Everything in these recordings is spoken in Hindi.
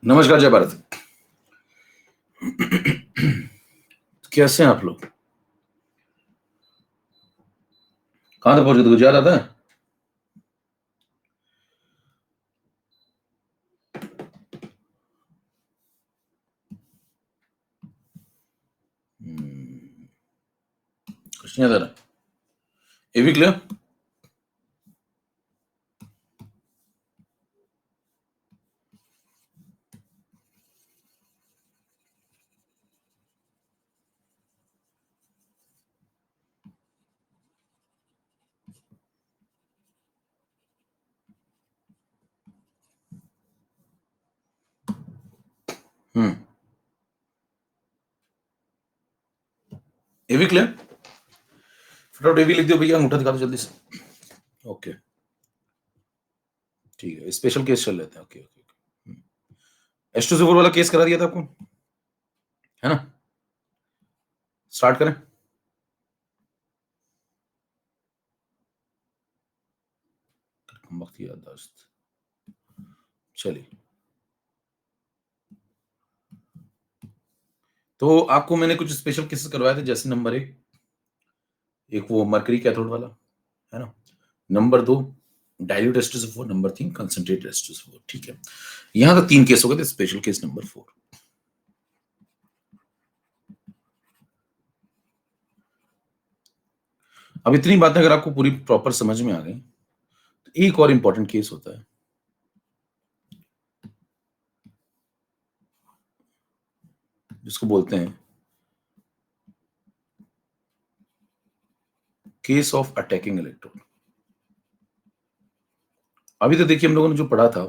नमस्कार, जय भारत। कैसे हैं आप लोग? कहाँ तक पहुँचे थे? कुछ याद आता है? हम्म, कुछ नहीं याद आ रहा। ये भी क्लियर? हम्म, ये भी क्लियर? फटाफट ये भी लिख दो भैया, अंगूठा दिखा दो जल्दी से। ओके, ठीक है। स्पेशल केस चल लेते हैं। Okay okay okay. H2SO4 वाला केस करा दिया था आपको, है ना? स्टार्ट करें? वक्त याददाश्त, चलिए। तो आपको मैंने कुछ स्पेशल केसेस करवाए थे, जैसे नंबर एक वो मरकरी कैथोड वाला, है ना? नंबर दो डाइल्यूट H2SO4, नंबर तीन कंसंट्रेट H2SO4। ठीक है, यहाँ तक तीन केस हो गए थे। Special case number 4। अब इतनी बातें अगर आपको पूरी प्रॉपर समझ में आ गई, तो एक और इंपॉर्टेंट केस होता है, जिसको बोलते हैं केस ऑफ अटैकिंग इलेक्ट्रोड। अभी तो देखिए हम लोगों ने जो पढ़ा था,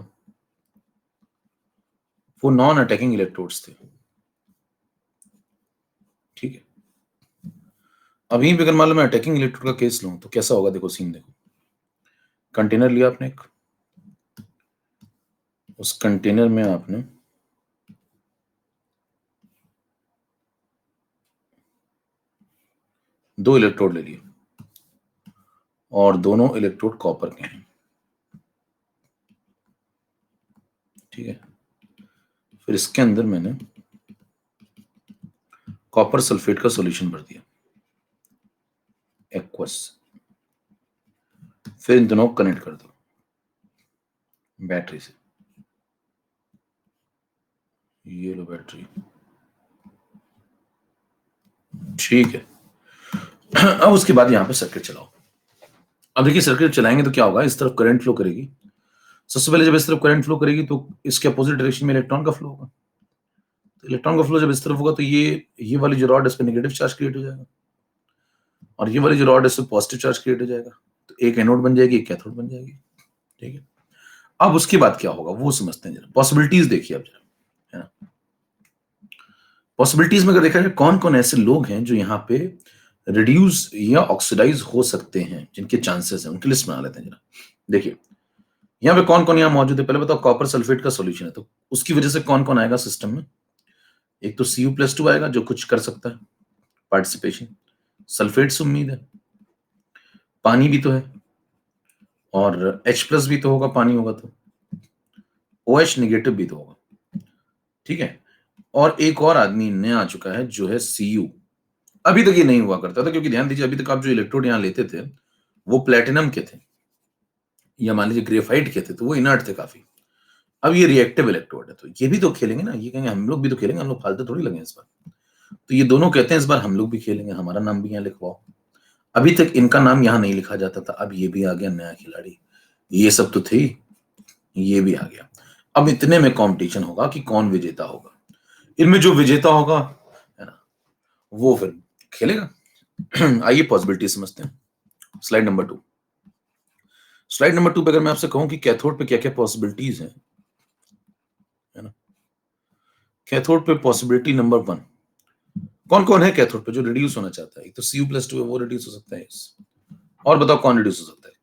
वो नॉन अटैकिंग इलेक्ट्रोड्स थे। ठीक है, अभी भी अगर मान लो मैं अटैकिंग इलेक्ट्रोड का केस लूं, तो कैसा होगा? देखो सीन देखो। कंटेनर लिया आपने एक, उस कंटेनर में आपने दो इलेक्ट्रोड ले लिए, और दोनों इलेक्ट्रोड कॉपर के हैं। ठीक है, फिर इसके अंदर मैंने कॉपर सल्फेट का सॉल्यूशन भर दिया, एक्वस। फिर इन दोनों को कनेक्ट कर दो बैटरी से। ये लो बैटरी। ठीक है, अब उसके बाद यहां पे सर्किट चलाओ। अब देखिए सर्किट चलाएंगे तो क्या होगा? इस तरफ करंट फ्लो करेगी। सबसे पहले जब इस तरफ करंट फ्लो करेगी, तो इसके अपोजिट डायरेक्शन में इलेक्ट्रॉन का फ्लो होगा। तो इलेक्ट्रॉन का फ्लो जब इस तरफ होगा, तो ये वाली जो रॉड है, इस पर नेगेटिव चार्ज क्रिएट हो जाएगा, और ये वाली जो रॉड है, इस पर पॉजिटिव चार्ज क्रिएट हो जाएगा। तो एक एनोड बन जाएगी, एक कैथोड बन जाएगी। ठीक है, अब उसके बाद क्या होगा वो समझते हैं जरा। पॉसिबिलिटीज देखिए अब जरा, है ना? पॉसिबिलिटीज में अगर देखा जाए, कौन कौन ऐसे लोग हैं जो यहाँ पे रिड्यूस या ऑक्सीडाइज हो सकते हैं, जिनके चांसेस हैं, उनकी लिस्ट बना लेते हैं जरा। देखिए यहाँ पे कौन कौन यहाँ मौजूद है। पहले बताओ, कॉपर सल्फेट का सॉल्यूशन है, तो उसकी वजह से कौन कौन आएगा सिस्टम में? एक तो Cu+2 आएगा, जो कुछ कर सकता है, पार्टिसिपेशन। सल्फेट से उम्मीद है, पानी भी तो है, और H+ भी तो होगा, पानी होगा तो OH नेगेटिव भी तो होगा। ठीक है, और एक और आदमी नया आ चुका है, जो है Cu। अभी तक ये नहीं हुआ करता था, क्योंकि ध्यान दीजिए, अभी तक आप जो इलेक्ट्रोड यहाँ लेते थे, वो प्लेटिनम के थे, या मान लीजिए ग्रेफाइट के थे, तो वो इनर्ट थे काफी। अब ये रिएक्टिव इलेक्ट्रोड है, तो ये भी तो खेलेंगे ना। ये कहेंगे हम लोग भी तो खेलेंगे, हम लोग फालतू थोड़ी लगे इस बार। तो ये दोनों कहते हैं इस बार हम लोग भी खेलेंगे, हमारा नाम भी यहाँ लिखवाओ। अभी तक इनका नाम यहाँ नहीं लिखा जाता था, अब ये भी आ गया नया खिलाड़ी। ये सब तो थी, ये भी आ गया। अब इतने में कंपटीशन होगा कि कौन विजेता होगा। इनमें जो विजेता होगा, है ना, वो फिर खेलेगा। आइए पॉसिबिलिटी समझते हैं। Slide number 2। स्लाइड नंबर 2 पे अगर मैं आपसे कहूं कि कैथोड पे क्या क्या पॉसिबिलिटीज हैं, है ना? कैथोड पे पॉसिबिलिटी नंबर 1, कौन कौन है कैथोड पे जो रिड्यूस होना चाहता है? एक तो Cu+2 है, वो रिड्यूस हो सकता है। और बताओ कौन रिड्यूस हो सकता है?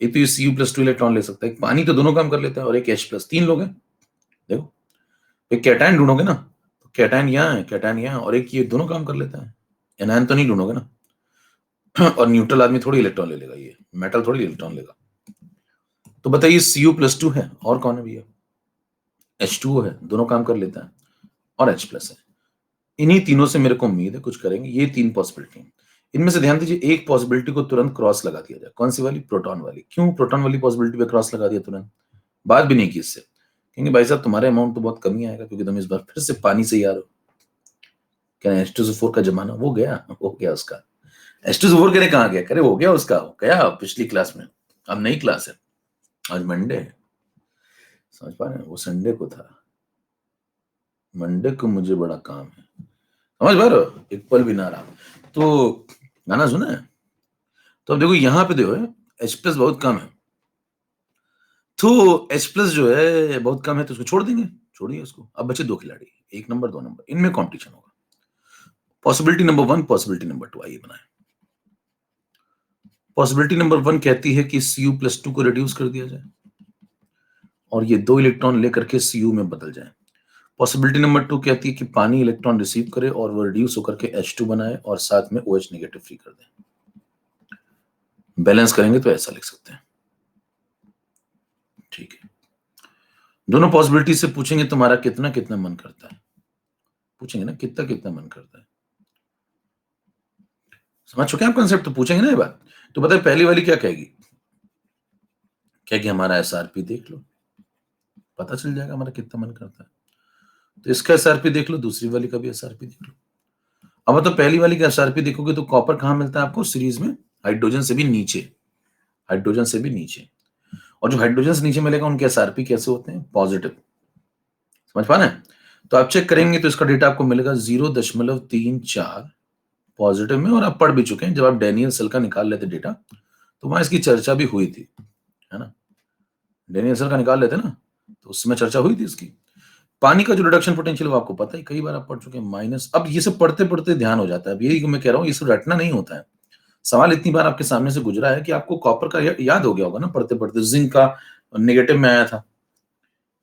एक तो ये Cu+2 इलेक्ट्रॉन ले सकता है, पानी तो दोनों काम कर लेता है, और एक H+, तीन लोग हैं। देखो, एक कैटायन ढूंढोगे ना, तो कैटायन यहाँ है, कैटायन यहाँ, और एक ये दोनों काम कर लेता है। एनायन तो नहीं ढूंढोगे ना। और न्यूट्रल आदमी थोड़ी इलेक्ट्रॉन ले लेगा, ये मेटल थोड़ी इलेक्ट्रॉन लेगा। तो बताइए Cu+2 है, और कौन है भैया? H2O है, दोनों काम कर लेता है, और H प्लस है। इन्हीं तीनों से मेरे को उम्मीद है कुछ करेंगे। ये 3 पॉसिबिलिटी हैं। इनमें से ध्यान दीजिए, एक पॉसिबिलिटी को तुरंत क्रॉस लगा दिया जाए। कौन सी वाली? प्रोटॉन वाली। क्यों प्रोटॉन वाली पॉसिबिलिटी पे क्रॉस लगा दिया तुरंत? बात भी नहीं की इससे। कहेंगे भाई साहब तुम्हारा अमाउंट तो बहुत कम ही आएगा क्योंकि तुम इस बार फिर से पानी से ही आ रहे हो। क्या H2SO4 का जमाना हो गया उसका। H2SO4 कहने कहाँ गया? करे हो गया उसका, गया पिछली क्लास में। अब नई क्लास है, आज मंडे है, समझ पा रहे हैं? वो संडे को था, मंडे को मुझे बड़ा काम है, समझ पा रहे हो? एक पल भी ना रहा। तो गाना सुना है? तो अब देखो यहाँ पे देखो H प्लस बहुत कम है, तो H प्लस जो है बहुत कम है, तो उसको छोड़ देंगे, छोड़िए उसको। अब बचे 2 खिलाड़ी, 1 नंबर 2 नंबर, इनमें कॉम्पिटिशन होगा। पॉसिबिलिटी नंबर 1, पॉसिबिलिटी नंबर 2, आइए बनाए। पॉसिबिलिटी नंबर 1 कहती है कि Cu+2 को रिड्यूस कर दिया जाए और ये 2 इलेक्ट्रॉन लेकर के Cu में बदल जाए। पॉसिबिलिटी नंबर 2 कहती है कि पानी इलेक्ट्रॉन रिसीव करे और वो रिड्यूस होकर के H2 बनाए और साथ में OH नेगेटिव फ्री कर दे। बैलेंस करेंगे तो ऐसा लिख सकते हैं, ठीक है। दोनों पॉसिबिलिटी से पूछेंगे तुम्हारा कितना कितना मन करता है, पूछेंगे ना कितना कितना मन करता है। समझ चुके हैं आप कंसेप्ट? तो पूछेंगे ना ये बात। तो बताए पहली वाली क्या कहेगी? क्या कि हमारा एसआरपी देख लो, पता चल जाएगा हमारा कितना मन करता है। तो इसका एसआरपी देख लो, दूसरी वाली का भी एसआरपी देख लो। अब तो पहली वाली का एसआरपी देखोगे तो कॉपर कहां मिलता है आपको? सीरीज में हाइड्रोजन से भी नीचे, हाइड्रोजन से भी नीचे। और जो हाइड्रोजन से नीचे मिलेगा उनके एसआरपी कैसे होते हैं? पॉजिटिव। समझ पा रहे हैं? तो आप चेक करेंगे तो इसका डेटा आपको मिलेगा 0.34 पॉजिटिव में। और आप पढ़ भी चुके हैं, जब आप डैनियल सेल का निकाल लेते डेटा तो वहां इसकी चर्चा भी हुई थी, है ना? डैनियल सेल का निकाल लेते ना, तो उस समय चर्चा हुई थी इसकी। पानी का जो रिडक्शन पोटेंशियल वो आपको पता है, कई बार आप पढ़ चुके हैं, माइनस। अब ये सब पढ़ते पढ़ते ध्यान हो जाता है। अब यही मैं कह रहा हूँ, ये सब रटना नहीं होता है। सवाल इतनी बार आपके सामने से गुजरा है कि आपको कॉपर का याद हो गया होगा ना पढ़ते पढ़ते। जिंक का नेगेटिव में आया था,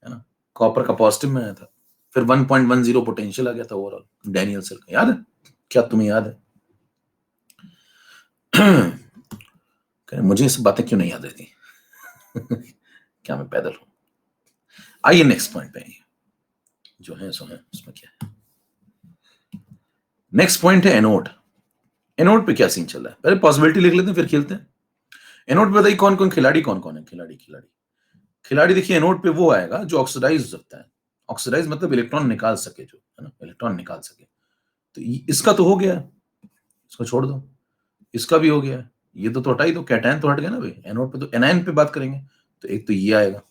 है ना? कॉपर का पॉजिटिव में आया था, फिर 1.10 पोटेंशियल आ गया था ओवरऑल डैनियल सेल का। याद है? क्या तुम्हें याद है? मुझे ये सब बातें क्यों नहीं याद रहती? क्या मैं पैदल हूं? आइए नेक्स्ट पॉइंट पे, जो है सो है, उसमें क्या है। नेक्स्ट पॉइंट है एनोड। एनोड पे क्या सीन चल रहा है? पहले पॉसिबिलिटी लिख लेते हैं फिर खेलते हैं। एनोड पे बताइए कौन कौन खिलाड़ी, कौन कौन है खिलाड़ी? खिलाड़ी देखिए, एनोड पे वो आएगा जो ऑक्सीडाइज हो सकता है। ऑक्सीडाइज मतलब इलेक्ट्रॉन निकाल सके, जो है ना, इलेक्ट्रॉन निकाल सके। तो इसका तो हो गया, इसको छोड़ दो। इसका भी हो गया, ये तो हटा ही दो, कैटायन तो हट गया ना भाई। एनोड पे तो एनायन पे बात करेंगे, तो एक तो ये आएगा,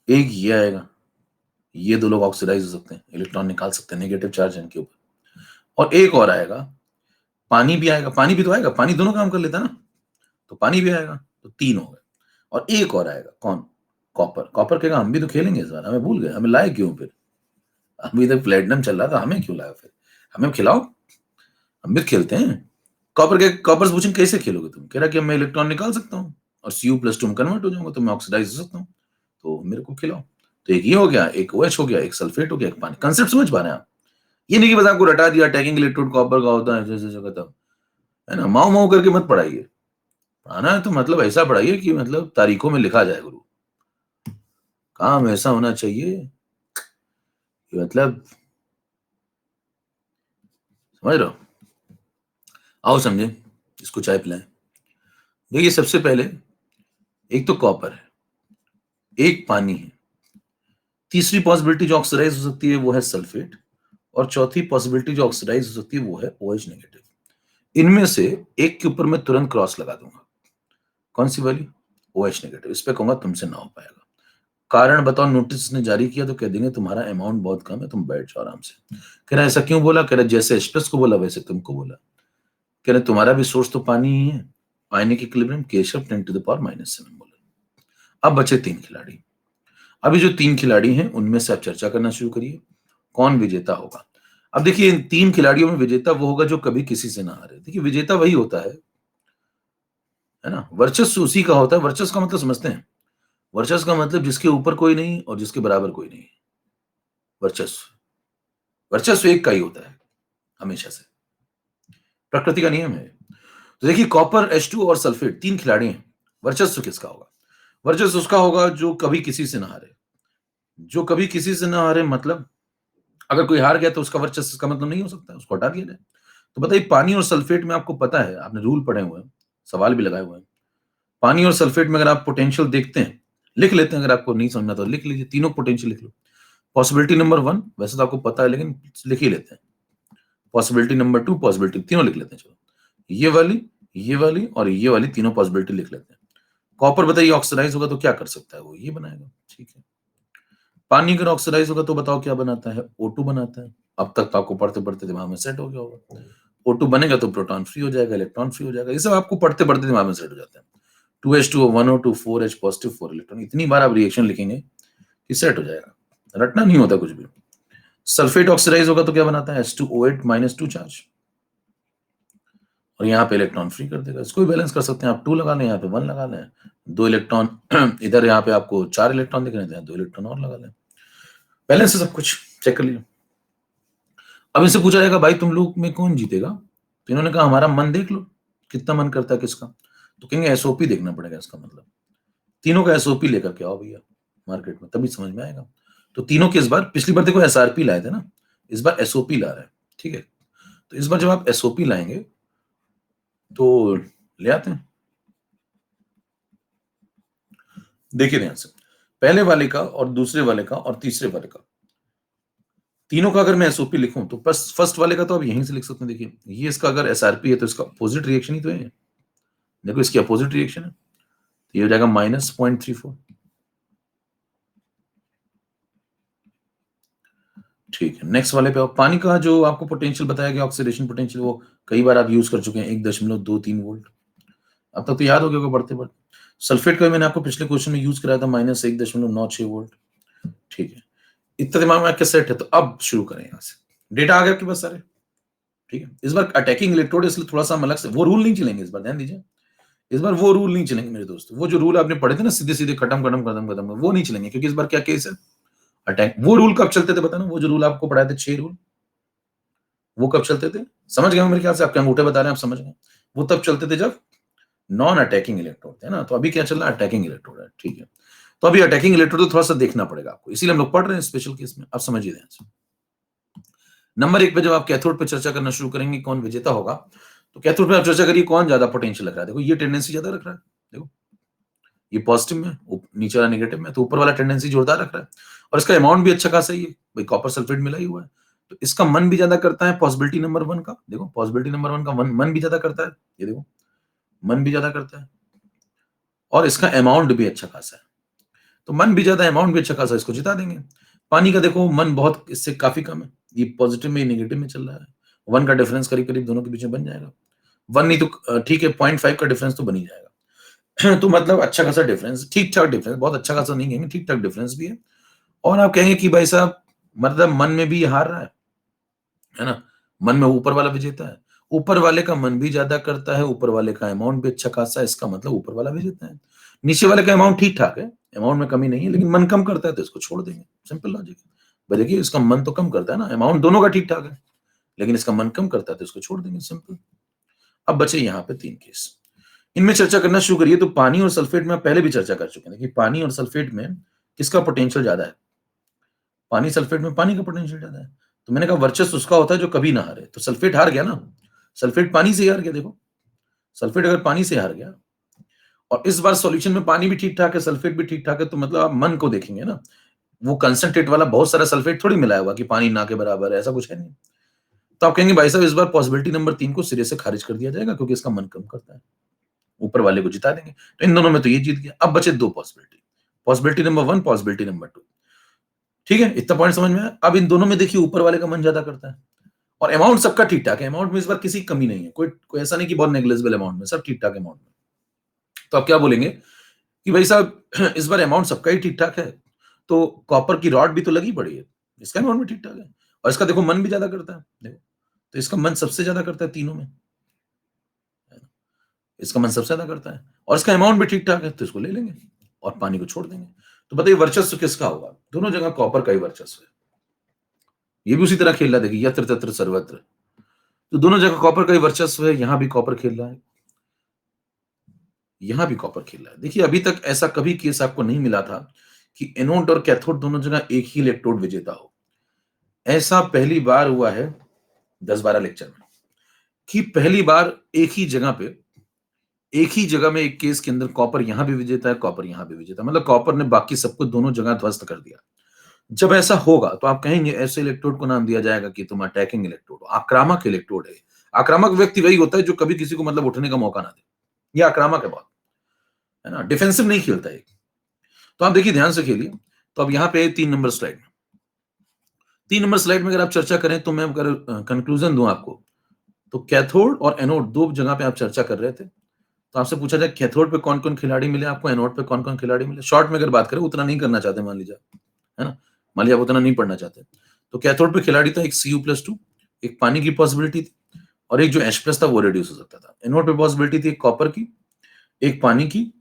एक ये आएगा। ये दो लोग ऑक्सीडाइज हो सकते हैं, इलेक्ट्रॉन निकाल सकते हैं, नेगेटिव चार्ज है इनके ऊपर। और एक और आएगा, पानी भी आएगा। पानी भी तो आएगा, पानी दोनों काम कर लेता है ना, तो पानी भी आएगा, तो 3 हो गए। और एक और आएगा, कौन? कॉपर। कॉपर कहेगा हम भी तो खेलेंगे इस बार, हमें भूल गए, हमें लाए क्यों फिर? अभी इधर प्लेटिनम चल रहा था, हमें क्यों लाया फिर? हमें खिलाओ, हम भी तो खेलते हैं। कॉपर से पूछेंगे कैसे खेलोगे तुम? कह रहा कि मैं इलेक्ट्रॉन निकाल सकता हूँ और Cu+2 में कन्वर्ट हो जाऊंगा, तो मैं ऑक्सीडाइज हो सकता हूँ, तो मेरे को खिलाओ। तो एक ये हो गया, एक OH हो गया, एक सल्फेट हो गया, एक पानी। कंसेप्ट समझ पा रहे हैं आप? ये नहीं कि बस आपको रटा दिया टैगिंग इलेक्ट्रोड कॉपर का होता है जैसे जगह तब, है ना? माओ माओ करके मत पढ़ाइए। पढ़ाना है तो मतलब ऐसा पढ़ाइए कि मतलब तारीखों में लिखा जाए गुरु। काम ऐसा होना चाहिए कि मतलब, समझ रहे हो? आओ समझे, इसको चाय पिलाएं। देखिए सबसे पहले एक तो कॉपर है, एक पानी है, तीसरी पॉसिबिलिटी जो ऑक्सीडाइज हो सकती है वो है सल्फेट, और चौथी पॉसिबिलिटी जो ऑक्सीडाइज हो सकती है वो है OH नेगेटिव। इनमें से एक के ऊपर मैं तुरंत क्रॉस लगा दूंगा। कौन सी वाली? OH negative. इस पे कहूंगा तुमसे ना हो पाएगा। कारण बताओ, नोटिस ने जारी किया तो कह देंगे तुम्हारा अमाउंट बहुत कम है, तुम बैठ जाओ आराम से। कह रहा ऐसा क्यों बोला? कह रहा जैसे H+ को बोला वैसे तुमको बोला। कह रहे तुम्हारा भी सोर्स तो पानी ही है। आयनिक इक्विलिब्रियम केशव 10⁻⁻7 बोला। अब बचे 3 खिलाड़ी। अभी जो 3 खिलाड़ी हैं उनमें से आप चर्चा करना शुरू करिए, कौन विजेता होगा। अब देखिए इन 3 खिलाड़ियों में विजेता वो होगा जो कभी किसी से ना हारे। देखिए विजेता वही होता है ना? वर्चस्व उसी का होता है। वर्चस्व का मतलब समझते हैं? वर्चस्व का मतलब जिसके ऊपर कोई नहीं और जिसके बराबर कोई नहीं। वर्चस्व, वर्चस्व एक का ही होता है हमेशा से, प्रकृति का नियम है। तो देखिए कॉपर, H2 और सल्फेट 3 खिलाड़ी हैं। वर्चस्व किसका होगा? वर्चस्व उसका होगा जो कभी किसी से ना हारे। जो कभी किसी से ना हारे, मतलब अगर कोई हार गया तो उसका वर्चस्व इसका मतलब नहीं हो सकता, उसको हटा दिया जाए। तो बताइए, पानी और सल्फेट में आपको पता है, आपने रूल पढ़े हुए हैं, सवाल भी लगाए हुए हैं। पानी और सल्फेट में अगर आप पोटेंशियल देखते हैं, लिख लेते हैं, अगर आपको नहीं समझना तो लिख लीजिए, तीनों पोटेंशियल लिख लो। पॉसिबिलिटी नंबर 1 वैसे तो आपको पता है, लेकिन लिख ही लेते हैं। पॉसिबिलिटी नंबर 2, पॉसिबिलिटी तीनों लिख लेते हैं, चलो। ये वाली और ये वाली तीनों पॉसिबिलिटी लिख लेते हैं। कॉपर बताइए ऑक्सीडाइज होगा तो क्या कर सकता है, वो ये बनाएगा, ठीक है। पानी अगर ऑक्सीडाइज होगा तो बताओ क्या बनाता है, O2 बनाता है। अब तक तो आपको पढ़ते पढ़ते दिमाग में सेट हो गया होगा। O2 बनेगा तो प्रोटॉन फ्री हो जाएगा, इलेक्ट्रॉन फ्री हो जाएगा, ये सब आपको पढ़ते पढ़ते दिमाग में सेट हो जाता है। 2H2O 1O2 4H positive 4 electron, इतनी बार आप रिएक्शन लिखेंगे कि सेट हो जाएगा, रटना नहीं होता कुछ भी। सल्फेट ऑक्सीडाइज होगा तो क्या बनाता है, H2O8 -2 चार्ज, और यहाँ पे इलेक्ट्रॉन फ्री कर देगा। इसको भी बैलेंस कर सकते हैं आप, 2 लगा लें, यहाँ पे 1 लगा लें, 2 इलेक्ट्रॉन इधर यहाँ पे आपको 4 इलेक्ट्रॉन दिख रहे हैं, 2 इलेक्ट्रॉन और लगा लें, बैलेंस है सब कुछ, चेक कर लीजिए। अब इनसे पूछा जाएगा भाई तुम लोग में कौन जीतेगा, तो इन्होंने कहा हमारा मन देख लो, कितना मन करता है किसका, तो कहेंगे एसओपी देखना पड़ेगा, इसका मतलब तीनों का एसओपी लेकर के आओ भैया मार्केट में, तभी समझ में आएगा। तो तीनों के इस बार, पिछली बार देखो एसआरपी लाए थे ना, इस बार एसओपी ला रहे हैं, ठीक है। तो इस बार जब आप एसओपी लाएंगे तो ले आते हैं, देखिए ध्यान से, पहले वाले का और दूसरे वाले का और तीसरे वाले का, तीनों का अगर मैं एसओपी लिखूं तो फर्स्ट वाले का तो आप यहीं से लिख सकते हैं। देखिए ये इसका अगर एसआरपी है तो इसका अपोजिट रिएक्शन ही तो है, देखो इसकी अपोजिट रिएक्शन है, तो ये हो जाएगा -0.34, ठीक है। नेक्स्ट वाले पे आओ, पानी का जो आपको पोटेंशियल बताया गया, ऑक्सीडेशन पोटेंशियल, वो कई बार आप यूज कर चुके हैं, 1.23 वोल्ट, अब तक तो याद हो गया होगा बढ़ते बढ़ते। सल्फेट का मैंने आपको पिछले क्वेश्चन में यूज कराया था, -1.96 वोल्ट, ठीक है। इतना दिमाग में आपके सेट है, तो अब शुरू करें यहाँ से, डेटा आ गया आपके पास सारे, ठीक है। इस बार अटैकिंग इलेक्ट्रोड, इसलिए थोड़ा सा हम अलग से, वो रूल नहीं चलेंगे इस बार, ध्यान दीजिए, इस बार वो रूल नहीं चलेंगे मेरे दोस्त, वो जो रूल आपने पढ़े थे ना सीधे सीधे खत्म खत्म खत्म खत्म, वो नहीं चलेंगे, क्योंकि इस बार क्या केस है, अटैक। वो रूल कब चलते थे पता ना, वो जो रूल आपको पढ़ाए थे 6 रूल, वो कब चलते थे, समझ गए मेरे ख्याल से, आपके अंगूठे बता रहे हैं, आप समझ गए। वो तब चलते थे जब नॉन अटैकिंग इलेक्ट्रोड थे ना, तो अभी क्या चल रहा है, अटैकिंग इलेक्ट्रोड है, ठीक है। तो अभी अटैकिंग इलेक्ट्रोड तो थोड़ा सा देखना पड़ेगा आपको, इसीलिए हम लोग पढ़ रहे हैं स्पेशल केस में, अब समझिए ध्यान से। नंबर 1 पे जब आप कैथोड पे चर्चा करना शुरू करेंगे, कौन विजेता होगा, तो कैथोड पे आप चर्चा करिए कौन ज्यादा पोटेंशियल रख रहा है, देखो ये टेंडेंसी ज्यादा रख रहा है, देखो ये पॉजिटिव में, नीचे वाला नेगेटिव में, तो ऊपर वाला टेंडेंसी जोरदार रख रहा है, और इसका अमाउंट भी अच्छा खासा ही है, भाई कॉपर सल्फेट मिला ही हुआ है, तो इसका मन भी ज्यादा करता है पॉसिबिलिटी नंबर 1 का, देखो पॉसिबिलिटी नंबर 1 का मन भी ज्यादा करता है, ये देखो मन भी ज्यादा करता है, और इसका अमाउंट भी अच्छा खासा है, तो मन भी ज्यादा अमाउंट भी अच्छा खासा, इसको जिता देंगे। पानी का देखो मन बहुत इससे काफी कम है, ये पॉजिटिव में नेगेटिव में चल रहा है, 1 का डिफरेंस करीब करीब दोनों के बीच में बन जाएगा, 1 नहीं तो ठीक है 0.5 का डिफरेंस तो बन ही जाएगा। तो मतलब अच्छा खासा डिफरेंस, ठीक ठाक डिफरेंस, बहुत अच्छा खासा नहीं कहेंगे, ठीक ठाक डिफरेंस भी है। और आप कहेंगे कि भाई साहब मतलब मन में भी हार रहा है ना, मन में ऊपर वाला विजेता है, ऊपर वाले का मन भी ज्यादा करता है, ऊपर वाले का अमाउंट भी अच्छा खासा है, इसका मतलब ऊपर वाला विजेता है। नीचे वाले का अमाउंट ठीक ठाक है, अमाउंट में कमी नहीं है, लेकिन मन कम करता है तो इसको छोड़ देंगे, सिंपल लॉजिक है। भाई देखिए इसका मन तो कम करता है ना, अमाउंट दोनों का ठीक ठाक है, लेकिन इसका मन कम करता है तो इसको छोड़ देंगे, सिंपल। अब बचे यहाँ पे 3 केस, इनमें चर्चा करना शुरू करिए। तो पानी और सल्फेट में पहले भी चर्चा कर चुके हैं कि पानी और सल्फेट में किसका पोटेंशियल ज्यादा है, पानी सल्फेट में पानी का पोटेंशियल ज्यादा है, तो मैंने कहा वर्चस्व उसका होता है जो कभी ना हारे, तो सल्फेट हार गया ना, सल्फेट पानी से हार गया, देखो सल्फेट अगर पानी से हार गया, और इस बार सॉल्यूशन में पानी भी ठीक ठाक है, सल्फेट भी ठीक ठाक है, तो मतलब आप मन को देखेंगे ना, वो कंसंट्रेट वाला बहुत सारा सल्फेट थोड़ी मिलाया हुआ कि पानी ना के बराबर है, ऐसा कुछ है नहीं। तो आप कहेंगे भाई साहब इस बार पॉसिबिलिटी नंबर 3 को सिरे से खारिज कर दिया जाएगा, क्योंकि इसका मन कम करता है, ऊपर वाले को जिता देंगे, तो इन दोनों में तो ये जीत गया। अब बचे 2 possibility, possibility number 1, possibility number 2, ठीक है, इतना पॉइंट समझ में आया। अब इन दोनों में देखिए ऊपर वाले का मन ज्यादा करता है, और अमाउंट सबका ठीक ठाक है, अमाउंट में इस बार किसी की कमी नहीं है, कोई ऐसा नहीं कि बहुत नेग्लिजिबल अमाउंट में, सब ठीक ठाक अमाउंट में। तो आप क्या बोलेंगे कि भाई साहब इस बार अमाउंट सबका ही ठीक ठाक है, तो कॉपर की रॉड भी तो लगी पड़ी है, इसका अमाउंट भी ठीक ठाक है, और इसका देखो मन भी ज्यादा करता है, देखो तो इसका मन सबसे ज्यादा करता है तीनों में, इसका मन सबसे ज्यादा करता है, और इसका अमाउंट भी ठीक ठाक है, तो इसको ले लेंगे और पानी को छोड़ देंगे। तो बताइए वर्चस्व किसका होगा, दोनों जगह कॉपर का ही वर्चस्व है, ये भी उसी तरह खेल रहा है, देखिए यत्र तत्र सर्वत्र, तो दोनों जगह कॉपर का ही वर्चस्व है, यहां भी कॉपर खेल रहा है, यहां भी कॉपर खेल रहा है। देखिए अभी तक ऐसा कभी केस आपको नहीं मिला था कि एनोड और कैथोड दोनों जगह एक ही इलेक्ट्रोड विजेता हो। ऐसा पहली बार हुआ है 10-12 लेक्चर में कि पहली बार एक ही जगह पे, एक ही जगह में एक केस के अंदर कॉपर यहां भी विजेता है, कॉपर यहां भी विजेता है। मतलब कॉपर ने बाकी सबको दोनों जगह ध्वस्त कर दिया। जब ऐसा होगा तो आप कहेंगे ऐसे इलेक्ट्रोड को नाम दिया जाएगा कि तुम अटैकिंग इलेक्ट्रोड हो, आक्रामक इलेक्ट्रोड है। आक्रामक व्यक्ति वही होता है जो कभी किसी को मतलब उठने का मौका ना दे। ये आक्रामक है बहुत, है ना? डिफेंसिव नहीं खेलता है। तो आप देखिए ध्यान से खेलिए। तो अब यहाँ पे 3 नंबर स्लाइड, 3 नंबर स्लाइड में अगर आप चर्चा करें तो मैं अगर कंक्लूजन दूं आपको, तो कैथोड और एनोड दो जगह पे आप चर्चा कर रहे थे। तो आपसे पूछा जाए कैथोड पे कौन कौन खिलाड़ी मिले आपको, एनोड पे कौन कौन खिलाड़ी मिले। शॉर्ट में अगर बात करें, उतना नहीं करना चाहते मान लीजिए, है ना, मान लीजिए आप उतना नहीं पढ़ना चाहते, तो कैथोड पे खिलाड़ी था एक Cu+2, एक पानी की पॉसिबिलिटी थी, और एक जो H+ था वो रिड्यूस हो सकता था। एनोड पे पॉसिबिलिटी थी एक कॉपर की, एक पानी की,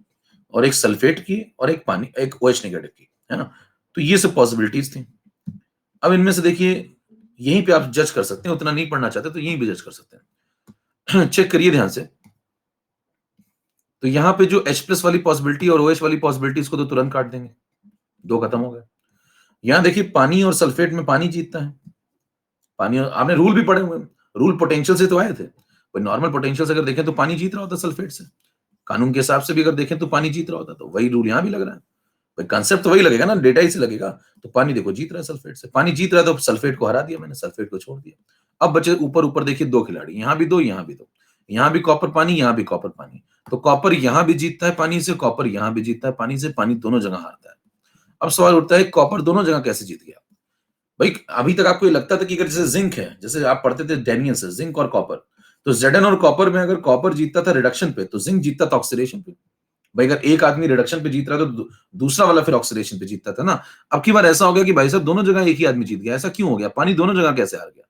और एक सल्फेट की, और एक पानी, एक OH नेगेटिव की, है ना। तो ये सब पॉसिबिलिटीज थी। अब इनमें से देखिए, यहीं पे आप जज कर सकते हैं, उतना नहीं पढ़ना चाहते तो यहीं भी जज कर सकते हैं। चेक करिए ध्यान से। तो यहां पे जो H+ वाली पॉसिबिलिटी और OH वाली पॉसिबिलिटी, इसको तो तुरंत काट देंगे, दो खत्म हो गए। यहां देखिए पानी और सल्फेट में पानी जीतता है। पानी, आपने रूल भी पढ़े हुए हैं, रूल पोटेंशियल से तो आए थे। कोई नॉर्मल पोटेंशियल से अगर देखें तो पानी जीत रहा होता सल्फेट से, कानून के हिसाब से भी अगर देखें तो पानी जीत रहा होता। तो वही रूल यहां भी लग रहा है, भाई कंसेप्ट तो वही लगेगा ना, डेटा ही से लगेगा। तो पानी देखो जीत रहा है सल्फेट से, पानी जीत रहा है तो सल्फेट को हरा दिया मैंने, सल्फेट को छोड़ दिया। अब बचे ऊपर ऊपर देखिए दो खिलाड़ी, यहां भी दो, यहां भी दो, यहां भी कॉपर पानी, यहां भी कॉपर पानी। तो कॉपर यहां भी जीतता है पानी से, कॉपर यहां भी जीतता है पानी से, पानी दोनों जगह हारता है। अब सवाल उठता है कॉपर दोनों जगह कैसे जीत गया। भाई अभी तक आपको ये लगता था कि अगर जैसे जिंक है, जैसे आप पढ़ते थे डैनियल से, जिंक और कॉपर, तो Zn और कॉपर में अगर कॉपर जीतता था रिडक्शन पे तो जिंक जीतता था ऑक्सीडेशन पे। भाई अगर एक आदमी रिडक्शन पे जीत रहा है तो दूसरा वाला फिर ऑक्सीडेशन पे जीतता था ना। अब की बार ऐसा हो गया कि भाई साहब दोनों जगह एक ही आदमी जीत गया। ऐसा क्यों हो गया, पानी दोनों जगह कैसे हार गया।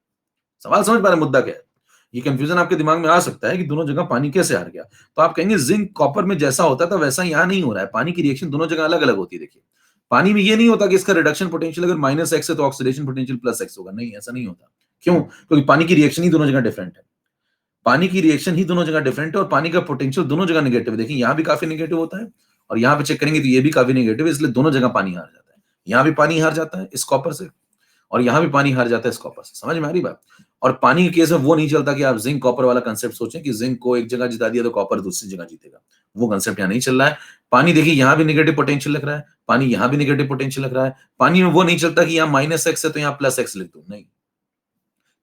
सवाल समझ पा रहे हैं मुद्दा क्या है। ये कंफ्यूजन आपके दिमाग में आ सकता है कि दोनों जगह पानी कैसे हार गया। तो आप कहेंगे जिंक कॉपर में जैसा होता था वैसा यहाँ नहीं हो रहा है, पानी की रिएक्शन दोनों जगह अलग अलग होती है। देखिए पानी में ये नहीं होता कि इसका रिडक्शन पोटेंशियल अगर -x है तो ऑक्सीडेशन पोटेंशियल +x होगा, नहीं ऐसा नहीं होता। क्यों, क्योंकि पानी की रिएक्शन ही दोनों जगह डिफरेंट है। पानी की रिएक्शन ही दोनों जगह डिफरेंट है और पानी का पोटेंशियल दोनों जगह नेगेटिव है। देखिए यहाँ भी काफी नेगेटिव होता है और यहाँ पे चेक करेंगे तो ये भी काफी नेगेटिव है, इसलिए दोनों जगह पानी हार जाता है। यहाँ भी पानी हार जाता है इस कॉपर से और यहाँ भी पानी हार जाता है इस कॉपर से। समझ में आ रही बात। और पानी के केस में वो नहीं चलता कि आप जिंक कॉपर वाला कंसेप्ट सोचें कि जिंक को एक जगह जिता दिया तो कॉपर दूसरी जगह जीतेगा। वो कंसेप्ट यहाँ नहीं चल रहा है। पानी देखिए यहाँ भी नेगेटिव पोटेंशियल लग रहा है, पानी यहाँ भी नेगेटिव पोटेंशियल लग रहा है। पानी में वो नहीं चलता कि यहाँ -x है तो यहाँ +x लिख दो, नहीं,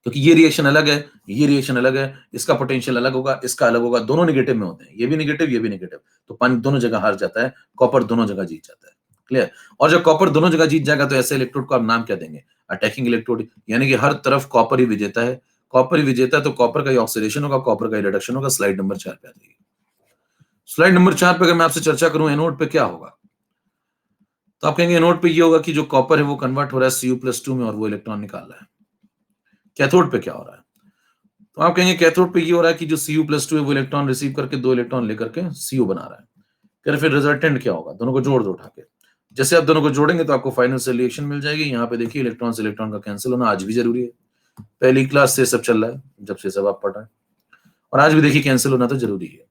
क्योंकि ये रिएक्शन अलग है, ये रिएक्शन अलग है, इसका पोटेंशियल अलग होगा, इसका अलग होगा, दोनों नेगेटिव में होते हैं, ये भी नेगेटिव, ये भी नेगेटिव। तो पानी दोनों जगह हार जाता है, कॉपर दोनों जगह जीत जाता है। क्लियर। और जब कॉपर दोनों जगह जीत जाएगा तो ऐसे इलेक्ट्रोड को आप नाम क्या देंगे, अटैकिंग इलेक्ट्रोड। यानी कि हर तरफ कॉपर ही विजेता है, कॉपर ही विजेता है तो कॉपर का ही ऑक्सीडेशन होगा, कॉपर का ही रिडक्शन होगा। स्लाइड नंबर 4 पे आ जाइए। स्लाइड नंबर 4 पे अगर मैं आपसे चर्चा करूं एनोड पे क्या होगा, तो आप कहेंगे एनोड पे ये होगा कि जो कॉपर है वो कन्वर्ट हो रहा है Cu+2 में और वो इलेक्ट्रॉन निकाल रहा है। कैथोड पे क्या हो रहा है, तो आप कहेंगे कैथोड पे ये हो रहा है कि जो Cu+2 है वो इलेक्ट्रॉन रिसीव करके 2 इलेक्ट्रॉन लेकर के Cu बना रहा है। फिर रिजल्टेंट क्या होगा, दोनों को जोड़ दो उठा के। जैसे आप दोनों को जोड़ेंगे तो आपको फाइनल से रिएक्शन मिल जाएगी। यहाँ पे देखिए इलेक्ट्रॉन से इलेक्ट्रॉन का कैंसिल होना आज भी जरूरी है, पहली क्लास से सब चल रहा है, जब से सब आप पढ़ रहे हैं, और आज भी देखिए कैंसिल होना तो जरूरी है।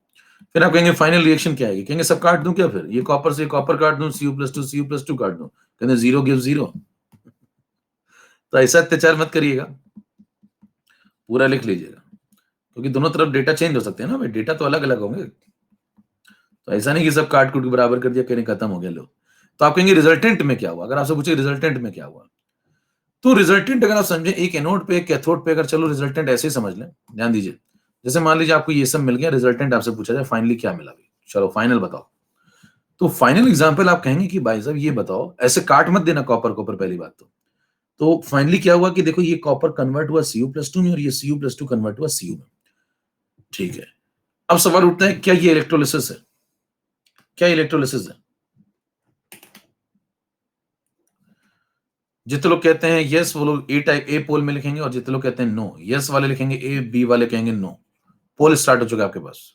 फिर आप कहेंगे फाइनल रिएक्शन क्या है, कहेंगे सब काट दूं क्या, फिर ये कॉपर से कॉपर काट दूं, Cu+2 काट दूं, कहते 0 गिव 0। तो ऐसा अत्याचार मत करिएगा, पूरा लिख लीजिएगा, क्योंकि दोनों तरफ डेटा चेंज हो सकते हैं ना भाई, डेटा तो अलग अलग होंगे। तो ऐसा नहीं कि सब काट कूट के बराबर कर दिया, कहने खत्म हो गया लो। तो आप कहेंगे रिजल्टेंट में क्या हुआ, अगर आपसे पूछे रिजल्टेंट में क्या हुआ, तो रिजल्टेंट अगर आप समझे एक एनोड पे एक कैथोड पे, अगर चलो रिजल्टेंट ऐसे ही समझ लें, ध्यान दीजिए। जैसे मान लीजिए आपको ये सब मिल गया, रिजल्टेंट आपसे पूछा जाए फाइनली क्या मिला भाई, चलो फाइनल बताओ। तो फाइनल एग्जांपल आप कहेंगे कि भाई साहब ये बताओ, ऐसे काट मत देना कॉपर कॉपर, पहली बात तो फाइनली क्या हुआ कि देखो ये कॉपर कन्वर्ट हुआ Cu+2 में और ये Cu+2 कन्वर्ट हुआ Cu में। ठीक है। अब सवाल उठता है क्या ये इलेक्ट्रोलिसिस है, क्या इलेक्ट्रोलिसिस है। जितने लोग कहते हैं यस वो लोग ए टाइप ए पोल में लिखेंगे और जितने लोग कहते हैं नो, यस वाले लिखेंगे ए, बी वाले कहेंगे नो। पोल स्टार्ट हो चुका है आपके पास।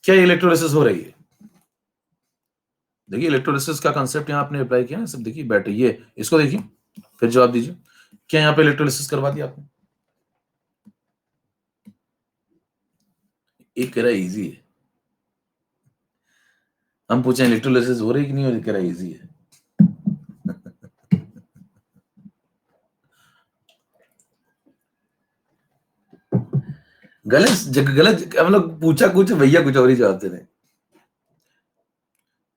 क्या इलेक्ट्रोलिसिस हो रही है, देखिए इलेक्ट्रोलिसिस का कांसेप्ट यहां आपने अप्लाई किया ना, सब देखिए बैठे, ये इसको देखिए फिर जवाब दीजिए। क्या यहां पे इलेक्ट्रोलिसिस करवा दिया आपने, एक कह रहा है इजी है, हम पूछे इलेक्ट्रोलिसिस हो रही कि नहीं हो रही, कह रहा इजी है। गलत हम लोग पूछा कुछ, भैया कुछ और ही जवाब दे रहे हैं।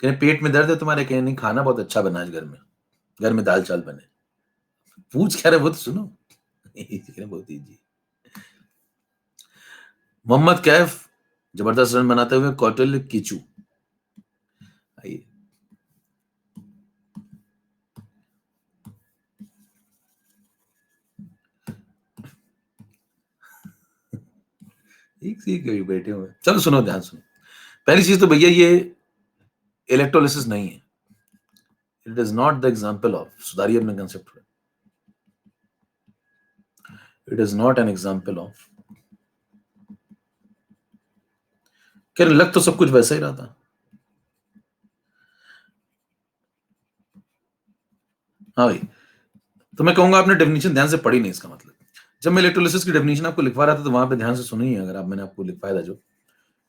कह पेट में दर्द है तुम्हारे, कहे नहीं खाना बहुत अच्छा बना है घर में दाल चावल बने। पूछ कह रहे वो तो सुनो। बहुत इजी। मोहम्मद कैफ जबरदस्त रन बनाते हुए कौटिल्य कीचू। आइए, एक सी क्यों बैठे हुए, चलो सुनो ध्यान सुनो। पहली चीज तो भैया ये इलेक्ट्रोलिसिस नहीं है, it is not the example of, सुधारिए अपने concept. It is not an example of. क्या लग तो सब कुछ वैसा ही रहा था। हाँ भाई, तो मैं कहूंगा आपने डेफिनेशन ध्यान से पढ़ी नहीं, इसका मतलब जब मैं इलेक्ट्रोलिसिस की डेफिनेशन आपको लिखवा रहा था तो वहां पे ध्यान से सुनी है, अगर आप, मैंने आपको लिखवाया था जो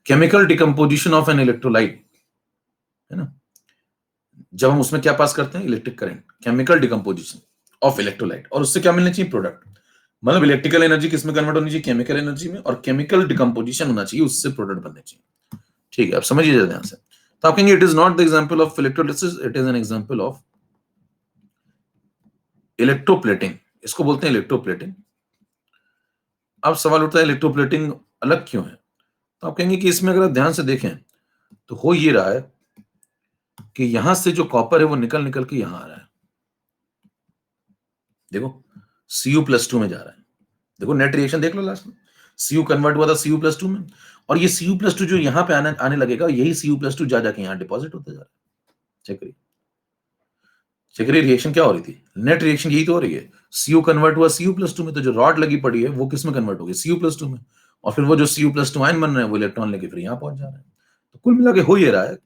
chemical decomposition of an electrolyte, है ना, जब हम उसमें क्या पास करते हैं, electric current, chemical decomposition of electrolyte, और उससे क्या मिलना चाहिए, प्रोडक्ट। मतलब इलेक्ट्रिकल एनर्जी किसमें कन्वर्ट होनी चाहिए, केमिकल एनर्जी में, और केमिकल डिकम्पोजिशन होना चाहिए, उससे प्रोडक्ट बनने चाहिए। ठीक है, आप समझिए ध्यान से। तो आप कहेंगे it is not the example of electrolysis, it is an example of electroplating. इसको बोलते हैं इलेक्ट्रोप्लेटिंग। अब सवाल उठता है इलेक्ट्रोप्लेटिंग अलग क्यों है, तो आप कहेंगे कि इसमें अगर आप ध्यान से देखें तो हो ये रहा है कि यहां से जो कॉपर है वो निकल निकल के यहां आ रहा है। देखो Cu+2 में जा रहा है, देखो नेट रिएक्शन देख लो लास्ट में, Cu कन्वर्ट हुआ था Cu+2 में, और ये Cu+2 जो यहां पे आने लगेगा, यही Cu+2 जा जाके यहां डिपॉजिट होता जा रहा है। चेक करिए, चेक करिए रिएक्शन क्या हो रही थी, नेट रिएक्शन यही तो हो रही है। Cu कन्वर्ट हुआ Cu+2 में, तो जो रॉड लगी पड़ी है वो किस में कन्वर्ट होगी, Cu+2 में, और फिर वो जो Cu+2 आयन बन रहे हैं वो इलेक्ट्रॉन लेके फिर यहां पहुंच जा रहे हैं। तो कुल मिला के हो ये रहा है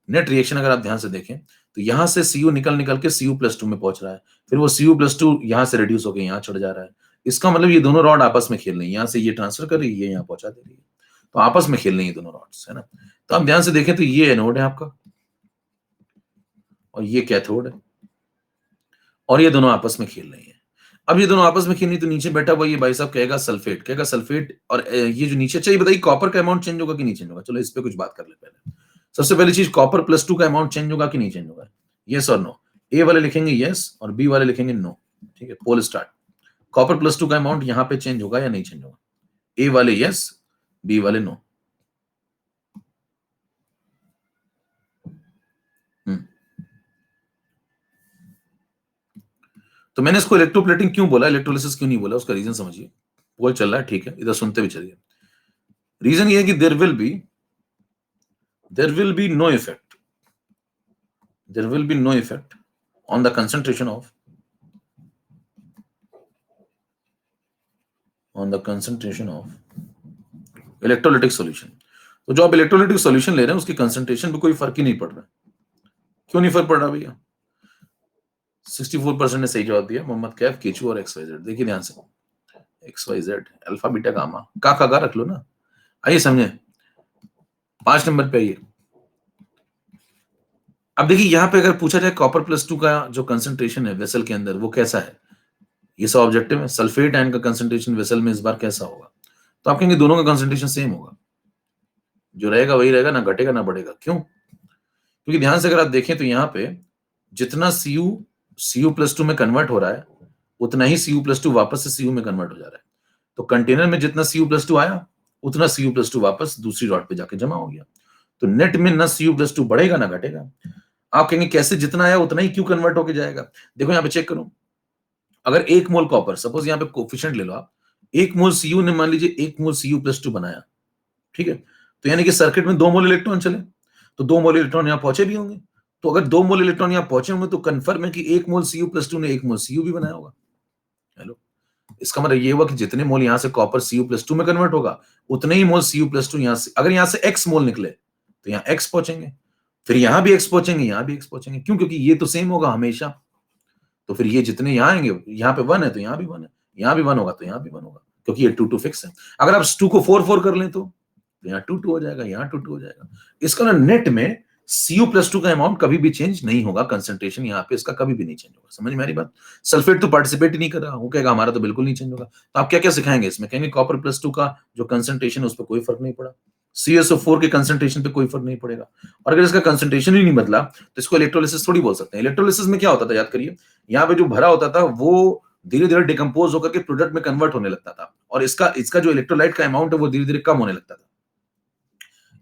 नेट रिएक्शन, अगर आप ध्यान से देखें तो यहां से Cu निकल निकल के Cu+2 में पहुंच रहा है, फिर वो Cu+2 यहां से रिड्यूस होकर यहां चढ़ जा रहा है। इसका मतलब ये दोनों रॉड आपस में खेल रही है, यहां से ये ट्रांसफर कर रही है, ये यहां पहुंचा दे रही है, तो आपस में खेल रही है दोनों रॉड्स, है ना। तो आप ध्यान से देखें तो ये एनोड है आपका, और ये कैथोड है, और ये दोनों आपस में खेल रही है। अब ये दोनों आपस में खेलनी, तो नीचे बैठा हुआ ये भाई साहब कहेगा सल्फेट, कहेगा सल्फेट, और ये जो नीचे, चाहिए बताइए कॉपर का अमाउंट चेंज होगा कि नहीं चेंज होगा, चलो इस पे कुछ बात कर ले पहले। सबसे पहली चीज, कॉपर+2 का अमाउंट चेंज होगा कि नहीं चेंज होगा, यस और नो। ए वाले लिखेंगे यस और बी वाले लिखेंगे नो। ठीक है, पोल स्टार्ट। कॉपर+2 का अमाउंट यहां पे चेंज होगा या नहीं चेंज होगा, ए वाले यस, बी वाले नो। तो मैंने इसको इलेक्ट्रोप्लेटिंग क्यों बोला, इलेक्ट्रोलिसिस क्यों नहीं बोला, उसका रीजन समझिए। पोल चल रहा है, ठीक है, इधर सुनते भी चलिए। रीजन ये है कि there will be no effect, there will be no effect on the concentration of electrolytic solution. तो जो आप इलेक्ट्रोलिटिक सॉल्यूशन ले रहे हैं उसकी कंसंट्रेशन पे कोई फर्क ही नहीं पड़ रहा। क्यों नहीं फर्क पड़ रहा भैया, 64% ने सही जवाब दिया, मोहम्मद कैफ, केचू और XYZ। देखिए ध्यान से, XYZ, अल्फा बीटा गामा, का रख लो ना। आइए समझे, 5 नंबर पे आइए। अब देखिए यहां पे अगर पूछा जाए कॉपर+2 का जो कंसंट्रेशन है वेसल के अंदर वो कैसा है, ये सब ऑब्जेक्टिव है। सल्फेट आयन का कंसंट्रेशन वेसल में इस बार कैसा होगा, तो आप कहेंगे दोनों का कंसंट्रेशन सेम होगा, जो रहेगा वही रहेगा, ना घटेगा ना बढ़ेगा। क्यों, क्योंकि ध्यान से अगर आप देखें तो यहाँ पे जितना Cu+2 में कन्वर्ट हो रहा है, उतना ही Cu+2 वापस से Cu में कन्वर्ट हो जा रहा है। तो कंटेनर में जितना Cu+2 आया, उतना Cu+2 वापस दूसरी रॉड पे जाके जमा हो गया। तो नेट में ना Cu+2 बढ़ेगा ना घटेगा। आप कहेंगे कैसे, जितना आया उतना ही क्यों कन्वर्ट होके जाएगा। देखो यहाँ पे चेक करो, अगर 1 मोल कॉपर, सपोज यहाँ पे कोफिशिएंट ले लो आप, 1 मोल Cu ने मान लीजिए 1 मोल Cu+2 बनाया, ठीक है, तो यानी कि सर्किट में 2 मोल इलेक्ट्रॉन चले, तो 2 मोल इलेक्ट्रॉन यहाँ पहुंचे भी होंगे। तो अगर 2 मोल इलेक्ट्रॉन यहाँ पहुंचे होंगे तो कंफर्म है कि 1 मोल Cu+2 ने 1 मोल Cu भी बनाया होगा। हेलो, इसका मतलब ये हुआ कि जितने मोल यहाँ से कॉपर Cu+2 में कन्वर्ट होगा, उतने ही मोल Cu+2 यहाँ से, अगर यहाँ से X मोल निकले तो यहाँ X पहुंचेंगे, फिर यहाँ भी X पहुंचेंगे, यहाँ भी X पहुंचेंगे। क्यों, क्योंकि ये तो सेम होगा हमेशा। तो फिर ये जितने यहाँ आएंगे, यहाँ पे 1 है तो यहाँ भी 1 है, यहाँ भी 1 होगा तो यहाँ भी 1 होगा, क्योंकि ये 2 2 फिक्स है। अगर आप 2 को 4 4 कर लें तो यहाँ 2 2 हो जाएगा, यहाँ 2 2 हो जाएगा। इसका ना नेट में Cu+2 का अमाउंट कभी भी चेंज नहीं होगा, कंसंट्रेशन यहाँ पे इसका कभी भी नहीं चेंज होगा। समझ में आ रही बात? सल्फेट तो पार्टिसिपेट ही नहीं कर रहा, वो कहेगा हमारा तो बिल्कुल नहीं चेंज होगा। तो आप क्या-क्या सिखाएंगे इसमें? कहेंगे Copper+2 का जो कंसंट्रेशन है उस पे कोई फर्क नहीं पड़ा। CSO4 के कंसंट्रेशन पे कोई फर्क नहीं पड़ेगा। और अगर इसका कंसंट्रेशन ही नहीं बदला तो इसको इलेक्ट्रोलिसिस थोड़ी बोल सकते हैं। इलेक्ट्रोलिसिस में क्या होता था याद करिए, यहाँ पे जो भरा होता था वो धीरे-धीरे डिकम्पोज होकर के प्रोडक्ट में कन्वर्ट होने लगता था और इसका इसका जो इलेक्ट्रोलाइट का अमाउंट है वो धीरे-धीरे कम होने लगता था।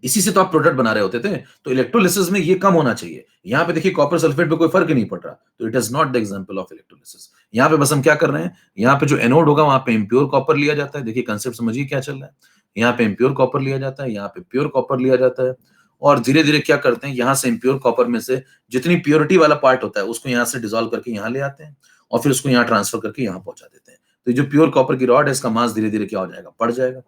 इसी से तो आप प्रोडक्ट बना रहे होते थे। तो इलेक्ट्रोलिसिस में ये कम होना चाहिए। यहाँ पे देखिए कॉपर सल्फेट पे कोई फर्क ही नहीं पड़ रहा। तो it is not the example of electrolysis. यहाँ पे बस हम क्या कर रहे हैं, यहाँ पे जो एनोड होगा वहां पे इम्प्योर कॉपर लिया जाता है। देखिए कंसेप्ट समझिए क्या चल रहा है। यहाँ पे इम्प्योर कॉपर लिया जाता है, यहाँ पे प्योर कॉपर लिया जाता है और धीरे धीरे क्या करते हैं, यहाँ से इम्प्योर कॉपर में से जितनी प्योरिटी वाला पार्ट होता है उसको यहाँ से डिजोल्व करके यहाँ ले आते हैं और फिर उसको यहाँ ट्रांसफर करके यहाँ पहुंचा देते हैं। तो ये जो प्योर कॉपर की रॉड है इसका मास धीरे धीरे क्या हो जाएगा, बढ़ जाएगा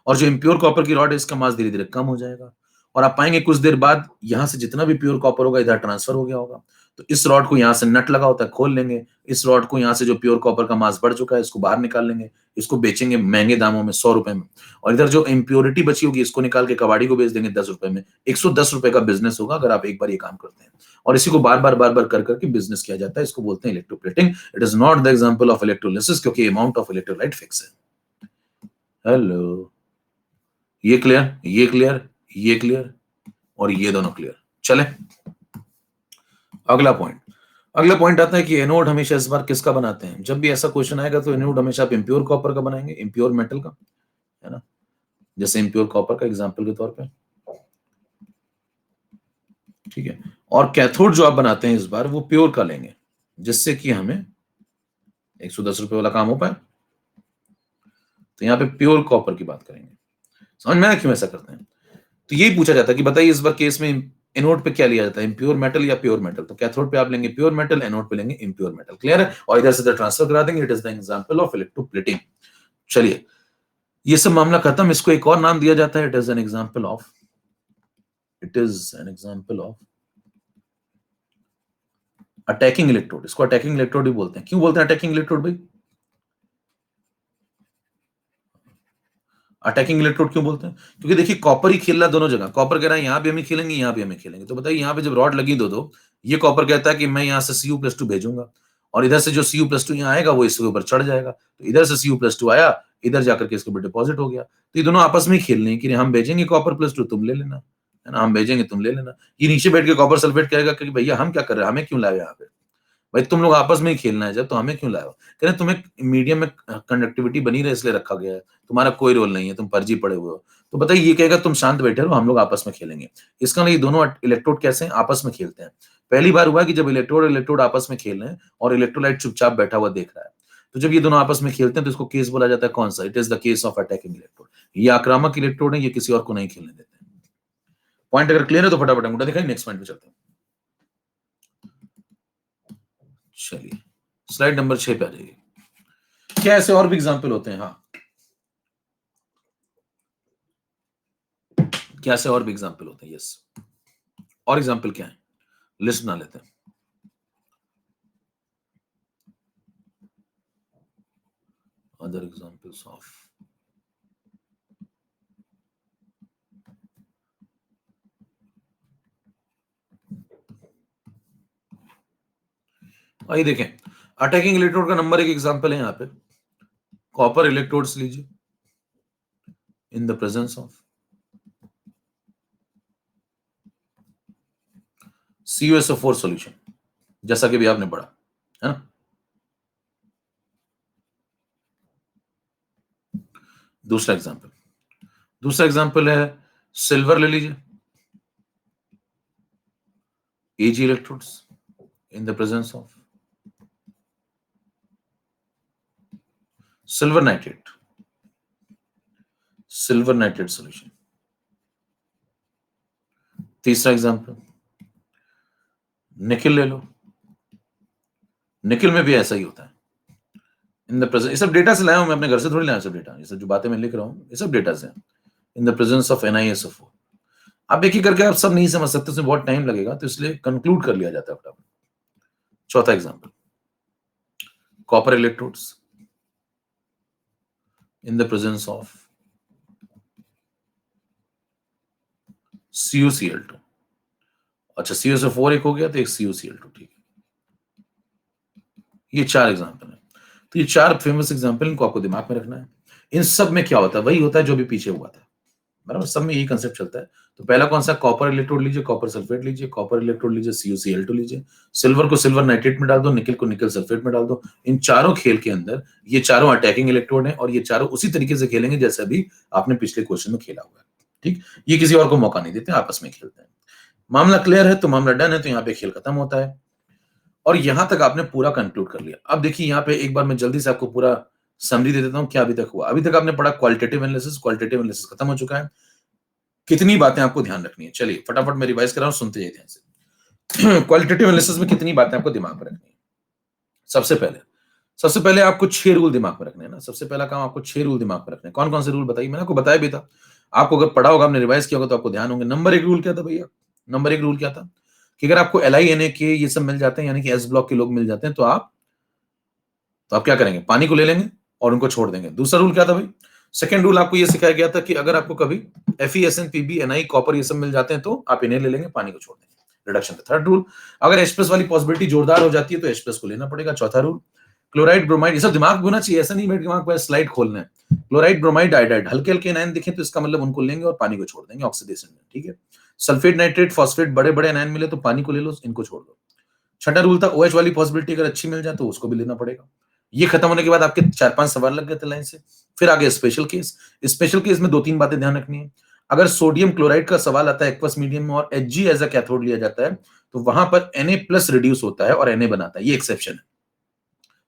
और जो इम्प्योर कॉपर की रॉड है इसका मास धीरे धीरे कम हो जाएगा और आप पाएंगे कुछ देर बाद यहां से जितना भी प्योर कॉपर होगा इधर ट्रांसफर हो गया होगा। तो इस रॉड को यहां से नट लगा होता है, खोल लेंगे। इस रॉड को यहां से जो प्योर कॉपर का मास बढ़ चुका है इसको बाहर निकाल लेंगे, इसको बेचेंगे महंगे दामों में 100 रुपए में और इधर जो इम्प्योरिटी बची होगी इसको निकाल के कबाड़ी को बेच देंगे 10 रुपए में। 110 रुपए का बिजनेस होगा अगर आप एक बार ये काम करते हैं और इसी को बार बार कर करके बिजनेस किया जाता है। इसको बोलते हैं electroplating. It is not the example of electrolysis क्योंकि अमाउंट ऑफ इलेक्ट्रोलाइट फिक्स है। हेलो, ये क्लियर, ये क्लियर, ये क्लियर और ये दोनों क्लियर। चले अगला पॉइंट। अगला पॉइंट आता है कि एनोड हमेशा इस बार किसका बनाते हैं। जब भी ऐसा क्वेश्चन आएगा तो एनोड हमेशा आप इम्प्योर कॉपर का बनाएंगे, इम्प्योर मेटल का, है ना। जैसे इम्प्योर कॉपर का एग्जांपल के तौर पे, ठीक है। और कैथोड जो आप बनाते हैं इस बार वो प्योर का लेंगे जिससे कि हमें 110 रुपए वाला काम हो पाए। तो यहाँ पे प्योर कॉपर की बात करेंगे। समझ में आया क्यों ऐसा करते हैं। तो यही पूछा जाता है कि बताइए इस बार केस में एनोड पे क्या लिया जाता है, इम्प्योर मेटल या प्योर मेटल। तो कैथोड पे आप लेंगे प्योर मेटल, एनोड पे लेंगे इम्प्योर मेटल। क्लियर है। और इधर से इधर ट्रांसफर करा देंगे। It is the example of electroplating. चलिए ये सब मामला खत्म। इसको एक और नाम दिया जाता है। It is an example of, it is an example of attacking electrode. इसको अटैकिंग इलेक्ट्रोड भी बोलते हैं। क्यों बोलते हैं अटैकिंग इलेक्ट्रोड भाई? अटैकिंग इलेक्ट्रोड क्यों बोलते हैं? क्योंकि देखिए कॉपर ही खेल रहा है दोनों जगह। कॉपर कह रहा है यहाँ भी हमें खेलेंगे, यहाँ भी हमें खेलेंगे। तो बताइए यहाँ पे जब रॉड लगी दो दो, ये कॉपर कहता है कि मैं यहाँ से Cu+2 भेजूंगा और इधर से जो Cu+2 यहाँ आएगा वो इसके ऊपर चढ़ जाएगा। तो इधर से Cu+2 आया, इधर जाकर के इसके ऊपर डिपॉजिट हो गया। तो ये दोनों आपस में ही खेल रहे हैं कि हम भेजेंगे Copper+2 तुम ले लेना, है ना, हम भेजेंगे तुम ले लेना। ये नीचे बैठ के कॉपर सल्फेट कहेगा कि भैया हम क्या कर रहे हैं, हमें क्यों लाए यहाँ पे, भाई तुम लोग आपस में ही खेलना है जब, तो हमें क्यों लाए हो। कह रहे तुम्हें मीडियम में कंडक्टिविटी बनी रहे इसलिए रखा गया है, तुम्हारा कोई रोल नहीं है, तुम फर्जी पड़े हुए हो। तो बताइए ये कहेगा तुम शांत बैठे रहो, हम लोग आपस में खेलेंगे। इसका मतलब ये दोनों इलेक्ट्रोड कैसे हैं, आपस में खेलते हैं। पहली बार हुआ कि जब इलेक्ट्रोड इलेक्ट्रोड आपस में खेल रहे हैं और इलेक्ट्रोलाइट चुपचाप बैठा हुआ देख रहा है। तो जब ये दोनों आपस में खेलते हैं तो इसको केस बोला जाता है कौन सा, it is the case of attacking electrode. ये आक्रामक इलेक्ट्रोड है, ये किसी और को नहीं खेलने देते हैं। पॉइंट अगर क्लियर है तो फटाफट अंगूठा दिखाइए, नेक्स्ट पॉइंट पे चलते हैं। चलिए स्लाइड नंबर 6 पे आ जाइए। क्या ऐसे और भी एग्जाम्पल होते हैं? हाँ, क्या ऐसे और भी एग्जाम्पल होते हैं? यस, और एग्जाम्पल क्या है, लिस्ट बना लेते हैं। अदर एग्जाम्पल्स ऑफ, आइए देखें। अटैकिंग इलेक्ट्रोड का नंबर एक एग्जाम्पल है यहाँ पे, कॉपर इलेक्ट्रोड्स लीजिए in the presence of CuSO4 solution, जैसा कि भी आपने पढ़ा है ना। दूसरा एग्जाम्पल, दूसरा एग्जाम्पल है सिल्वर ले लीजिए, Ag electrodes in the presence of silver nitrate, silver nitrate solution. तीसरा एग्जाम्पल निकिल ले लो, निकिल में भी ऐसा ही होता है इन द प्रेजेंस। ये सब डेटा से लाया हूं मैं, अपने घर से थोड़ी लाया सब डेटा। ये सब जो बातें मैं लिख रहा हूं ये सब डेटा से, in the presence of NiSO4। अब एक ही करके आप सब नहीं समझ सकते, उसमें बहुत टाइम लगेगा, तो इसलिए कंक्लूड कर लिया जाता है फटाफट। चौथा example copper electrodes in the presence of CuCl2। अच्छा, CuSO4 एक हो गया, तो एक CuCl2, ठीक है। ये 4 एग्जांपल हैं। तो ये 4 फेमस एग्जांपल, इनको आपको दिमाग में रखना है। इन सब में क्या होता है? वही होता है जो भी पीछे हुआ था, बराबर? सब में यही कंसेप्ट चलता है। तो पहला कौन सा? कॉपर इलेक्ट्रोड लीजिए, कॉपर सल्फेट लीजिए, कॉपर इलेक्ट्रोड लीजिए, CuCl2 लीजिए, सिल्वर को सिल्वर नाइट्रेट में डाल दो, निकल को निकल सल्फेट में डाल दो। इन चारों खेल के अंदर ये चारों अटैकिंग इलेक्ट्रोड हैं, और ये चारों उसी तरीके से खेलेंगे जैसे अभी आपने पिछले क्वेश्चन में खेला हुआ है, ठीक? ये किसी और को मौका नहीं देते, आपस में खेलते हैं। मामला क्लियर है? तो मामला डन है, तो यहाँ पे खेल खत्म होता है, और यहां तक आपने पूरा कंक्लूड कर लिया। अब देखिए यहाँ पे एक बार मैं जल्दी से आपको पूरा समरी दे देता हूं, क्या अभी तक हुआ। अभी तक आपने पढ़ा क्वालिटेटिव एनालिसिस, क्वालिटेटिव एनालिसिस खत्म हो चुका है। कितनी बातें आपको ध्यान रखनी है? चलिए फटाफट मैं रिवाइज कर रहा हूं, सुनते जाइए ध्यान से। क्वालिटेटिव एनालिसिस में कितनी बातें आपको दिमाग में रखनी है? सबसे पहले आपको 6 रूल दिमाग में रखने हैं ना। सबसे पहला काम, आपको 6 रूल दिमाग में रखने हैं। कौन कौन से रूल बताइए? मैंने आपको बताया भी था, आपको अगर पढ़ा होगा, आपने रिवाइज किया होगा, तो आपको ध्यान होंगे। नंबर 1 रूल क्या था भैया? नंबर 1 रूल क्या था? कि अगर आपको LiNA ये सब मिल जाते हैं, यानी कि एस ब्लॉक के लोग मिल जाते हैं, तो आप क्या करेंगे? पानी को ले लेंगे और उनको छोड़ देंगे। दूसरा रूल क्या था भाई? सेकंड रूल आपको ये सिखाया गया था कि अगर आपको कभी FeSN Pb Ni कॉपर ये सब मिल जाते हैं, तो आप इन्हें ले लेंगे, पानी को छोड़ देंगे। रिडक्शन का थर्ड रूल, अगर H+ वाली पॉसिबिलिटी जोरदार हो जाती है, तो H+ को लेना पड़ेगा। चौथा रूल, क्लोराइड ब्रोमाइड, ये सब दिमाग में होना चाहिए, ऐसा नहीं मेरे दिमाग पर स्लाइड खोलना है। क्लोराइड ब्रोमाइड आयोडाइड हल्के हल्के एनायन दिखे तो इसका मतलब उनको लेंगे और पानी को छोड़ देंगे ऑक्सीडेशन में, ठीक है। सल्फेट नाइट्रेट फॉस्फेट बड़े बड़े एनायन मिले तो पानी को ले लो, इनको छोड़ दो। छठा रूल था OH वाली पॉसिबिलिटी अगर अच्छी मिल जाए तो उसको भी लेना पड़ेगा। ये खत्म होने के बाद आपके 4-5 सवाल लग गए थे लाइन से। फिर आगे स्पेशल केस। स्पेशल केस में 2-3 बातें ध्यान रखनी है। अगर सोडियम क्लोराइड का सवाल आता है एक्वस मीडियम में और Hg एज अ कैथोड लिया जाता है, तो वहां पर Na+ रिड्यूस होता है और Na बनाता है, ये एक्सेप्शन है।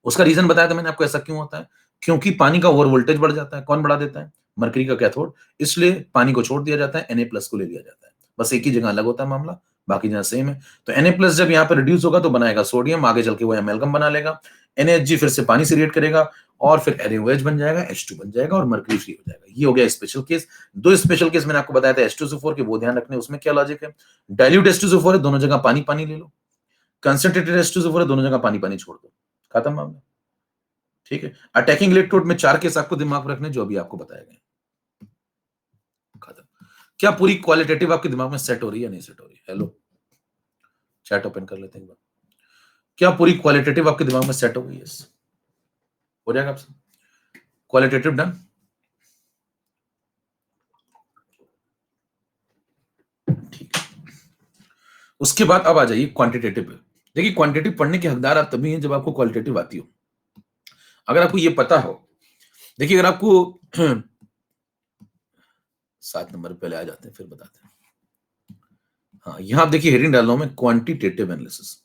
उसका रीजन बताया था मैंने आपको, ऐसा क्यों होता है? क्योंकि पानी का ओवर वोल्टेज बढ़ जाता है। कौन बढ़ा देता है? मरकरी का कैथोड। इसलिए पानी को छोड़ दिया जाता है, Na+ को ले लिया जाता है। बस एक ही जगह अलग होता है मामला, बाकी जगह सेम है। तो Na+ जब यहाँ पे रिड्यूस होगा तो बनाएगा सोडियम, आगे चल के वो एमेल्गम बना लेगा। NaHg फिर से पानी से रिएक्ट करेगा और फिर NaOH बन जाएगा, H2 बन जाएगा और मरकरी फ्री हो जाएगा। ये हो गया स्पेशल केस। 2 स्पेशल केस मैंने आपको बताया था H2SO4 के, वो ध्यान रखने। उसमें क्या लॉजिक है? डाइल्यूट H2SO4 है, दोनों जगह पानी पानी ले लो। कंसंट्रेटेड H2SO4 है, दोनों जगह पानी पानी छोड़ दो, खत्म मामला, ठीक है। अटैकिंग इलेक्ट्रोड में 4 केस आपको दिमाग में रखने, जो अभी आपको बताया गया, खत्म। क्या पूरी क्वालिटेटिव आपके दिमाग में सेट हो रही है, नहीं सेट हो रही? हेलो, चैट ओपन कर लेते हैं एक बार। क्या पूरी क्वालिटेटिव आपके दिमाग में सेट हो गई? यस, हो जाएगा आपसे। क्वालिटेटिव डन, ठीक है। उसके बाद अब आ जाइए क्वांटिटेटिव पे। देखिए क्वांटिटेटिव पढ़ने के हकदार आप तभी हैं जब आपको क्वालिटेटिव आती हो। अगर आपको ये पता हो, देखिए अगर आपको 7 नंबर पहले आ जाते हैं फिर बताते हैं। हाँ, यहां आप देखिए हेडिंग डाल रहा हूं मैं, क्वांटिटेटिव एनालिसिस।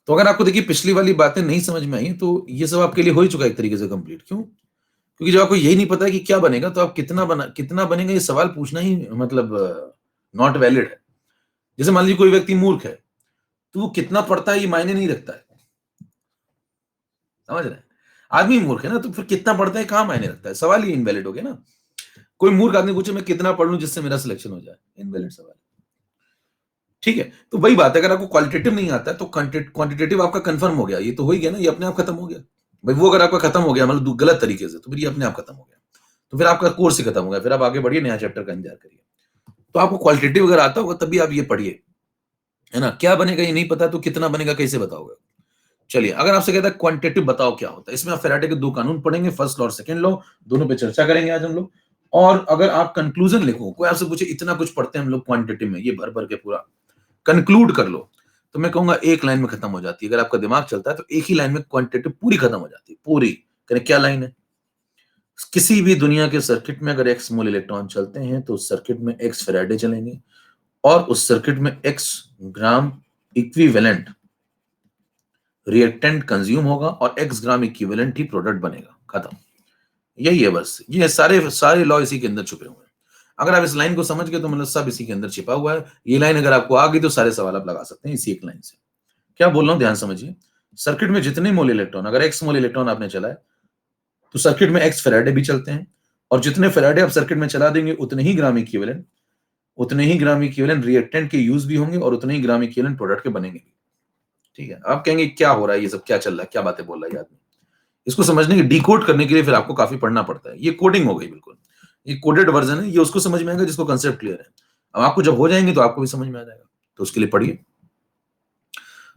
तो अगर आपको देखिए पिछली वाली बातें नहीं समझ में आई तो ये सब आपके लिए हो ही चुका है एक तरीके से कंप्लीट। क्यों? क्योंकि जब आपको यही नहीं पता है कि क्या बनेगा, तो आप कितना बनेगा ये सवाल पूछना ही मतलब नॉट वैलिड है। जैसे मान लीजिए कोई व्यक्ति मूर्ख है, तो वो कितना पढ़ता है ये मायने नहीं रखता है, समझ रहे हैं? आदमी मूर्ख है ना, तो फिर कितना पढ़ता है कहां मायने रखता है, सवाल ही इनवैलिड हो गया ना। कोई मूर्ख आदमी पूछे मैं कितना पढ़ लूं जिससे मेरा सिलेक्शन हो जाए, इनवैलिड सवाल, ठीक है। तो वही बात है, अगर आपको क्वालिटेटिव नहीं आता है तो क्वांटिटेटिव आपका कंफर्म हो गया, ये तो हो ही गया ना, ये अपने आप खत्म हो गया भाई। वो अगर आपका खत्म हो गया मतलब गलत तरीके से, तो फिर ये अपने आप खत्म हो गया, तो फिर आपका कोर्स ही खत्म हो गया। फिर आप आगे बढ़िए, नया चैप्टर का इंतजार करिए। तो आपको क्वालिटेटिव अगर आता होगा तभी आप ये पढ़िए, है ना। क्या बनेगा ये नहीं पता, तो कितना बनेगा कैसे बताओगे? चलिए, अगर आपसे कहता है क्वांटिटेटिव बताओ क्या होता है, इसमें आप फैराडे के 2 कानून पढ़ेंगे, फर्स्ट लॉ और सेकंड लॉ, दोनों पे चर्चा करेंगे आज हम लोग। और अगर आप कंक्लूजन लिखो, कोई आपसे पूछे इतना कुछ पढ़ते हैं हम लोग क्वांटिटेटिव में, ये भर भर के पूरा कंक्लूड कर लो, तो मैं कहूंगा एक लाइन में खत्म हो जाती है। अगर आपका दिमाग चलता है तो एक ही लाइन में क्वांटिटेटिव पूरी खत्म हो जाती है, पूरी। करें क्या लाइन है? किसी भी दुनिया के सर्किट में अगर x मोल इलेक्ट्रॉन चलते हैं तो उस सर्किट में x फैराडे चलेंगे और उस सर्किट में x gram equivalent reactant consume होगा और x ग्राम इक्विवेलेंट ही प्रोडक्ट बनेगा, खत्म। यही है बस, ये सारे सारे लॉ इसी के अंदर छुपे हुए हैं। अगर आप इस लाइन को समझ गए तो मतलब सब इसी के अंदर छिपा हुआ है। ये लाइन अगर आपको आ गई तो सारे सवाल आप लगा सकते हैं इसी एक लाइन से। क्या बोल रहा हूं ध्यान समझिए। सर्किट में जितने मोल इलेक्ट्रॉन, अगर x मोल इलेक्ट्रॉन आपने चलाए तो सर्किट में x फैराडे भी चलते हैं, और जितने फैराडे आप सर्किट में चला देंगे उतने ही ग्राम इक्विवेलेंट रिएक्टेंट के यूज भी होंगे और उतने ही ग्राम इक्विवेलेंट प्रोडक्ट के बनेंगे भी, ठीक है। आप कहेंगे क्या हो रहा है, ये सब क्या चल रहा है, क्या बातें बोल रहा है ये आदमी। इसको समझने के, डिकोड करने के लिए फिर आपको काफी पढ़ना पड़ता है। ये कोडिंग हो गई बिल्कुल, ये कोडेड वर्जन है, ये उसको समझ में आएगा जिसको कंसेप्ट क्लियर है। अब आपको जब हो जाएंगे तो आपको भी समझ में आ जाएगा, तो उसके लिए पढ़िए।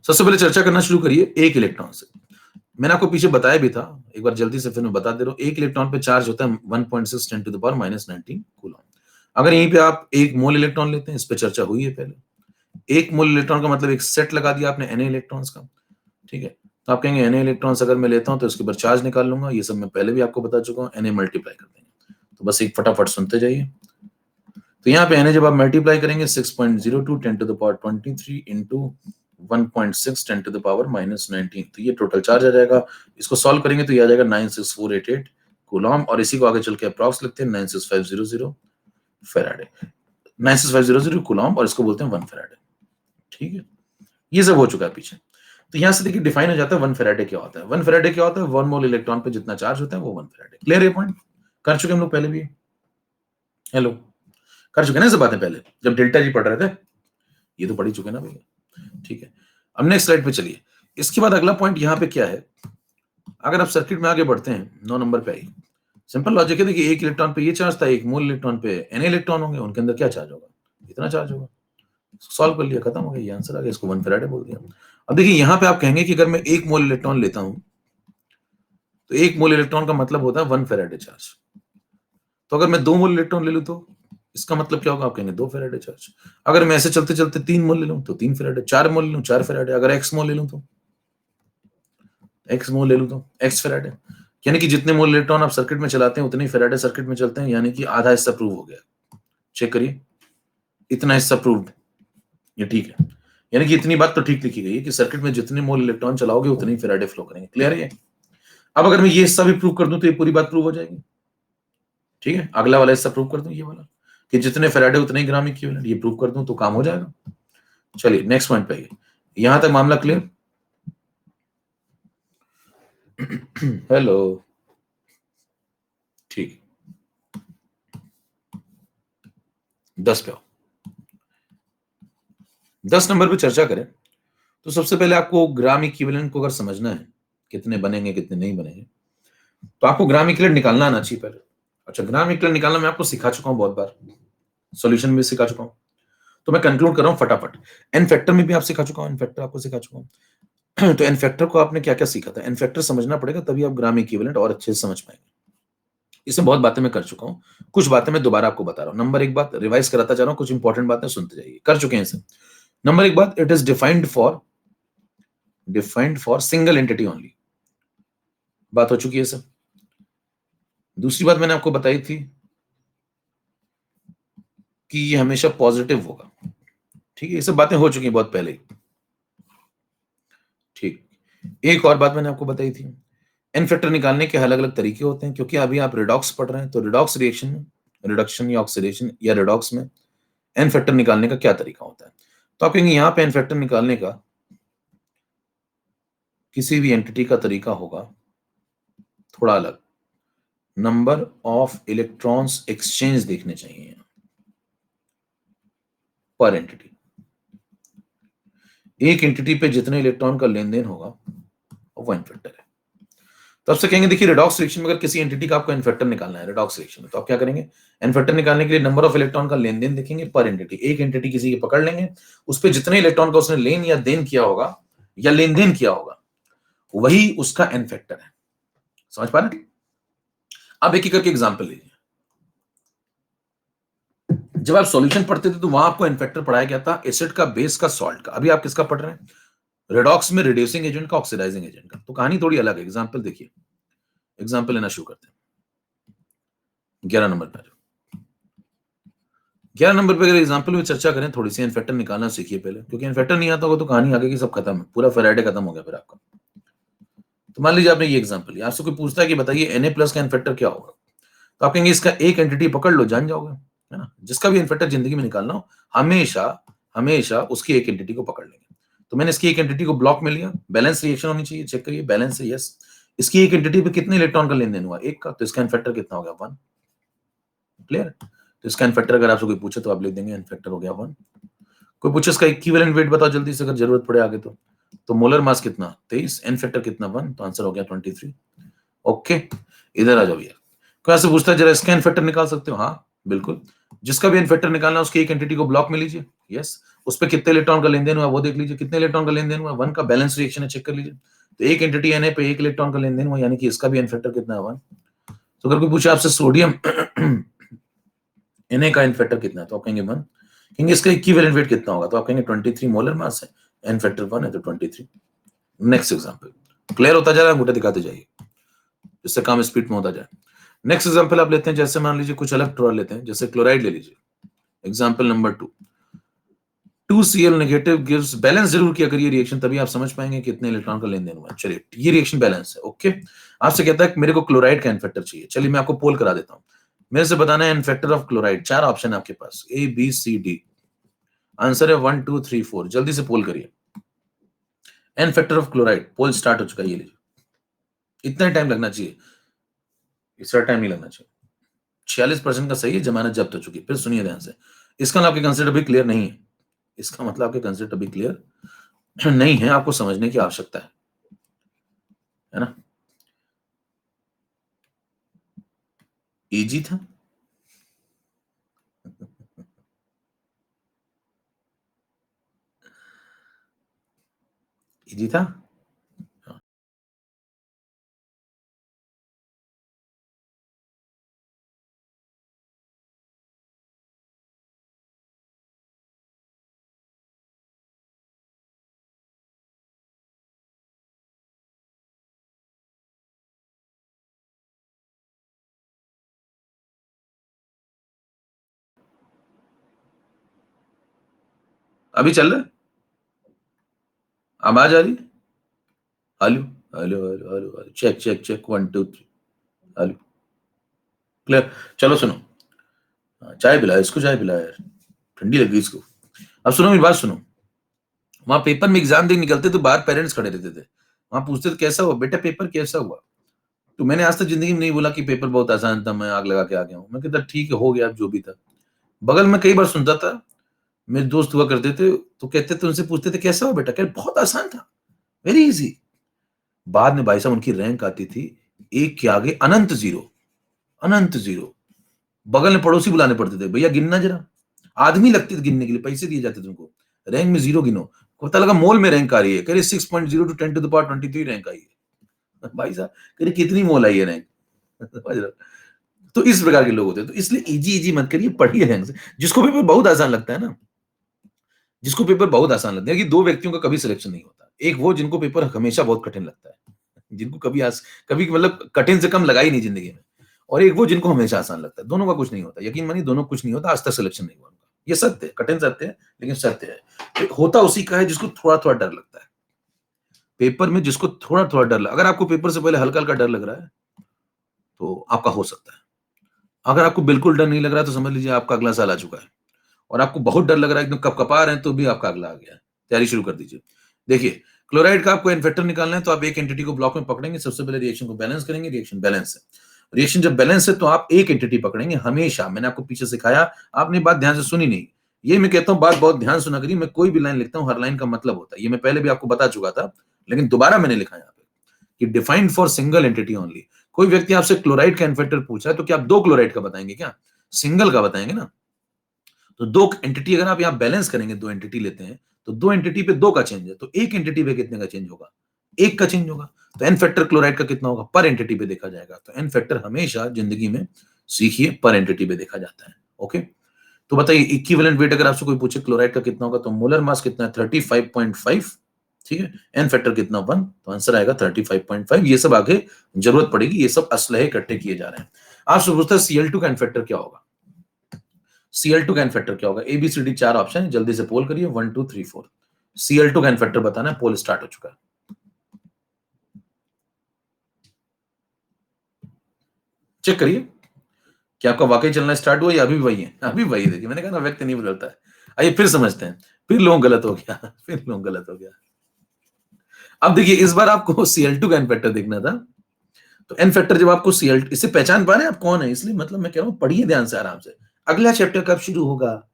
सबसे पहले चर्चा करना शुरू करिए एक इलेक्ट्रॉन से। मैंने आपको पीछे बताया भी था, एक बार जल्दी से फिर मैं बता दे रहा हूं। एक इलेक्ट्रॉन पे चार्ज होता है 1.6 10 टू द पावर -19 कूलम। अगर यहीं पे आप एक मोल इलेक्ट्रॉन लेते हैं, इस पे चर्चा हुई है पहले। एक मोल इलेक्ट्रॉन का मतलब एक सेट लगा दिया आपने Na इलेक्ट्रॉन्स का, ठीक है। तो आप कहेंगे Na इलेक्ट्रॉन्स अगर मैं लेता हूं तो इसके ऊपर चार्ज निकाल लूंगा, ये सब मैं पहले भी आपको बता चुका हूं। Na मल्टीप्लाई कर देंगे, तो बस एक फटाफट सुनते जाइए। तो यहाँ पे Na जब आप मल्टीप्लाई करेंगे 6.02 10 to the power 23 into 1.6 10 to the power -19, तो ये टोटल चार्ज आ जाएगा। इसको सॉल्व करेंगे तो ये आ जाएगा 96488 कूलॉम, और इसी को आगे चल के अप्रॉक्स लिखते हैं 96500 फेराडे। 96500 कूलॉम, और इसको बोलते हैं 1 फेराडे, ठीक है। ये सब हो चुका है पीछे। तो यहां से देखिए डिफाइन हो जाता है 1 फेराडे क्या होता है। 1 फेराडे क्या होता है? 1 मोल इलेक्ट्रॉन पे जितना चार्ज होता है वो 1 फेराडे। क्लियर है पॉइंट? कर चुके हम लोग पहले भी। हेलो, कर चुके ना सब बातें पहले जब डेल्टा जी पढ़ रहे थे, ये तो पढ़ ही चुके ना भैया, ठीक है। अब नेक्स्ट स्लाइड पे चलिए। इसके बाद अगला पॉइंट यहाँ पे क्या है, अगर आप सर्किट में आगे बढ़ते हैं 9 नंबर पे आई, सिंपल लॉजिक है। देखिए एक इलेक्ट्रॉन पे ये चार्ज था, एक मोल इलेक्ट्रॉन पे Na इलेक्ट्रॉन होंगे, उनके अंदर क्या चार्ज होगा? इतना चार्ज होगा। सॉल्व कर लिया, खत्म हो गया, ये आंसर आ गया। इसको 1 फेराडे बोल दिया। अब देखिए यहाँ पे आप कहेंगे कि अगर मैं एक मोल इलेक्ट्रॉन लेता हूं तो एक मोल इलेक्ट्रॉन का मतलब होता है 1 फेराडे चार्ज। तो अगर मैं 2 मोल इलेक्ट्रॉन ले लूं तो इसका मतलब क्या होगा? आप कहेंगे 2 फेराडे चार्ज। अगर मैं ऐसे चलते चलते 3 मोल ले लूं तो 3 फेराडे, 4 मोल ले लूं 4 फेराडे, अगर एक्स मोल ले लूं तो एक्स मोल ले लूं तो एक्स फेराडे। यानी कि जितने मोल इलेक्ट्रॉन आप सर्किट में चलाते हैं उतने ही फेराडे सर्किट में चलते हैं, यानी कि आधा हिस्सा प्रूव हो गया। चेक करिए, इतना हिस्सा प्रूव्ड, ये ठीक है। यानी कि इतनी बात तो ठीक लिखी गई है कि सर्किट में जितने मोल इलेक्ट्रॉन चलाओगे उतने ही फेराडे फ्लो करेंगे। क्लियर है ये? अब अगर मैं ये हिस्सा भी प्रूव कर दूं तो ये पूरी बात प्रूव हो जाएगी, ठीक है। अगला वाला हिस्सा प्रूव कर दूं, ये वाला कि जितने फेराडे उतने ही ग्राम इक्विवेलेंट, ये प्रूव कर दूं तो काम हो जाएगा। चलिए नेक्स्ट पॉइंट पे आइए। यहां तक मामला क्लियर? हेलो, ठीक। 10 पे आओ। 10 नंबर पे चर्चा करें तो सबसे पहले आपको ग्राम इक्विवेलेंट को अगर समझना है, कितने बनेंगे कितने नहीं बनेंगे, तो आपको ग्राम इक्विवेलेंट निकालना आना चाहिए पहले। अच्छा, ग्राम इक्विवेलेंट निकालना मैं आपको सिखा चुका हूं बहुत बार, सॉल्यूशन में सिखा चुका हूं, तो मैं कंक्लूड कर रहा हूं फटाफट। एन फैक्टर में भी आप सिखा चुका हूं, एन फैक्टर आपको सिखा चुका हूं। तो एन फैक्टर को आपने क्या क्या सीखा था? एन फैक्टर समझना पड़ेगा, तभी आप ग्राम इक्विवेलेंट और अच्छे से समझ पाएंगे। इसमें बहुत बातें मैं कर चुका हूं, कुछ बातें मैं दोबारा आपको बता रहा हूं। नंबर 1 बात रिवाइज कराता जा रहा हूं, कुछ इंपॉर्टेंट बातें सुनते जाइए, कर चुके हैं इसे। नंबर 1 बात, it is defined for single entity only, बात हो चुकी है सर। दूसरी बात मैंने आपको बताई थी कि ये हमेशा पॉजिटिव होगा, ठीक है। ये सब बातें हो चुकी हैं बहुत पहले ही, ठीक। एक और बात मैंने आपको बताई थी, एन फैक्टर निकालने के अलग अलग तरीके होते हैं, क्योंकि अभी आप रिडॉक्स पढ़ रहे हैं, तो रिडॉक्स रिएक्शन में, रिडक्शन या ऑक्सीडेशन या रिडॉक्स में एन फैक्टर निकालने का क्या तरीका होता है। तो आप कहेंगे यहाँ पे एन फैक्टर निकालने का किसी भी एंटिटी का तरीका होगा थोड़ा अलग। नंबर ऑफ इलेक्ट्रॉन्स एक्सचेंज देखने चाहिए पर एंटिटी। एक एंटिटी पे जितने इलेक्ट्रॉन का लेन देन होगा वो एन फैक्टर है। तो आपसे कहेंगे देखिए रिडॉक्स रिएक्शन में अगर किसी एंटिटी का आपको एन फैक्टर निकालना है रिडॉक्स रिएक्शन में, तो आप क्या करेंगे? एन फैक्टर निकालने के लिए नंबर ऑफ इलेक्ट्रॉन का लेन देन देखेंगे पर एंटिटी। एक एंटिटी किसी की पकड़ लेंगे, उस पर जितने इलेक्ट्रॉन का उसने लेन या देन किया होगा या लेन देन किया होगा वही उसका एन फैक्टर है। समझ पा रहे? अब एक एक करके एग्जांपल लीजिए। जब आप सॉल्यूशन पढ़ते थे तो वहां आपको एन फैक्टर पढ़ाया गया था एसिड का, बेस का, सॉल्ट का। अभी आप किसका पढ़ रहे हैं? रिडॉक्स में रिड्यूसिंग एजेंट का, ऑक्सीडाइजिंग एजेंट का। तो कहानी थोड़ी अलग है। एग्जांपल देखिए, एग्जांपल लेना शुरू करते हैं। 11 नंबर पर 11 नंबर पे अगर एग्जांपल में चर्चा करें, थोड़ी सी एन फैक्टर निकालना सीखिए पहले, क्योंकि एन फैक्टर नहीं आता होगा तो कहानी आगे की सब खत्म है, पूरा फेराडे खत्म हो गया फिर आपका। तो मान लीजिए आपने ये एग्जांपल लिया, आपसे कोई पूछता है कि बताइए Na+ का एन फैक्टर क्या होगा, तो आप कहेंगे इसका एक एंटिटी पकड़ लो, जान जाओगे, है ना। जिसका भी एन फैक्टर जिंदगी में निकालना हो, हमेशा हमेशा उसकी एक एंटिटी को पकड़ लेंगे। तो मैंने इसकी एक एंटिटी को ब्लॉक में लिया, बैलेंस रिएक्शन होनी चाहिए, चेक करिए, बैलेंस है, यस। इसकी एक एंटिटी पे कितने इलेक्ट्रॉन का लेन देन हुआ? एक का, तो इसका एन फैक्टर कितना हो गया? 1। क्लियर? तो इसका एन फैक्टर अगर आपसे कोई पूछे तो आप लिख देंगे एन फैक्टर हो गया 1। कोई पूछे इसका इक्विवेलेंट वेट बताओ जल्दी से, अगर जरूरत पड़े आगे तो मोलर मास कितना? 23, एन फैक्टर कितना? 1, तो आंसर हो गया 23। ओके, इधर आ जाओ यार। कोई ऐसे पूछता है जरा इसका एन फैक्टर निकाल सकते हो? हाँ, बिल्कुल। जिसका भी एन फैक्टर निकालना है उसकी एक एंटिटी को ब्लॉक में लीजिए। यस। उस पे कितने इलेक्ट्रॉन का लेन-देन हुआ वो देख लीजिए। कितने इलेक्ट्रॉन का लेन-देन हुआ? 1 का बैलेंस रिएक्शन है, चेक कर लीजिए। तो एक एंटिटी Na पे 1 इलेक्ट्रॉन का लेन-देन हुआ, यानी कि इसका भी एन फैक्टर कितना है? 1। तो अगर कोई पूछे आपसे सोडियम Na का एन फैक्टर कितना है? तो आप कहेंगे 1। कहेंगे इसका इक्विवेलेंट वेट कितना होगा? तो आप कहेंगे 23 मोलर मास है, एन फैक्टर 1 है तो 23। Next example. क्लियर होता जा रहा है, अंगूठा दिखाते जाइए, जिससे काम स्पीड में होता जाए। नेक्स्ट एग्जांपल आप लेते हैं, जैसे मान लीजिए कुछ अलग ट्रोल लेते हैं, जैसे क्लोराइड ले लीजिए। Example number 2, 2Cl negative gives balance. जरूर किया करिए रिएक्शन, तभी आप समझ पाएंगे कितने इलेक्ट्रॉन का लेन देन हुआ। चलिए, ये रिएक्शन बैलेंस है। ओके, आपसे कहता है कि मेरे को क्लोराइड का एन फैक्टर चाहिए। चलिए मैं आपको पोल करा देता हूं। मेरे से बताना है n factor of chloride. 4 option है आपके पास, A B C D. Answer है 1 2 3 4। जल्दी से पोल करिए। N factor of chloride, poll start हो चुका है। ये लीजिए, इतना टाइम लगना चाहिए, इसका टाइम नहीं लगना चाहिए। 46% का सही है, जमानत जब्त हो चुकी है। फिर सुनिए ध्यान से, इसका मतलब आपके कंसेप्ट अभी क्लियर नहीं है। इसका मतलब आपके कंसेप्ट अभी क्लियर नहीं है, आपको समझने की आवश्यकता है ना? इजी था। इजी था। हाँ। अभी चल रहा है? आवाज आ रही है? Hello hello hello hello hello, check check check 1 2 3। Hello, clear? चलो सुनो। हाँ, चाय पिला इसको, चाय पिला यार, ठंडी लगी इसको। अब सुनो मेरी बात सुनो। वहां पेपर में एग्जाम देने निकलते तो बाहर पेरेंट्स खड़े रहते थे। वहां पूछते थे कैसा हुआ बेटा, पेपर कैसा हुआ? तो मैंने आज तक जिंदगी में नहीं बोला कि पेपर बहुत आसान था, मैं आग लगा के आ गया हूँ। मैं कहता ठीक है, हो गया, अब जो भी था। बगल में कई बार सुनता था, मेरे दोस्त हुआ करते थे, तो कहते थे, उनसे पूछते थे कैसा हुआ बेटा, कह बहुत आसान था, वेरी इजी। बाद में भाई साहब उनकी रैंक आती थी एक के आगे अनंत जीरो, अनंत जीरो। बगल में पड़ोसी बुलाने पड़ते थे, भैया गिनना जरा। आदमी लगते थे गिनने के लिए, पैसे दिए जाते थे उनको। रैंक में जीरो गिनो। पता लगा मोल में रैंक आ रही है, कह रहे 6.0 two 10 to the power 23 rank आई है। भाई साहब कह रहे कितनी मोल आई है रैंक। समझ रहे हो? तो इस प्रकार के लोग होते हैं। तो इसलिए इजी इजी मत करिए, पढ़िए रैंक से। जिसको पेपर बहुत आसान लगता है ना, जिसको पेपर बहुत आसान लगता है, कि दो व्यक्तियों का कभी सिलेक्शन नहीं होता। एक वो जिनको पेपर हमेशा बहुत कठिन लगता है, जिनको कभी मतलब कठिन से कम लगा ही नहीं जिंदगी में। और एक वो जिनको हमेशा आसान लगता है। दोनों का कुछ नहीं होता, यकीन मानिए, दोनों कुछ नहीं होता। आज तक सिलेक्शन नहीं हुआ उनका। ये सत्य है, कठिन सत्य है, लेकिन सत्य है। तो होता उसी का है जिसको थोड़ा थोड़ा डर लगता है। पेपर में जिसको थोड़ा थोड़ा डर लगा, अगर आपको पेपर से पहले हल्का हल्का डर लग रहा है तो आपका हो सकता है। अगर आपको बिल्कुल डर नहीं लग रहा है तो समझ लीजिए आपका अगला साल आ चुका है। और आपको बहुत डर लग रहा है, एकदम कपकपा रहे हैं, तो भी आपका अगला आ गया है। तैयारी शुरू कर दीजिए। देखिए, क्लोराइड का आपको एन फैक्टर निकालना है, तो आप एक एंटिटी को ब्लॉक में पकड़ेंगे। सबसे पहले रिएक्शन को बैलेंस करेंगे। रिएक्शन बैलेंस है। रिएक्शन जब बैलेंस है तो आप एक एंटिटी पकड़ेंगे हमेशा। मैंने आपको पीछे सिखाया, आपने बात ध्यान से सुनी नहीं। ये मैं कहता हूं, बात बहुत ध्यान सुना करिए। मैं कोई भी लाइन लिखता हूं, हर लाइन का मतलब होता है। ये मैं पहले भी आपको बता चुका था, लेकिन दोबारा मैंने लिखा यहाँ पे कि defined for single entity only. कोई व्यक्ति आपसे क्लोराइड का एन फैक्टर पूछा है तो क्या आप दो क्लोराइड का बताएंगे? क्या सिंगल का बताएंगे ना? तो दो एंटिटी अगर आप यहां बैलेंस करेंगे, दो एंटिटी लेते हैं, तो दो एंटिटी पे दो का चेंज है, तो एक एंटिटी पे कितने का चेंज होगा? एक का चेंज होगा। तो एन फैक्टर क्लोराइड का कितना होगा? पर एंटिटी पे देखा जाएगा। तो एन फैक्टर हमेशा जिंदगी में सीखिए, पर एंटिटी पे देखा जाता है। ओके, तो बताइए इक्विवेलेंट वेट अगर आपसे कोई पूछे क्लोराइड का कितना होगा, तो मोलर मास कितना है? 35.5। ठीक है, एन फैक्टर कितना? 1। तो आंसर आएगा 35.5। ये सब आगे जरूरत पड़ेगी, ये सब असलहे इकट्ठे किए जा रहे हैं। आपसे पूछता है Cl2 का एन फैक्टर क्या होगा? Cl2 का एन फैक्टर क्या होगा? ABCD 4 ऑप्शन है, जल्दी से पोल करिए 1 2 3 4। Cl2 का एन फैक्टर बताना है, पोल स्टार्ट हो चुका है। चेक करिए कि आपका वाकई चलना स्टार्ट हुआ या अभी भी वही है? अभी वही। देखिए, मैंने कहा ना, व्यक्ति नहीं बदलता है। आइए फिर समझते हैं। फिर लोग गलत हो गया, फिर लोग गलत हो गया। अब देखिए, इस बार आपको Cl2 का एन फैक्टर देखना था। तो एन फैक्टर जब आपको Cl2, इससे पहचान पा रहे हैं आप कौन है? इसलिए मतलब मैं कह रहा हूं, पढ़िए ध्यान से, आराम से। अगला चैप्टर कब शुरू होगा,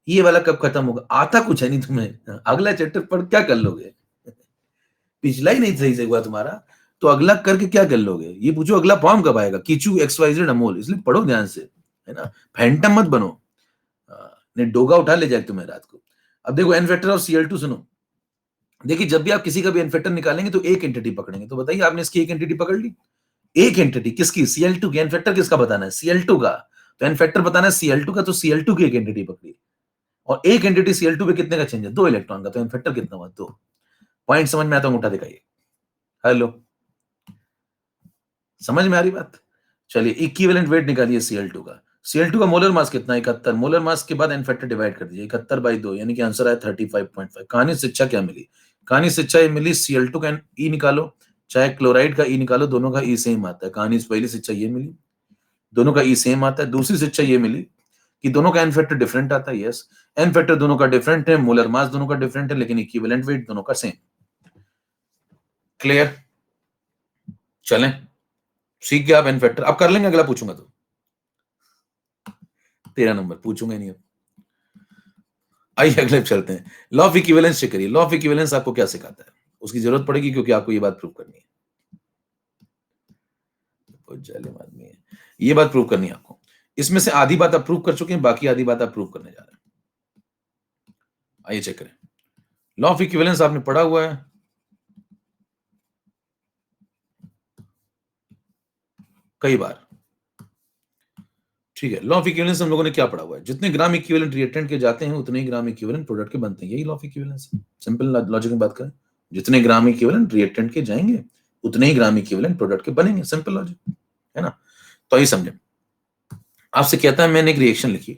ये वाला कब खत्म होगा, आता कुछ है नहीं तुम्हें। अगला चैप्टर पढ़ क्या कर लोगे? पिछला ही नहीं सही से हुआ तुम्हारा, तो अगला करके क्या कर लोगे? ये पूछो अगला फॉर्म कब आएगा, कीचू XYZ अमोल। इसलिए पढ़ो ध्यान से। है ना, फैंटम मत बनो, नहीं डोगा उठा ले जाए तुम्हें रात को। अब देखो एन फैक्टर ऑफ Cl2 सुनो, देखिए जब भी आप किसी का भी एन फैक्टर निकालेंगे तो एक एंटिटी पकड़ेंगे, तो बताइए आपने इसकी एक एंटिटी पकड़ ली, एक एंटिटी किसकी, Cl2 की, एन फैक्टर किसका बताना है, Cl2 का, तो एन फैक्टर बताना है Cl2 का, तो Cl2 की एक एंटिटी पकड़ी, और एक एंटिटी Cl2 पे कितने का चेंज है, 2 इलेक्ट्रॉन का, तो एन फैक्टर कितना हुआ, 2। पॉइंट समझ में आता है, उठा दिखाइए। हेलो, समझ में आ रही बात? चलिए इक्विवेलेंट वेट निकालिए Cl2 का। Cl2 का मोलर मास कितना है, 71। मोलर मास के बाद एन फैक्टर डिवाइड कर दीजिए, 71/2, यानी कि आंसर आया 35.5। कहानी से शिक्षा क्या मिली, कहानी से शिक्षा ये मिली Cl2 का ई निकालो, चाहे क्लोराइड का ई निकालो, दोनों का ई सेम आता है। कहानी से पहली शिक्षा ये मिली, दोनों का ई सेम आता है। दूसरी शिक्षा ये मिली कि दोनों का एन फैक्टर डिफरेंट आता है। यस, एन फैक्टर दोनों का डिफरेंट है, मोलर मास दोनों का डिफरेंट है, लेकिन इक्विवेलेंट वेट दोनों का सेम। क्लियर? चलें, सीख गया आप एन फैक्टर। अब कर लेंगे, अगला पूछूंगा तो 13 नंबर पूछूंगा नहीं अब। आइए अगले पे चलते हैं। लॉ ऑफ इक्विवेलेंस चेक करिए। लॉ ऑफ इक्विवेलेंस आपको क्या सिखाता है, उसकी जरूरत पड़ेगी क्योंकि आपको ये बात प्रूव करनी है। जालिम आदमी है, ये बात प्रूव करनी है आपको। इसमें से आधी बात आप प्रूव कर चुके हैं, बाकी आधी बात आप प्रूव करने जा रहे हैं। आइए चेक करें। लॉ ऑफ इक्विवेलेंस आपने पढ़ा हुआ है, कई बार, ठीक है। लॉ ऑफ इक्विवेलेंस हम लोगों ने क्या पढ़ा हुआ है, जितने ग्राम इक्विवेलेंट रिएक्टेंट के जाते हैं उतने ही ग्राम इक्विवेलेंट प्रोडक्ट के बनते हैं। यही लॉ ऑफ इक्विवेलेंस है। सिंपल लॉजिक में बात करें, जितने ग्राम इक्विवेलेंट रिएक्टेंट के जाएंगे उतने ही ग्राम इक्विवेलेंट प्रोडक्ट के बनेंगे। सिंपल लॉजिक है ना। तो ये समझे, आपसे कहता है मैंने एक रिएक्शन लिखी,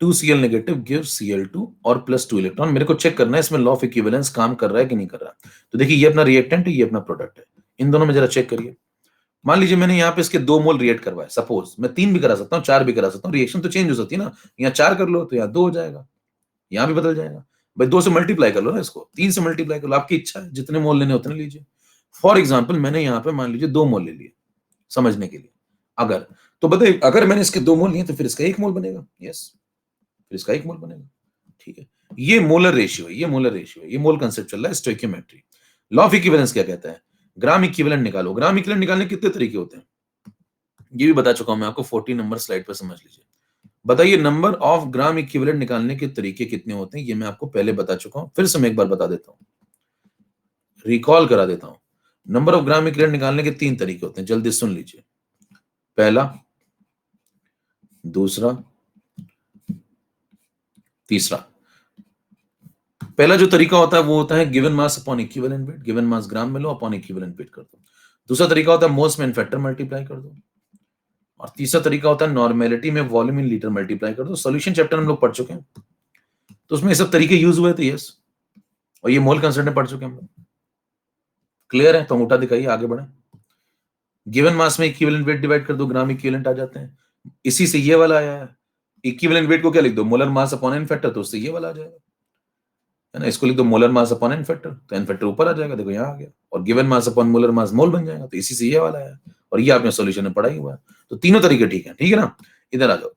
2Cl नेगेटिव गिव्स Cl2 और +2 इलेक्ट्रॉन। मेरे को चेक करना है इसमें लॉ ऑफ इक्विवेलेंस काम कर रहा है कि नहीं कर रहा। तो देखिए ये अपना रिएक्टेंट है, ये अपना प्रोडक्ट है, इन दोनों में जरा चेक करिए। मान लीजिए मैंने यहाँ पे इसके 2 मोल रिएक्ट करवाए, सपोज मैं 3 भी करा सकता हूँ, 4 भी करा सकता हूँ, रिएक्शन तो चेंज हो सकती है ना। यहाँ 4 कर लो तो यहाँ 2 हो जाएगा, यहाँ भी बदल जाएगा। भाई 2 से मल्टीप्लाई कर लो ना इसको, 3 से मल्टीप्लाई कर लो, आपकी इच्छा है, जितने मोल लेने उतने लीजिए। फॉर एग्जाम्पल मैंने यहाँ पे मान लीजिए 2 मोल ले लिए समझने के लिए, अगर, तो बताइए अगर मैंने इसके 2 मोल लिए तो फिर इसका 1 मोल बनेगा। यस, फिर इसका 1 मोल बनेगा, ठीक है। ये मोलर रेशियो है, ये मोलर रेशियो है, ये मोल कंसेप्ट चल रहा है, स्टोइकियोमेट्री। लॉ ऑफ इक्विवेलेंस क्या कहता है, ग्राम इक्विवेलेंट निकालो। ग्राम इक्विवेलेंट निकालने के कितने तरीके होते हैं, ये भी बता चुका हूं मैं आपको, 14 नंबर स्लाइड पर समझ लीजिए। बताइए नंबर ऑफ ग्राम इक्विवेलेंट निकालने के तरीके कितने होते हैं, ये मैं आपको पहले बता चुका हूं, फिर से मैं एक बार बता देता हूं, रिकॉल करा देता हूं। नंबर ऑफ ग्राम इक्विवेलेंट निकालने के 3 तरीके होते हैं, जल्दी सुन लीजिए। पहला, दूसरा, तीसरा। पहला जो तरीका होता है वो होता है given mass upon equivalent weight, given mass gram में लो अपॉन इक्विवेलेंट वेट कर दो। दूसरा तरीका होता है मोल्स में फैक्टर मल्टीप्लाई कर दो, और तीसरा तरीका होता है नॉर्मेलिटी में वॉल्यूम इन लीटर मल्टीप्लाई कर दो। सॉल्यूशन चैप्टर हम लोग पढ़ चुके हैं, तो उसमें ये सब तरीके यूज हुए थे। यस, और ये मोल कंसेप्ट में पढ़ चुके हैं हम लोग। क्लियर है? तो अंगूठा दिखाइए, आगे बढ़े। गिवन मास में इक्विवेलेंट वेट डिवाइड कर दो, ग्राम इक्विवेलेंट आ जाते हैं। इसी से ये वाला आया है। इक्विवेलेंट वेट को क्या लिख दो, molar mass upon n factor, तो उससे ये वाला आ जाएगा, है ना। इसको लिख दो molar mass upon n factor, तो एन फैक्टर ऊपर आ जाएगा, देखो यहाँ आ गया। और given mass upon molar mass mole बन जाएगा, तो इसी से ये वाला है। और ये आपने सॉल्यूशन में पढ़ा ही हुआ है। तो तीनों तरीके ठीक है, ठीक है ना। इधर आ जाओ,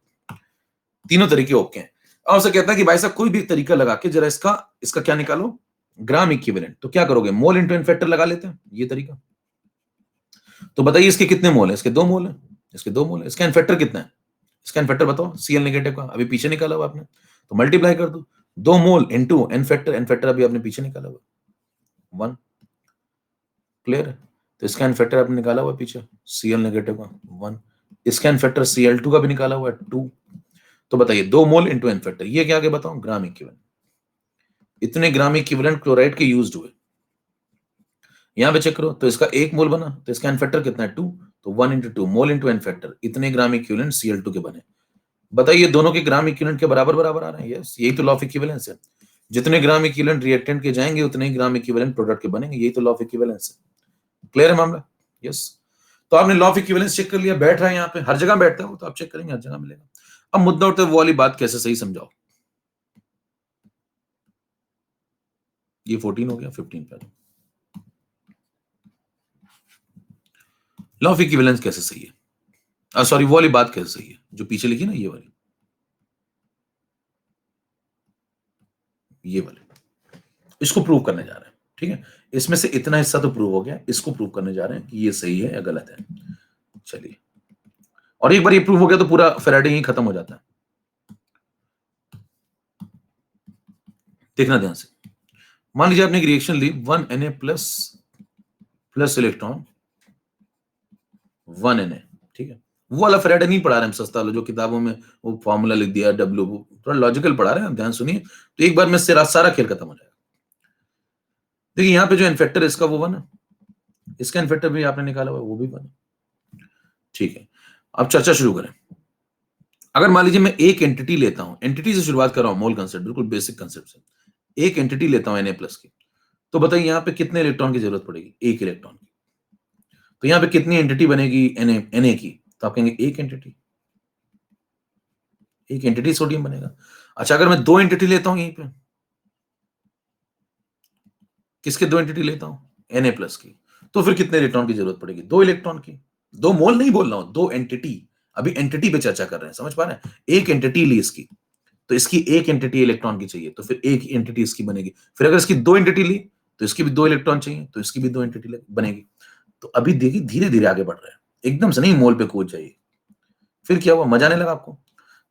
तीनों तरीके ओके हैं। और उसे कहता है कि भाई साहब कोई भी तरीका लगा के जरा इसका इसका क्या निकालो, ग्राम इक्विवेलेंट। तो क्या करोगे, मोल इंटू एन फैक्टर लगा लेते हैं, ये तरीका। तो बताइए इसके कितने मोल है, इसके 2 मोल है, इसके 2 मोल है। इसका एन फैक्टर कितना है, इसका एन फैक्टर बताओ, Cl नेगेटिव का अभी पीछे निकाला हुआ आपने, तो मल्टीप्लाई कर दो, 2 mole into n factor, n factor अभी आपने पीछे निकाला हुआ 1। क्लियर है? तो इसका एन फैक्टर आपने निकाला हुआ पीछे, Cl नेगेटिव का 1। इसका एन फैक्टर Cl2 का भी निकाला हुआ है 2। तो बताइए 2 मोल इंटू एन फैक्टर, ये क्या आगे बताओ, ग्राम इक्विवेलेंट। इतने ग्राम इक्विवेलेंट क्लोराइड के यूज्ड हुए, यहां पे चेक करो, तो इसका 1 मोल बना, तो इसका एन फैक्टर कितना है 2, तो 1 into 2 mole into n factor, इतने ग्राम इक्विवेलेंट Cl2 के बने। बताइए दोनों के ग्राम इक्विवेलेंट के बराबर बराबर आ रहे हैं। यस, यही तो लॉ ऑफ इक्विवेलेंस है। जितने ग्राम इक्विवेलेंट रिएक्टेंट के जाएंगे उतने ही ग्राम इक्विवेलेंट प्रोडक्ट के बनेंगे, यही तो लॉ ऑफ इक्विवेलेंस है। क्लियर है मामला? यस। तो आपने लॉ ऑफ इक्विवेलेंस चेक कर लिया, बैठ रहा है यहाँ पे, हर जगह बैठता है वो, तो आप चेक करेंगे हर जगह मिलेगा। अब मुद्दा उठता है वो वाली बात कैसे सही समझाओ। ये 14 हो गया, 15 पे लॉ ऑफ इक्विवेलेंस कैसे सही है, सॉरी वो वाली बात कैसे सही है जो पीछे लिखी ना, ये वाली, ये वाली, इसको प्रूव करने जा रहे हैं। ठीक है, इसमें से इतना हिस्सा तो प्रूव हो गया, इसको प्रूव करने जा रहे हैं कि ये सही है या गलत है। चलिए और एक बार ये प्रूव हो गया तो पूरा फैराडे ही खत्म हो जाता है। देखना ध्यान से, मान लीजिए आपने एक रिएक्शन ली 1 Na प्लस इलेक्ट्रॉन 1 Na, ठीक है। वो वाला फैराडे नहीं पढ़ा रहे हम सस्ता वाला जो किताबों में वो फॉर्मूला लिख दिया W, थोड़ा लॉजिकल पढ़ा रहे हैं, ध्यान सुनिए। तो एक बार में सारा खेल खत्म हो जाएगा। देखिए यहाँ पे जो इन्फेक्टर है इसका वो 1 है, इसका इन्फेक्टर भी आपने निकाला हुआ वो भी 1 है, ठीक है। अब चर्चा शुरू करें। अगर मान लीजिए मैं एक एंटिटी लेता हूं, एंटिटी से शुरुआत कर रहा हूं, मोल कंसेप्ट बिल्कुल बेसिक कंसेप्ट से, एक एंटिटी लेता हूं Na+ की, तो बताइए यहां पे कितने इलेक्ट्रॉन की जरूरत पड़ेगी? एक इलेक्ट्रॉन की। तो यहां पे कितनी एंटिटी बनेगी Na की? तो आप कहेंगे एक एंटिटी, एक एंटिटी सोडियम बनेगा। अच्छा, अगर मैं दो एंटिटी लेता हूं यहीं पे, किसके दो एंटिटी लेता हूं? Na+ की, तो फिर कितने इलेक्ट्रॉन की जरूरत पड़ेगी? दो इलेक्ट्रॉन की। दो मोल नहीं बोल रहा हूं, दो एंटिटी। अभी एंटिटी पे चर्चा कर रहे हैं, समझ पा रहे हैं? एक एंटिटी ली इसकी, तो इसकी एक एंटिटी इलेक्ट्रॉन की चाहिए, तो फिर एक एंटिटी इसकी बनेगी। फिर अगर इसकी दो एंटिटी ली, तो इसकी भी दो इलेक्ट्रॉन चाहिए, तो इसकी भी दो एंटिटी बनेगी। तो अभी देखिए धीरे धीरे आगे बढ़ रहे हैं, एकदम से नहीं मोल पे कूद जाइए। फिर क्या हुआ, मजा आने लगा आपको?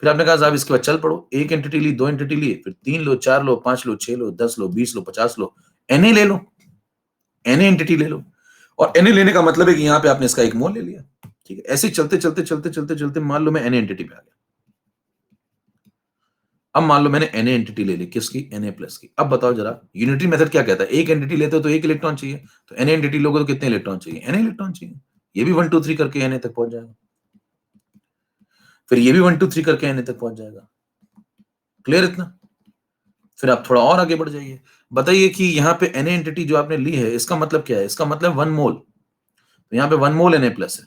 फिर आपने कहा साहब इसके बाद चल पड़ो, एक एंटिटी ली, दो एंटिटी ली, फिर 3 लो, 4 लो, 5 लो, 6 लो, 10 लो, 20 लो, 50 लो, Na ले लो, Na एंटिटी ले लो। और Na लेने का मतलब है कि यहां पे आपने इसका एक मोल ले लिया, ठीक है। ऐसे चलते चलते चलते चलते चलते मान लो मैं Na एंटिटी पे आ गया। अब मान लो मैंने Na एंटिटी ले ली, किसकी? Na+ की। अब बताओ जरा, यूनिटरी मेथड क्या कहता है? एक एंटिटी लेते हो तो एक इलेक्ट्रॉन चाहिए, तो Na एंटिटी लोगे तो कितने इलेक्ट्रॉन चाहिए? Na इलेक्ट्रॉन चाहिए। ये भी 1 2 3 करके Na तक पहुंच जाएगा, फिर ये भी 1 2 3 करके Na तक पहुंच जाएगा। क्लियर इतना? फिर आप थोड़ा और आगे बढ़ जाइए, बताइए कि यहाँ पे Na एंटिटी जो आपने ली है इसका मतलब क्या है? इसका मतलब 1 मोल, तो यहाँ पे 1 मोल Na+ है,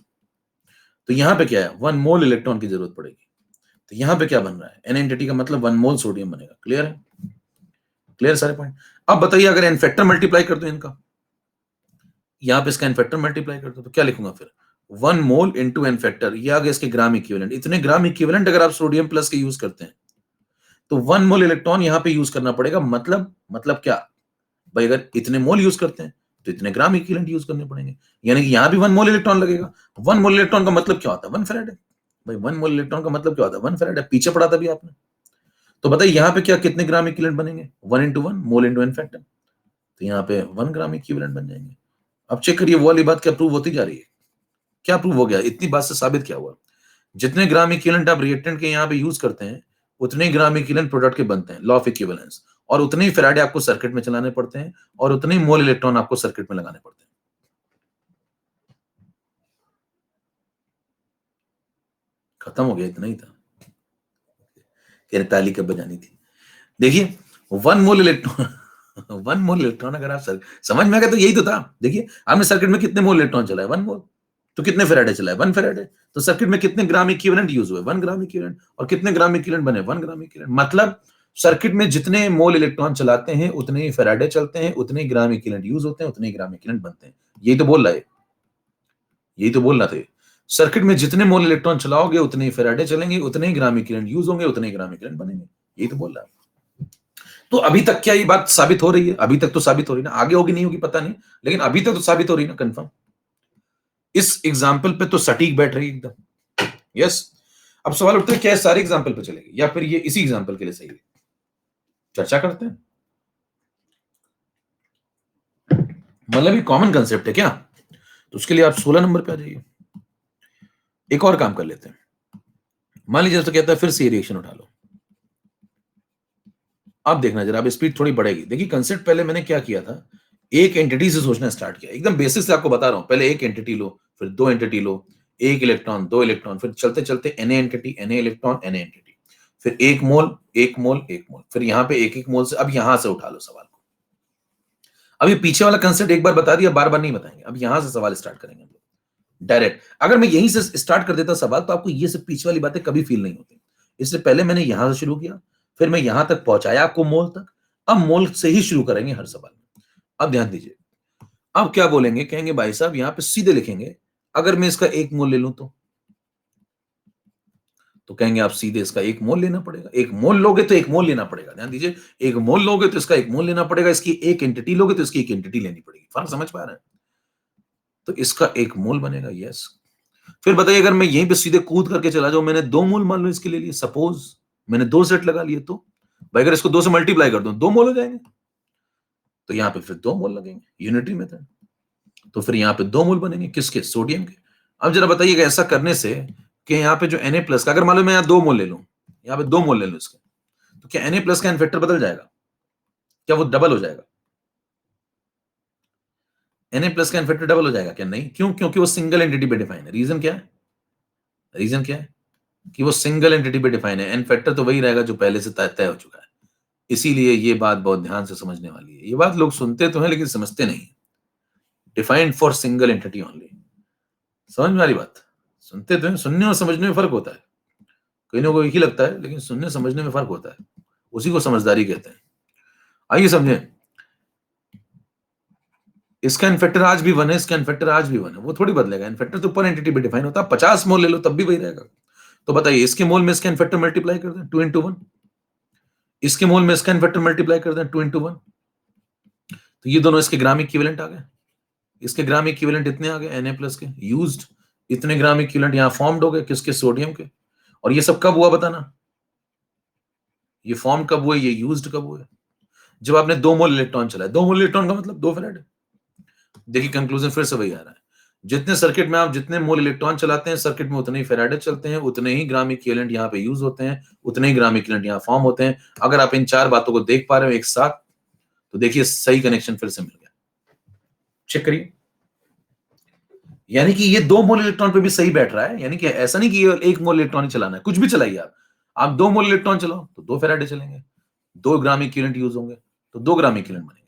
तो यहाँ पे क्या है? 1 मोल इलेक्ट्रॉन की जरूरत पड़ेगी। तो यहाँ पे क्या बन रहा है? Na एंटिटी का मतलब 1 मोल सोडियम बनेगा। क्लियर है? क्लियर सारे पॉइंट? अब बताइए अगर एन फैक्टर मल्टीप्लाई कर दो इनका, यहाँ पे इसका एन फैक्टर मल्टीप्लाई कर दो, तो क्या लिखूंगा फिर? 1 मोल इंटू एन फैक्टर, ये आ गया इसके ग्राम इक्विवेलेंट। इतने ग्राम इक्विवेलेंट अगर आप सोडियम प्लस के यूज करते हैं, तो 1 मोल इलेक्ट्रॉन यहाँ पे यूज करना पड़ेगा। मतलब क्या भाई, अगर इतने मोल यूज करते हैं तो इतने ग्राम इक्विवेलेंट यूज करने पड़ेंगे, यानी कि यहाँ भी 1 मोल इलेक्ट्रॉन लगेगा। 1 मोल इलेक्ट्रॉन का मतलब क्या होता है? 1 फैराड। भाई 1 मोल इलेक्ट्रॉन का मतलब क्या होता है? 1 फैराड। पीछे पढ़ा था अभी आपने। तो बताइए यहाँ पे क्या कितने ग्राम इक्विवेलेंट बनेंगे? 1 into 1 mole into n factor, तो यहाँ पे 1 ग्राम इक्विवेलेंट बन जाएंगे। अब चेक करिए वो वाली बात क्या प्रूव होती जा रही है? क्या प्रूव हो गया? इतनी बात से साबित क्या हुआ? जितने ग्राम इक्विवेलेंट आप रिएक्टेंट के यहाँ पे यूज करते हैं, उतने ही ग्राम इक्विवेलेंट प्रोडक्ट के बनते हैं, लॉ ऑफ इक्विवेलेंस। और उतने ही फैराडे आपको सर्किट में चलाने पड़ते हैं, और उतने ही मोल इलेक्ट्रॉन आपको सर्किट में लगाने पड़ते हैं। खत्म हो गया, इतना ही था। ताली कब बजानी थी? देखिए 1 मोल इलेक्ट्रॉन 1 मोल इलेक्ट्रॉन अगर आप समझ में आ गया तो यही तो था। देखिए आपने सर्किट में कितने मोल इलेक्ट्रॉन चलाए? 1 मोल। तो कितने फैराडे चलाए? 1 फैराडे। तो सर्किट में कितने ग्राम इक्विवेलेंट यूज हुए? 1 ग्राम इक्विवेलेंट। और कितने ग्राम इक्विवेलेंट बने? 1 ग्राम इक्विवेलेंट। मतलब सर्किट में जितने मोल इलेक्ट्रॉन चलाते हैं उतने ही फैराडे चलते हैं, उतने ही ग्राम इक्विवेलेंट यूज होते हैं, उतने ही ग्राम इक्विवेलेंट बनते हैं। यही तो बोल रहा है, यही तो बोल रहा थे। सर्किट में जितने मोल इलेक्ट्रॉन चलाओगे उतने ही फैराडे चलेंगे, उतने ही ग्राम इक्विवेलेंट यूज होंगे, उतने ही ग्राम इक्विवेलेंट बनेंगे। यही तो बोल रहा है। तो अभी तक क्या ये बात साबित हो रही है? अभी तक तो साबित हो रही है ना, आगे होगी नहीं होगी पता नहीं, लेकिन अभी तक तो साबित हो रही है ना, कंफर्म। इस एग्जाम्पल पे तो सटीक बैठ रही है एकदम। यस। अब सवाल उठता है क्या सारे एग्जाम्पल पे चलेगी या फिर ये इसी एग्जाम्पल के लिए सही है? चर्चा करते हैं। मतलब ये कॉमन कंसेप्ट है क्या? तो उसके लिए आप 16 नंबर पे आ जाइए। एक और काम कर लेते हैं। मान लीजिए तो कहता है फिर से रिएक्शन उठा लो। अब देखना जरा, अब स्पीड थोड़ी बढ़ेगी। देखिए कंसेप्ट पहले मैंने क्या किया था, एक एंटिटी से सोचना स्टार्ट किया, एकदम बेसिक से आपको बता रहा हूं। पहले एक एंटिटी लो, फिर दो एंटिटी लो, एक इलेक्ट्रॉन, दो इलेक्ट्रॉन, फिर चलते चलते Na entity, Na electron, Na entity, फिर एक मोल, एक मोल, एक मोल, फिर यहां पे एक एक मोल से। अब यहां से उठा लो सवाल को। अब ये पीछे वाला कंसेप्ट एक बार बता दिया, बार बार नहीं बताएंगे। अब यहां से सवाल स्टार्ट करेंगे हम लोग डायरेक्ट। अगर मैं यहीं से स्टार्ट कर देता सवाल तो आपको ये सब पीछे वाली बातें कभी फील नहीं होती। इसलिए पहले मैंने यहां से शुरू किया, फिर मैं यहां तक पहुंचाया आपको मोल तक। अब मोल से ही शुरू करेंगे हर सवाल में। अब ध्यान दीजिए, अब क्या बोलेंगे, कहेंगे भाई साहब यहां पे सीधे लिखेंगे, अगर मैं इसका एक मोल ले लूं तो कहेंगे आप सीधे इसका एक मोल लेना पड़ेगा। एक मोल लोगे तो एक मोल लेना पड़ेगा, ध्यान दीजिए। एक मोल लोगे तो इसका एक मोल लेना पड़ेगा, इसकी एक एंटिटी लोगे तो इसकी एक एंटिटी लेनी पड़ेगी। फर्क समझ पा रहे हैं? तो इसका एक मोल बनेगा, यस। फिर बताइए अगर मैं यहीं पे सीधे कूद करके चला जाऊं, मैंने 2 मोल मान लो इसके ले लिए, सपोज मैंने 2 सेट लगा लिए, तो भाई अगर इसको 2 से मल्टीप्लाई कर दूं 2 मोल हो जाएंगे, तो यहां पे फिर 2 मोल लगेंगे, यूनिटरी मेथड। तो फिर यहां पे 2 मोल बनेंगे, किसके? सोडियम के। अब जरा बताइएगा ऐसा करने से कि यहाँ पे जो Na+ का, अगर मान लो मैं यहाँ 2 मोल ले लूं, यहाँ पे 2 मोल ले लूं इसके, तो क्या Na+ का इन्फेक्टर बदल जाएगा? क्या वो डबल हो जाएगा? Na+ का इन्फेक्टर डबल हो जाएगा क्या? नहीं। क्यों? क्योंकि वो सिंगल एंटिटी पे डिफाइन है। रीजन क्या है? रीजन क्या है? कि वो सिंगल एंटिटी पे डिफाइन है। इन्फेक्टर तो वही रहेगा जो पहले से तय हो चुका है। इसीलिए ये बात बहुत ध्यान से समझने वाली है। ये बात लोग सुनते तो हैं लेकिन समझते नहीं। Defined for single entity only. समझ में आ रही बात? सुनते तो हैं, सुनने और समझने में फर्क होता है। कई लोगों को एक ही लगता है, लेकिन सुनने समझने में फर्क होता है। उसी को समझदारी कहते हैं। आइए समझें। इसका इन्फेक्टर आज भी 1 है, इसका इन्फेक्टर आज भी 1 है, वो थोड़ी बदलेगा। इन्फेक्टर तो पर एंटिटी पे डिफाइन होता है। 50 मोल ले लो तब भी वही रहेगा। तो बताइए इसके मोल में इसका इन्फेक्टर मल्टीप्लाई कर दें 2 into 1, इसके मोल में इसका इन्फेक्टर मल्टीप्लाई कर दें 2 into 1, तो ये दोनों इसके ग्राम इक्विवेलेंट आ गए। इसके ग्राम इक्विवेलेंट इतने आ गए Na+ के यूज्ड, इतने ग्राम इक्विवेलेंट यहां फॉर्म्ड हो गए किसके? सोडियम के। और ये सब कब हुआ बताना? ये फॉर्म कब हुए, ये यूज्ड कब हुए? जब आपने 2 मोल इलेक्ट्रॉन चलाए। 2 मोल इलेक्ट्रॉन का मतलब 2 फैराड। देखिए कंक्लूजन फिर से वही आ रहा है। जितने सर्किट में आप जितने मोल इलेक्ट्रॉन चलाते हैं, सर्किट में उतने ही फैराडे चलते हैं, उतने ही ग्राम इक्विवेलेंट यहाँ पे यूज होते हैं, उतने ही ग्राम इक्विवेलेंट यहाँ फॉर्म होते हैं। अगर आप इन 4 बातों को देख पा रहे हो एक साथ, तो देखिए सही कनेक्शन फिर से मिल गया। चेक करिए, यानी कि ये 2 मोल इलेक्ट्रॉन पे भी सही बैठ रहा है। यानी कि ऐसा नहीं कि ये 1 मोल इलेक्ट्रॉन ही चलाना है, कुछ भी चलाइए आप 2 मोल इलेक्ट्रॉन चलाओ तो 2 फैराडे चलेंगे, 2 ग्राम इक्विवेलेंट यूज होंगे तो 2 ग्राम इक्विवेलेंट बनेंगे।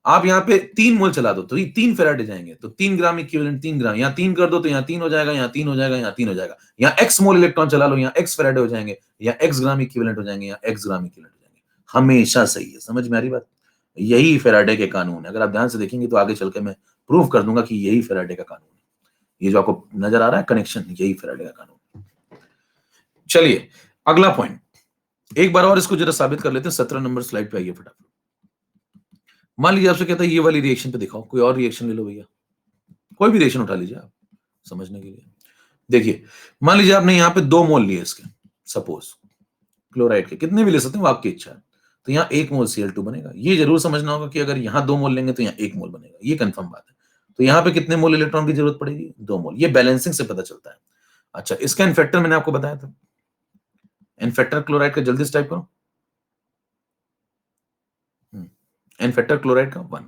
आप यहाँ पे 3 मोल चला दो तो ये 3 फैराडे जाएंगे, तो 3 ग्राम इक्विवेलेंट 3 ग्राम, यहाँ 3 कर दो तो यहाँ 3 हो जाएगा, यहाँ 3 हो जाएगा, यहाँ 3 हो जाएगा। यहाँ x मोल इलेक्ट्रॉन चला लो, यहाँ x फैराडे हो जाएंगे, यहाँ x ग्राम इक्विवेलेंट हो जाएंगे, यहाँ x ग्राम इक्विवेलेंट हो जाएंगे। हमेशा सही है। समझ में आ रही बात? यही फैराडे के कानून है। अगर आप ध्यान से देखेंगे तो आगे चल के मैं प्रूव कर दूंगा कि यही फैराडे का कानून है। ये जो आपको नजर आ रहा है कनेक्शन, यही फैराडे का कानून। चलिए अगला पॉइंट, एक बार और इसको जरा साबित कर लेते हैं। 17 नंबर स्लाइड पे आइए फटाफट। मान लीजिए आपसे कहता है ये वाली रिएक्शन पे दिखाओ, कोई और रिएक्शन ले लो भैया, कोई भी रिएक्शन उठा लीजिए आप समझने के लिए। देखिए मान लीजिए आपने यहाँ पे 2 मोल लिए इसके, सपोज क्लोराइड के, कितने भी ले सकते हैं वो आपकी इच्छा है। तो यहाँ 1 मोल Cl2 बनेगा। ये जरूर समझना होगा कि अगर यहाँ 2 मोल लेंगे तो यहाँ 1 मोल बनेगा, ये कंफर्म बात है। तो यहाँ पे कितने मोल इलेक्ट्रॉन की जरूरत पड़ेगी? 2 मोल। ये बैलेंसिंग से पता चलता है। अच्छा इसका इन्फेक्टर मैंने आपको बताया था, इन्फेक्टर क्लोराइड का जल्दी से टाइप करो। इन्फेक्टर क्लोराइड का 1,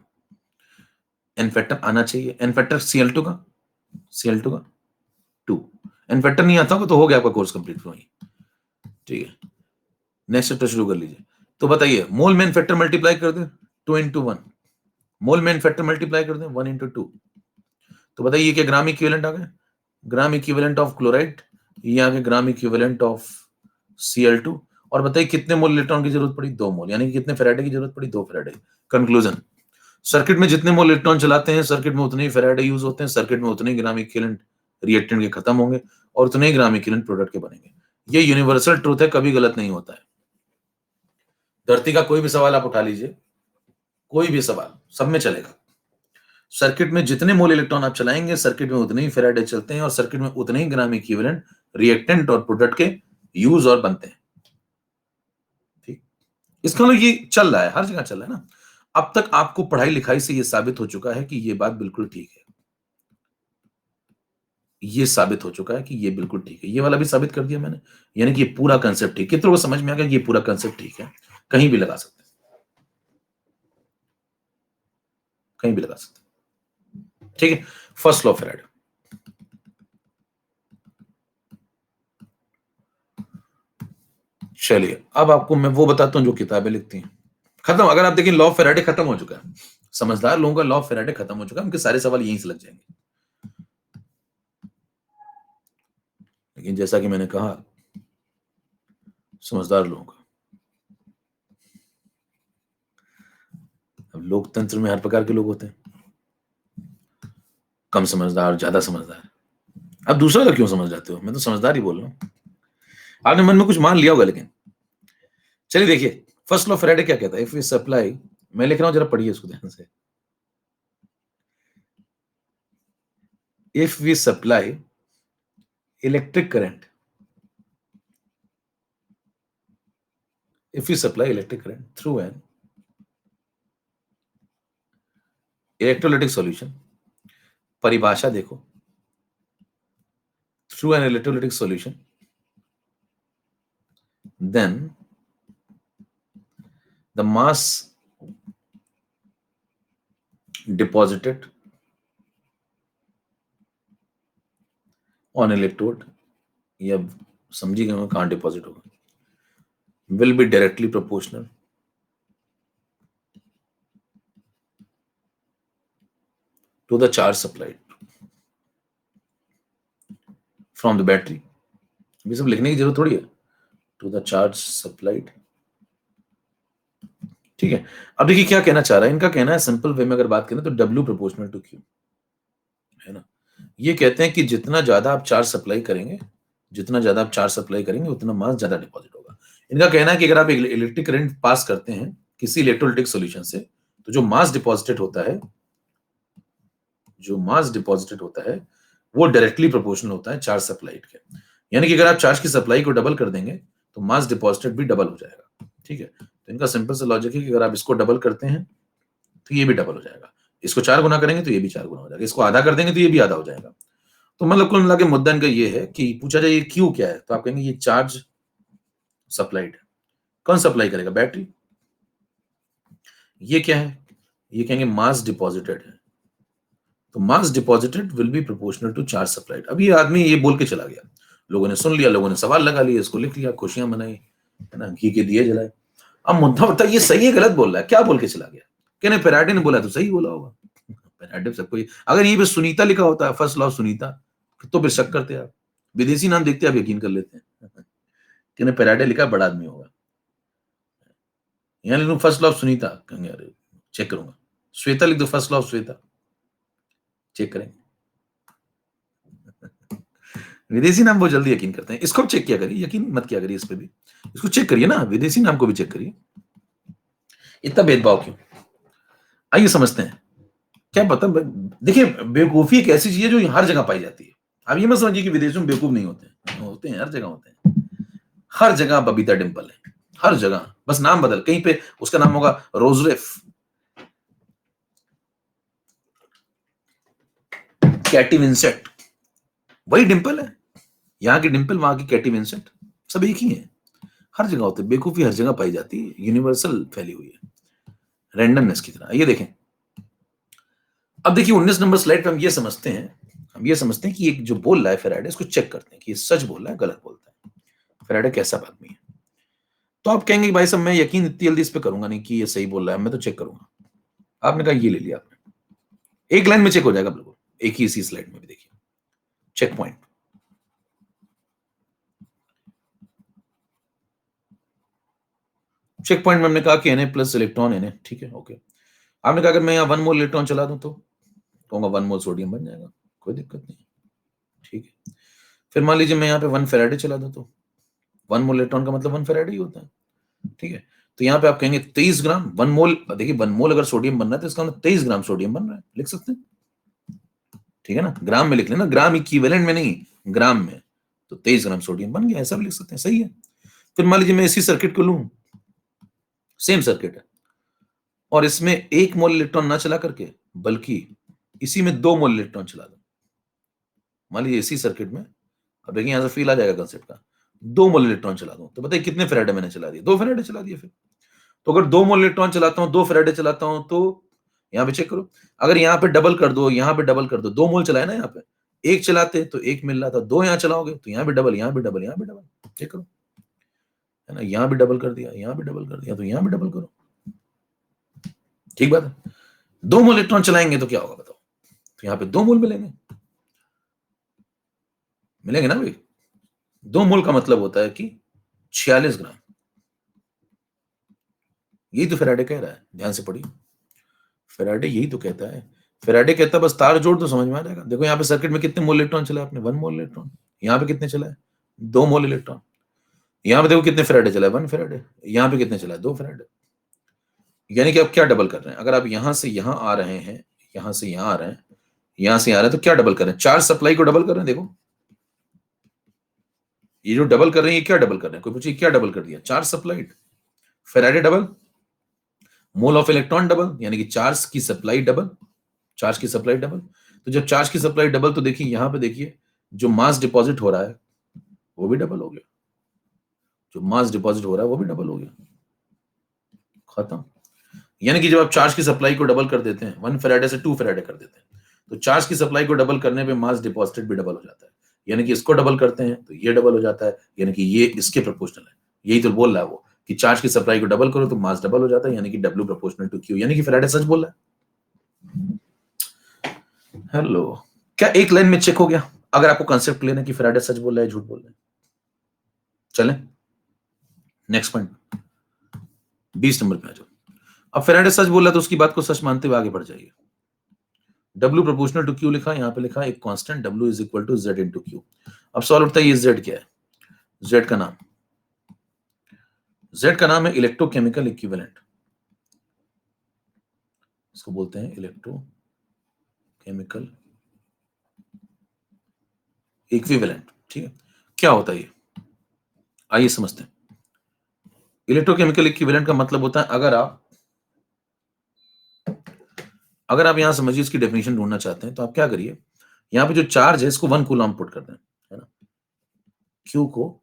इन्फेक्टर आना चाहिए। इन्फेक्टर Cl2 का, Cl2 का 2। इन्फेक्टर नहीं आता होगा तो हो गया आपका कोर्स कंप्लीट। वही ठीक है, नेक्स्ट चैप्टर शुरू कर लीजिए। तो बताइए मोल में इन्फेक्टर मल्टीप्लाई कर दें 2 into 1, मोल में इन्फेक्टर मल्टीप्लाई कर दें 1 into 2, तो बताइए क्या ग्राम इक्विवेलेंट आ गए? ग्राम इक्विवेलेंट ऑफ क्लोराइड, ये आ गए ग्राम इक्विवेलेंट ऑफ Cl2। और बताइए कितने मोल इलेक्ट्रॉन की जरूरत पड़ी? 2 मोल। यानी कि कितने फैराडे की जरूरत पड़ी? 2 फैराडे। कंक्लूजन, सर्किट में जितने मोल इलेक्ट्रॉन चलाते हैं, सर्किट में उतने ही फैराडे यूज होते हैं, सर्किट में उतने ही ग्राम इक्विवेलेंट रिएक्टेंट के खत्म होंगे और उतने ही ग्राम इक्विवेलेंट प्रोडक्ट के बनेंगे। ये यूनिवर्सल ट्रूथ है, कभी गलत नहीं होता है। धरती का कोई भी सवाल आप उठा लीजिए, कोई भी सवाल, सब में चलेगा। सर्किट में जितने मोल इलेक्ट्रॉन आप चलाएंगे, सर्किट में उतने ही फैराडे चलते हैं और सर्किट में उतने ही ग्राम इक्विवेलेंट रिएक्टेंट और प्रोडक्ट के यूज और बनते हैं। ठीक, इसका मतलब ये चल रहा है, हर जगह चल रहा है ना। अब तक आपको पढ़ाई लिखाई से ये साबित हो चुका है कि ये बात बिल्कुल ठीक है। ये साबित हो चुका है कि ये बिल्कुल ठीक है। ये वाला भी साबित कर दिया मैंने। यानी कि ये पूरा कंसेप्ट ठीक, कितनों को समझ में आ गया? ये पूरा कंसेप्ट ठीक है, कहीं भी लगा सकते हैं, कहीं भी लगा सकते हैं। ठीक है, फर्स्ट लॉ ऑफ फैराडे। चलिए अब आपको मैं वो बताता हूं जो किताबें लिखती हैं। खत्म। अगर आप देखिए लॉ ऑफ फैराडे खत्म हो चुका है। समझदार लोगों का लॉ ऑफ फैराडे खत्म हो चुका है, उनके सारे सवाल यहीं से लग जाएंगे। लेकिन जैसा कि मैंने कहा, समझदार लोगों का, अब लोकतंत्र में हर प्रकार के लोग होते हैं, कम समझदार, ज्यादा समझदार। अब दूसरा का क्यों समझ जाते हो? मैं तो समझदार ही बोल रहा हूं। आपने मन में कुछ मान लिया होगा लेकिन। चलिए देखिए फर्स्ट लॉ ऑफ फैराडे क्या कहता है? इफ वी सप्लाई, मैं लिख रहा हूं जरा पढ़िए इसको ध्यान से। If we supply electric current, if you supply electric current through an electrolytic solution, परिभाषा देखो, through an electrolytic solution, then the mass deposited on electrode, या समझी गए मैं कहां डिपॉजिट होगा, will be directly proportional to the charge supplied from the battery. ये सब लिखने की जरूरत थोड़ी है, to the charge supplied. ठीक है, अब देखिए क्या कहना चाह रहा है, इनका कहना है सिंपल वे में अगर बात करें तो W प्रोपोर्शनल टू Q, है ना। ये कहते हैं कि जितना ज्यादा आप चार्ज सप्लाई करेंगे, जितना ज्यादा आप चार्ज सप्लाई करेंगे उतना मास ज्यादा डिपॉजिट होगा। इनका कहना है कि अगर आप इलेक्ट्रिक करंट पास करते हैं किसी इलेक्ट्रोलाइटिक सॉल्यूशन से, तो जो मास डिपॉजिटेड होता है, जो मास डिपॉजिटेड होता है वो डायरेक्टली प्रोपोर्शनल होता है चार्ज सप्लाइड के। यानी कि अगर आप चार्ज की सप्लाई को डबल कर देंगे तो मास डिपॉजिटेड भी डबल हो जाएगा। ठीक है, तो इनका सिंपल सा लॉजिक है कि अगर आप इसको डबल करते हैं तो ये भी डबल हो जाएगा, इसको 4 गुना करेंगे तो ये भी 4 गुना हो जाएगा, इसको आधा कर देंगे तो ये भी आधा हो जाएगा। तो मतलब कुल मिला के मुद्दा इनका ये है कि पूछा जाए ये क्यू क्या है, तो आप कहेंगे ये चार्ज सप्लाइड है। कौन सप्लाई करेगा? बैटरी। ये क्या है? ये कहेंगे मास डिपॉजिटेड है, तो mass deposited will be proportional to charge supplied. अब ये आदमी ये बोल के चला गया, लोगों ने सुन लिया, लोगों ने सवाल लगा लिया, इसको लिख लिया, खुशियां मनाई, है ना, घी के दिए जलाए। अब मुद्दा होता है ये सही है गलत बोल रहा है, क्या बोल के चला गया? कहने फैराडे ने बोला तो सही बोला होगा, फैराडे सबको। अगर यहीं पे सुनीता लिखा होता है, फर्स्ट लॉ सुनीता, तो फिर शक करते आप, विदेशी नाम देखते आप यकीन कर लेते हैं। कहने फैराडे लिखा बड़ा आदमी होगा, यहाँ लिख दो फर्स्ट लॉ ऑफ सुनीता, कहेंगे अरे चेक करूंगा। श्वेता लिख दो first law of Shweta, check करेंगे। विदेशी नाम बहुत जल्दी यकीन करते हैं, इसको चेक किया करिए, यकीन मत किया करिए इस पे भी, इसको चेक करिए ना, विदेशी नाम को भी चेक करिए। इतना भेदभाव क्यों? आइए समझते हैं क्या पता। देखिए बेवकूफी एक ऐसी चीज है जो हर जगह पाई जाती है। आप ये मत समझिए कि विदेशों में बेवकूफ नहीं होते हैं, होते हैं, हर जगह होते हैं। हर जगह बबीता डिंपल है, हर जगह, बस नाम बदल, कहीं पे उसका नाम होगा रोजरेफ, कैटी विंसेंट, वही डिंपल है, यहाँ की डिंपल वहां की कैटी विंसेंट, सब एक ही है। हर जगह होते हैं, बेवकूफी हर जगह पाई जाती है, यूनिवर्सल फैली हुई है, रैंडमनेस की तरह। ये देखें, अब देखिए 19 नंबर स्लाइड पे हम ये समझते हैं कि एक जो बोल रहा है फैराडे, इसको चेक करते हैं कि ये सच बोल रहा है गलत बोलता है, फैराडे कैसा आदमी है। तो आप कहेंगे भाई साहब मैं यकीन इतनी जल्दी इस पे करूंगा नहीं कि ये सही बोल रहा है, मैं तो चेक करूंगा। आपने कहा ये ले लिया आपने, एक लाइन में चेक हो जाएगा बिल्कुल, एक ही इसी स्लाइड में भी देखिए, चेक पॉइंट। चेक पॉइंट में हमने कहा कि Na प्लस इलेक्ट्रॉन Na, ठीक है, ओके। आपने कहा अगर मैं यहाँ 1 मोल इलेक्ट्रॉन चला दूं तो कहूंगा 1 मोल सोडियम बन जाएगा, कोई दिक्कत नहीं, ठीक है। फिर मान लीजिए मैं यहाँ पे 1 फैराडे चला दूं तो 1 मोल इलेक्ट्रॉन का मतलब 1 फैराडे ही होता है, ठीक है। तो यहाँ पे आप कहेंगे 23 ग्राम 1 मोल, देखिए 1 मोल अगर सोडियम बन रहा है तो इसका मतलब 23 ग्राम सोडियम बन रहा है, लिख सकते हैं, ठीक है ना, ग्राम में लिख लेना, ग्राम इक्विवेलेंट में नहीं, ग्राम में, तो 23 ग्राम सोडियम बन गया, ऐसा भी लिख सकते हैं, सही है। फिर मान लीजिए मैं इसी सर्किट को लूं, सेम सर्किट है, और इसमें 1 मोल इलेक्ट्रॉन ना चला करके बल्कि इसी में 2 मोल इलेक्ट्रॉन चला दूं, मान लीजिए इसी सर्किट में, अब देखिए यहां से फील आ जाएगा कंसेप्ट का, 2 मोल इलेक्ट्रॉन चला दूं तो बताइए कितने फैराडे मैंने चला दिए? 2 फैराडे चला दिए। फिर तो अगर 2 मोल इलेक्ट्रॉन चलाता हूं, 2 फैराडे चलाता हूं, तो यहाँ पे चेक करो, अगर यहाँ पे डबल कर दो, यहाँ पे डबल कर दो, 2 मोल चलाए ना, यहाँ पे 1 चलाते तो 1 मिल रहा था, 2 यहाँ चलाओगे तो यहाँ भी डबल, यहाँ भी डबल, यहाँ भी डबल, चेक करो, है ना, यहाँ भी डबल कर दिया, यहाँ भी डबल कर दिया, तो यहाँ भी डबल करो, ठीक बात है। 2 मोल इलेक्ट्रॉन चलाएंगे तो क्या होगा बताओ? तो यहाँ पे 2 मोल मिलेंगे, मिलेंगे ना भाई। 2 मोल का मतलब होता है कि 46 ग्राम, यही तो फैराडे कह रहा है, ध्यान से पढ़िए, फैराडे यही तो कहता है। फैराडे कहता है बस तार जोड़ तो समझ में आ जाएगा। देखो यहाँ पे सर्किट में कितने मोल इलेक्ट्रॉन चला आपने? 1 मोल इलेक्ट्रॉन। यहाँ पे कितने चला है? 2 मोल इलेक्ट्रॉन। यहाँ पे देखो कितने फैराडे चला है? 1 फैराडे। यहाँ पे कितने चला है? 2 फैराडे। यानी कि आप क्या डबल कर रहे हैं? अगर आप यहां से यहां आ रहे हैं, यहां से यहां आ रहे हैं, यहां से आ रहे हैं, तो क्या डबल कर रहे हैं? चार्ज सप्लाई को डबल कर रहे हैं। देखो ये जो डबल कर रहे हैं, ये क्या डबल कर रहे हैं? कोई पूछे क्या डबल कर दिया? Charge supplied. Faraday double, mole of electron double, यानी कि चार्ज की सप्लाई डबल, चार्ज की सप्लाई डबल। तो जब चार्ज की सप्लाई डबल, तो देखिए यहां पे देखिए जो मास डिपॉजिट हो रहा है वो भी डबल हो गया, जो मास डिपॉजिट हो रहा है वो भी डबल हो गया, खत्म। यानी कि जब आप चार्ज की सप्लाई को डबल कर देते हैं, 1 फेराडे से 2 फेराडे कर देते हैं, तो चार्ज की सप्लाई को डबल करने पे मास डिपॉजिटेड भी डबल हो जाता है। यानी कि इसको डबल करते हैं तो ये डबल हो जाता है, यानी कि ये इसके प्रोपोर्शनल है। यही तो बोल रहा है वो कि चार्ज की सप्लाई को डबल करो तो मास डबल हो जाता है, यानी कि W प्रोपोर्शनल टू Q, यानी कि फेराडे सच बोल रहा है। हेलो, क्या एक लाइन में चेक हो गया? अगर आपको कंसेप्ट क्लियर है कि फेराडे सच बोल रहा है झूठ बोल रहा है। चलें नेक्स्ट पॉइंट, 20 नंबर पे आ जाओ। अब फेराडे सच बोल रहा है तो उसकी बात को सच मानते हुए आगे बढ़ जाइए। W प्रोपोर्शनल टू Q लिखा, यहाँ पे लिखा एक constant W is equal to Z into Q। अब सवाल उठता है ये Z क्या है? Z का नाम, Z का नाम है इलेक्ट्रोकेमिकल इक्विवेलेंट, इसको बोलते हैं इलेक्ट्रोकेमिकल इक्विवेलेंट। ठीक है, क्या होता है ये? आइए समझते हैं। इलेक्ट्रोकेमिकल इक्विवेलेंट का मतलब होता है, अगर आप यहां समझिए इसकी डेफिनेशन ढूंढना चाहते हैं तो आप क्या करिए, यहां पे जो चार्ज है इसको 1 कूलम पुट कर दें, है ना, Q को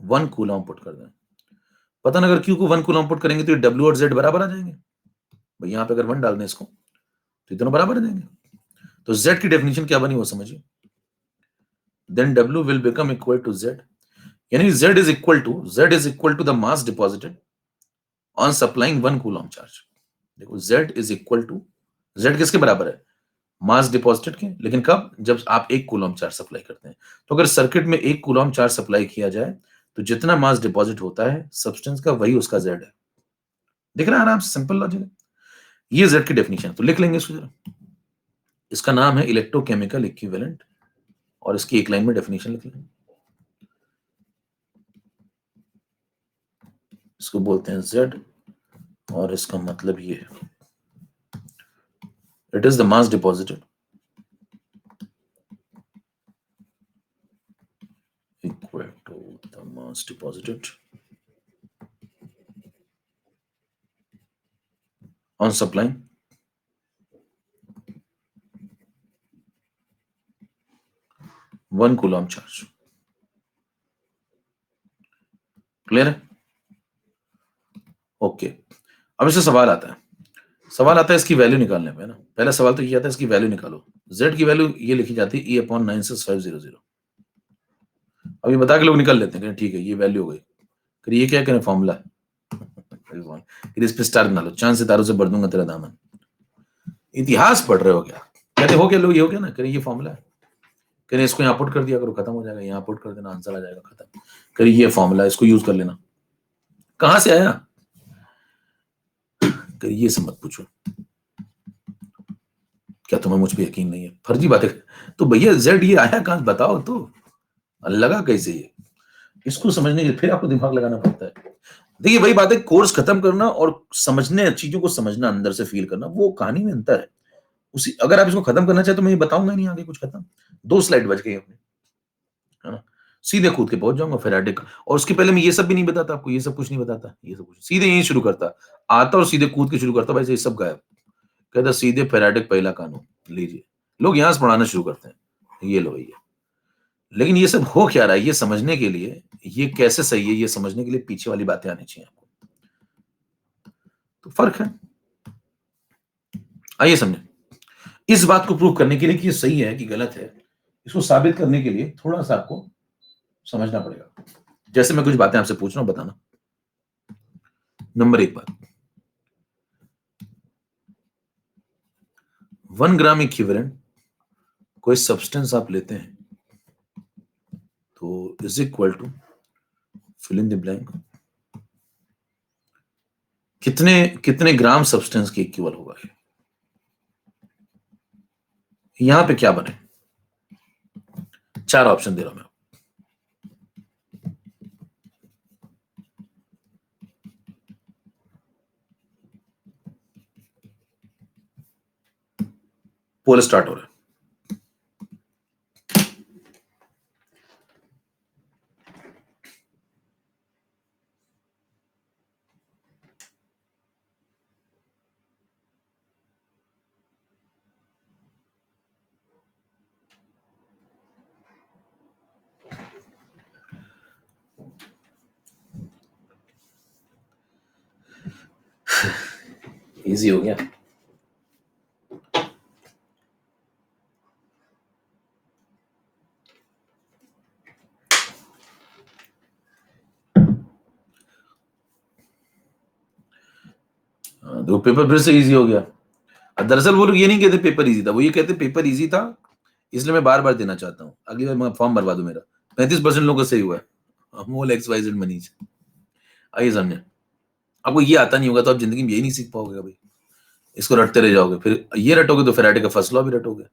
1 कूलम पुट कर दें। पता ना, अगर Q को 1 कूलम पुट करेंगे तो ये W और Z बराबर आ जाएंगे भाई। यहां पे अगर 1 डाल दें इसको तो ये दोनों बराबर आ जाएंगे। तो Z की डेफिनेशन क्या बनी वो समझिए, then W will become equal to Z, यानी Z is equal to the mass deposited on supplying 1 coulomb charge। देखो Z is equal to, Z किसके बराबर है? मास डिपॉजिटेड के, लेकिन कब? जब आप 1 कूलम चार्ज सप्लाई करते हैं। तो अगर सर्किट में 1 कूलम चार्ज सप्लाई किया जाए तो जितना मास डिपॉजिट होता है सब्सटेंस का, वही उसका Z है। दिख रहा है आराम से, सिंपल लॉजिक है। ये Z की डेफिनेशन, तो लिख लेंगे इसको जरा। इसका नाम है इलेक्ट्रोकेमिकल इक्विवेलेंट और इसकी एक लाइन में डेफिनेशन लिख लेंगे। इसको बोलते हैं Z और इसका मतलब ये है, it is the mass deposited equal to the mass deposited on supplying 1 coulomb charge. Clear है? ओके। अब इससे सवाल आता है इसकी वैल्यू निकालने में, ना पहला सवाल तो ये आता है इसकी वैल्यू निकालो। Z की वैल्यू ये लिखी जाती है E/96500। अब ये बता के लोग निकल लेते हैं, ठीक है ये वैल्यू हो गई, फिर ये क्या करें फॉर्मूला, फिर इस पे स्टार बना लो, चांद सितारों से भर दूंगा तेरा दामन। इतिहास पढ़ रहे हो क्या? कहते हो क्या लोग, ये हो गया ना, करें ये फॉर्मूला है, करें इसको यहाँ पुट कर दिया करो, खत्म हो जाएगा, यहाँ पुट कर देना आंसर आ जाएगा, खत्म। करें ये फॉर्मूला, इसको यूज कर लेना। कहां से आया? करें ये से मत पूछो, क्या तुम्हें मुझ पे यकीन नहीं है? फर्जी बातें। तो भैया Z ये आया कहां बताओ तो, लगा कैसे ये? इसको समझने के लिए फिर आपको दिमाग लगाना पड़ता है। देखिए वही बात है, कोर्स खत्म करना और समझने, चीजों को समझना, अंदर से फील करना, वो कहानी में अंतर है। उसी, अगर आप इसको खत्म करना चाहे तो मैं ये बताऊंगा नहीं आगे कुछ खत्म। 2 स्लाइड बच गई अपनी, है ना, सीधे कूद के पहुंच जाऊंगा फेराडे का। और उसके पहले मैं ये सब भी नहीं बताता आपको, ये सब कुछ नहीं बताता, ये सब कुछ सीधे यहीं शुरू करता, आता और सीधे कूद के शुरू करता, भाई ये सब गायब, कहता सीधे फेराडे पहला कानून लीजिए। लोग यहां से पढ़ाना शुरू करते हैं, ये लो भैया। लेकिन ये सब हो क्या रहा है ये समझने के लिए, ये कैसे सही है ये समझने के लिए पीछे वाली बातें आनी चाहिए आपको। तो फर्क है, आइए समझे। इस बात को प्रूव करने के लिए कि ये सही है कि गलत है, इसको साबित करने के लिए थोड़ा सा आपको समझना पड़ेगा। जैसे मैं कुछ बातें आपसे पूछ रहा हूं, बताना। नंबर 1 बात, 1 ग्राम इक्विवेलेंट कोई सब्सटेंस आप लेते हैं तो is equal to, fill in the blank, कितने कितने ग्राम सब्सटेंस के इक्वल होगा ये? यहां पे क्या बने? 4 ऑप्शन दे रहा हूं मैं। पोल स्टार्ट हो रहा है। इजी हो गया। तो पेपर फिर से इजी हो गया। दरअसल वो लोग ये नहीं कहते पेपर इजी था, वो ये कहते पेपर इजी था इसलिए मैं बार बार देना चाहता हूँ, अगली बार मैं फॉर्म भरवा दूं मेरा। 35% लोगों का सही हुआ है। मोल एक्स वाई जेड मनीज। आइए समझे। आपको ये आता नहीं होगा तो आप जिंदगी में यही नहीं सीख पाओगे कभी। इसको रटते रह जाओगे, फिर ये रटोगे तो फैराडे का फर्स्ट लॉ भी रटोगे,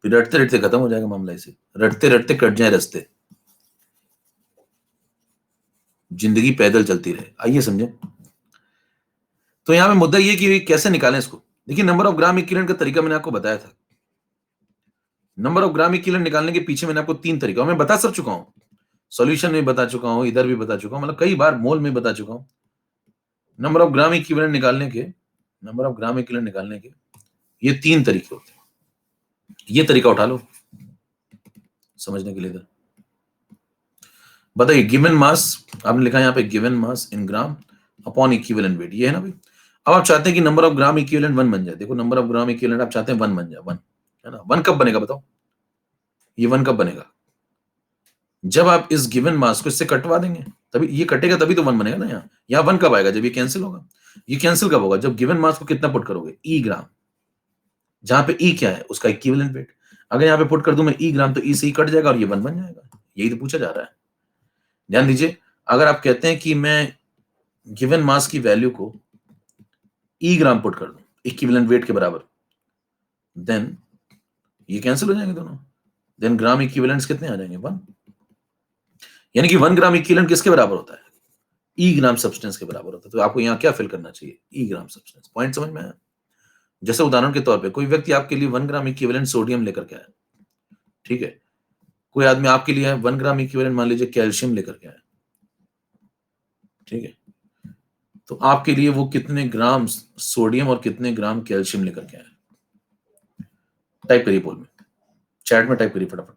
फिर रटते रटते खत्म हो जाएगा मामला। इसे रटते रटते कट जाए रास्ते, जिंदगी पैदल चलती रहे। आइए समझे। तो यहां पे मुद्दा ये कि कैसे निकालें इसको। देखिए नंबर ऑफ ग्राम इक्विवेलेंट का तरीका मैंने आपको बताया था। नंबर ऑफ ग्राम इक्विवेलेंट निकालने के पीछे मैंने आपको 3 तरीका मैं बता सब चुका हूं। सॉल्यूशन में बता चुका हूं, इधर भी बता चुका हूं, मतलब कई बार मोल में बता चुका हूं। नंबर ऑफ ग्राम इक्विवेलेंट निकालने के, नंबर ऑफ ग्राम इक्विवेलेंट निकालने के ये 3 तरीके होते हैं। ये तरीका उठा लो समझने के लिए। इधर बताइए गिवन मास, आपने लिखा है यहाँ पे गिवन मास इन ग्राम अपॉन इक्विवेलेंट वेट, ये है ना भाई। अब आप चाहते हैं कि नंबर ऑफ ग्राम इक्विवेलेंट 1 बन जाए। देखो नंबर ऑफ ग्राम इक्विवेलेंट आप चाहते हैं 1 बन जाए, 1 है ना। 1 कब बनेगा बताओ, ये 1 कब बनेगा, जब आप इस गिवन मास को इससे कटवा देंगे, तभी ये कटेगा, तभी तो 1 बनेगा ना। यहाँ 1 कब आएगा, जब ये कैंसिल होगा। ये कैंसिल कब होगा, जब गिवन मास को कितना पुट करोगे, ई ग्राम, जहां पे ई क्या है उसका इक्विवेलेंट वेट। अगर यहाँ पे पुट कर दूं मैं ई ग्राम, तो ई से ई कट जाएगा और ये 1 बन जाएगा। यही तो पूछा जा रहा है। ध्यान दीजिए, अगर आप कहते हैं कि मैं गिवन मास की वैल्यू को ई ग्राम पुट कर दूं इक्विवेलेंट वेट के बराबर, देन ये कैंसिल हो जाएंगे दोनों। देन ग्राम इक्विवेलेंट्स कितने आ जाएंगे, 1। यानी कि 1 ग्राम इक्विवेलेंट किसके बराबर होता है, ई ग्राम सब्सटेंस के बराबर होता है। तो आपको यहाँ क्या फिल करना चाहिए, ई ग्राम सब्सटेंस। पॉइंट समझ में आया। जैसे उदाहरण के तौर पे कोई व्यक्ति आपके लिए 1 ग्राम इक्विवेलेंट सोडियम लेकर के आया, ठीक है। कोई आदमी आपके लिए 1 ग्राम इक्विवेलेंट मान लीजिए कैल्शियम लेकर के आया, ठीक है। तो आपके लिए वो कितने ग्राम सोडियम और कितने ग्राम कैल्शियम लेकर के आया, टाइप करिए पोल में, चैट में टाइप करिए फटाफट।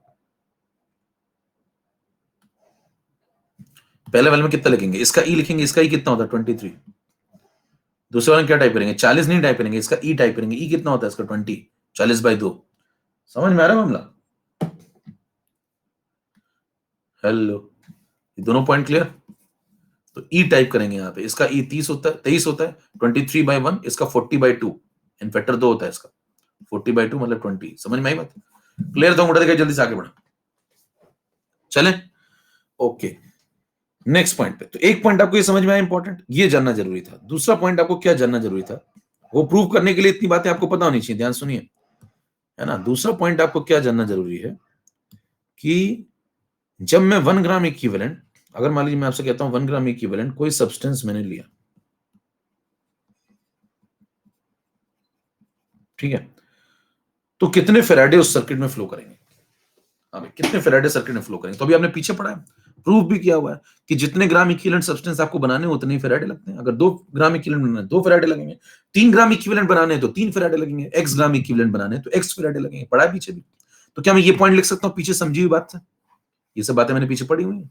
पहले वाले में कितना लिखेंगे, इसका ई लिखेंगे, इसका ई कितना होता है 23। दूसरे वाले में क्या टाइप करेंगे, 40 नहीं टाइप करेंगे, इसका ई टाइप करेंगे। ई कितना होता है इसका 20, 40/2। समझ में आ रहा है मामला। हेलो, ये दोनों पॉइंट क्लियर। तो ई टाइप करेंगे यहाँ पे, इसका ई 30 होता है, 23 होता है। 23/1 इसका 40/2, इन फैक्टर 2 होता है इसका। 40/2 मतलब 20। समझ में आई बात, क्लियर। तो उठा देखा, जल्दी से आगे बढ़ा चले। ओके, नेक्स्ट पॉइंट पे। तो एक पॉइंट आपको ये समझ में आया इंपॉर्टेंट, ये जानना जरूरी था। दूसरा पॉइंट आपको क्या जानना जरूरी था, वो प्रूव करने के लिए इतनी बातें आपको पता होनी चाहिए। ध्यान सुनिए, है ना। दूसरा पॉइंट आपको क्या जानना जरूरी है कि जब मैं 1 ग्राम इक्विवेलेंट, अगर मान लीजिए मैं आपसे कहता हूं 1 ग्राम इक्विवेलेंट कोई सब्सटेंस मैंने लिया, ठीक है, तो कितने फेराडे उस सर्किट में फ्लो करेंगे। अब कितने फेराडे सर्किट में फ्लो करेंगे, तो अभी आपने पीछे पढ़ा है, प्रूफ भी किया हुआ है कि जितने ग्राम इक्विवेलेंट सब्सटेंस आपको बनाने हैं उतने ही फेराडे लगते हैं। अगर 2 ग्राम इक्विवेलेंट बनाने 2 फेराडे लगेंगे, 3 ग्राम इक्विवेलेंट बनाने हैं तो 3 फेराडे लगेंगे, x ग्राम इक्विवेलेंट बनाने हैं तो x फेराडे लगेंगे। पढ़ा है पीछे भी। तो क्या मैं ये पॉइंट लिख सकता हूं पीछे समझी हुई बात से, ये सब बातें मैंने पीछे पढ़ी हुई है,